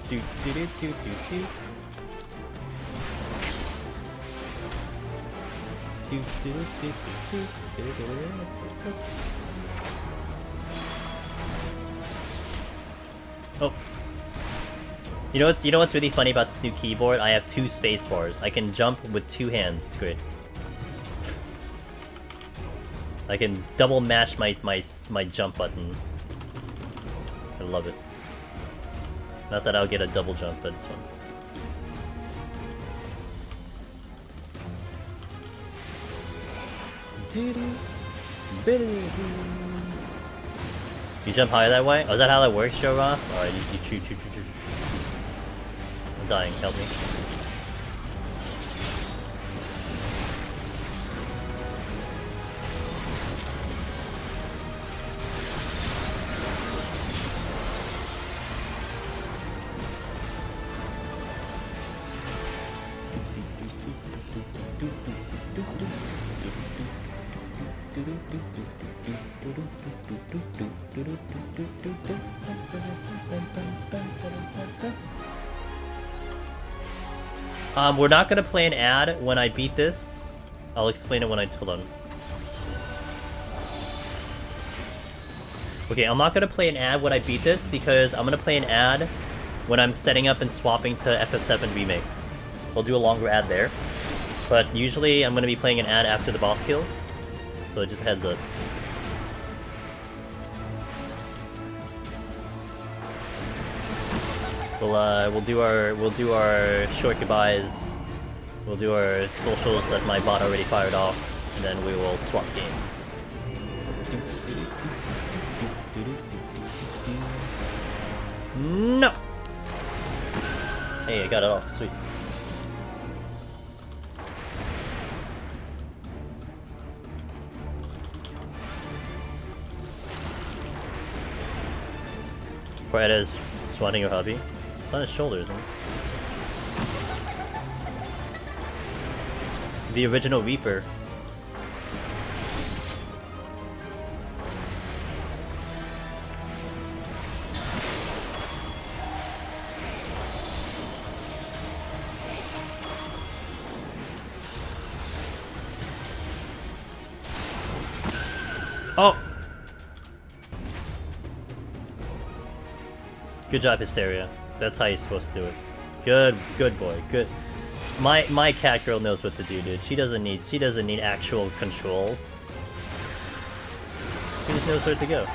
Do, do, do, do, do, do. Do, do, do, do, do, do, do, do. Oh. You know what's really funny about this new keyboard? I have 2 space bars. I can jump with 2 hands. It's great. I can double mash my jump button. I love it. Not that I'll get a double jump, but it's fun. You jump higher that way? Oh, is that how that works, Joe Ross? Alright, you shoot. I'm dying, help me. We're not gonna play an ad when I beat this. I'll explain it when I hold on. Okay, I'm not gonna play an ad when I beat this because I'm gonna play an ad when I'm setting up and swapping to FF7 Remake. We'll do a longer ad there. But usually I'm gonna be playing an ad after the boss kills. So just heads up. We'll do our short goodbyes. We'll do our socials that my bot already fired off, and then we will swap games. No. Hey, I got it off. Sweet. Quiet as swatting your hubby. It's on his shoulders, man. The original Reaper. Oh! Good job, Hysteria. That's how you're supposed to do it. Good boy, good. My cat girl knows what to do, dude. She doesn't need actual controls. She just knows where to go.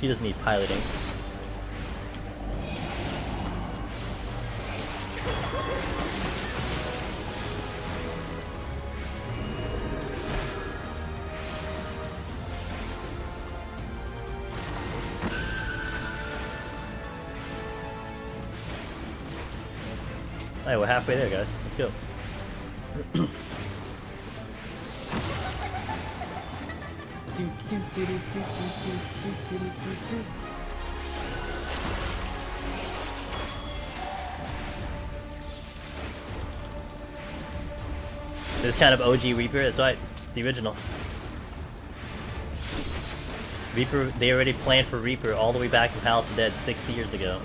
She doesn't need piloting. Alright, we're halfway there, guys. Let's go. This kind of OG Reaper, that's right. It's the original. Reaper, they already planned for Reaper all the way back in Palace of the Dead 60 years ago.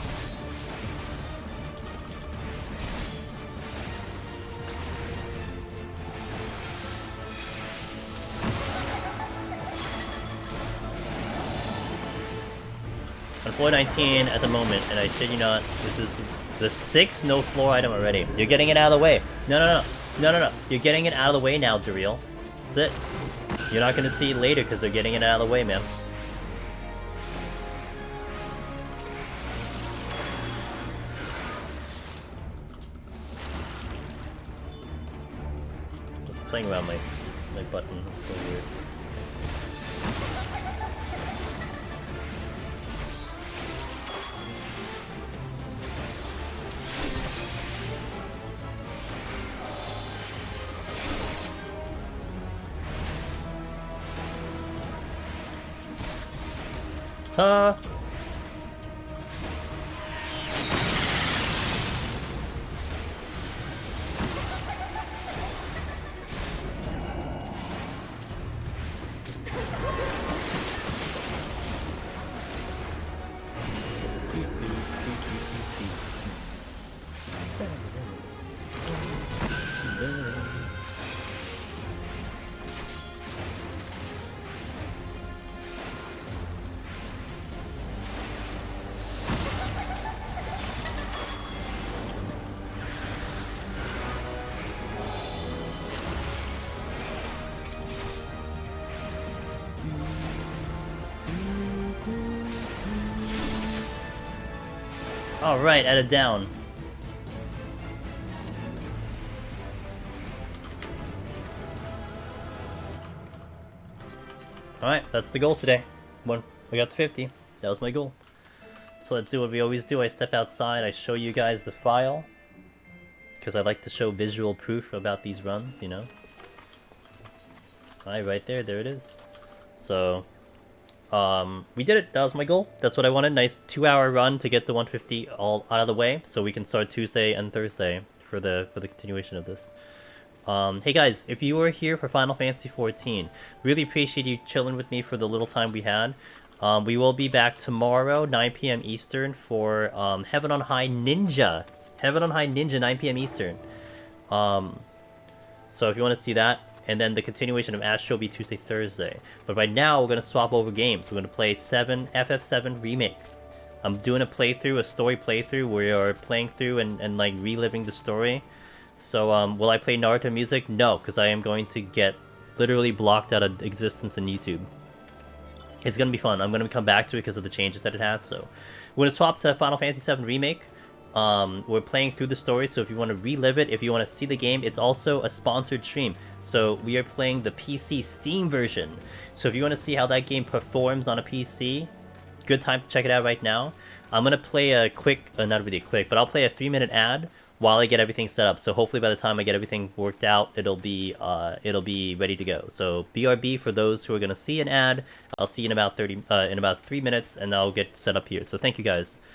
On floor 19 at the moment, and I shit you not, this is the 6th no floor item already. You're getting it out of the way. No. You're getting it out of the way now, Duriel. That's it. You're not gonna see it later because they're getting it out of the way, man. Just playing around my button. It's so weird. Alright, edit down. Alright, that's the goal today. When we got to 50, that was my goal. So let's do what we always do. I step outside, I show you guys the file. Because I like to show visual proof about these runs, you know? Alright, right there, there it is. So, we did it. That was my goal. That's what I wanted. Nice 2-hour run to get the 150 all out of the way, so we can start Tuesday and Thursday for the continuation of this. Hey guys, if you were here for Final Fantasy XIV, really appreciate you chilling with me for the little time we had. We will be back tomorrow, 9 p.m. Eastern, for Heaven on High Ninja. Heaven on High Ninja, 9 p.m. Eastern. So if you want to see that, and then the continuation of AST will be Tuesday, Thursday. But right now, we're going to swap over games. We're going to play FF7 Remake. I'm doing a story playthrough, where we are playing through and like reliving the story. So, will I play Naruto music? No, because I am going to get literally blocked out of existence in YouTube. It's going to be fun. I'm going to come back to it because of the changes that it had. So, we're going to swap to Final Fantasy VII Remake. We're playing through the story, so if you want to relive it, if you want to see the game, it's also a sponsored stream. So we are playing the PC Steam version. So if you want to see how that game performs on a PC, good time to check it out right now. I'm going to play a quick, not really quick, but I'll play a 3-minute ad while I get everything set up. So hopefully by the time I get everything worked out, it'll be ready to go. So BRB for those who are going to see an ad. I'll see you in about 3 minutes, and I'll get set up here. So thank you guys.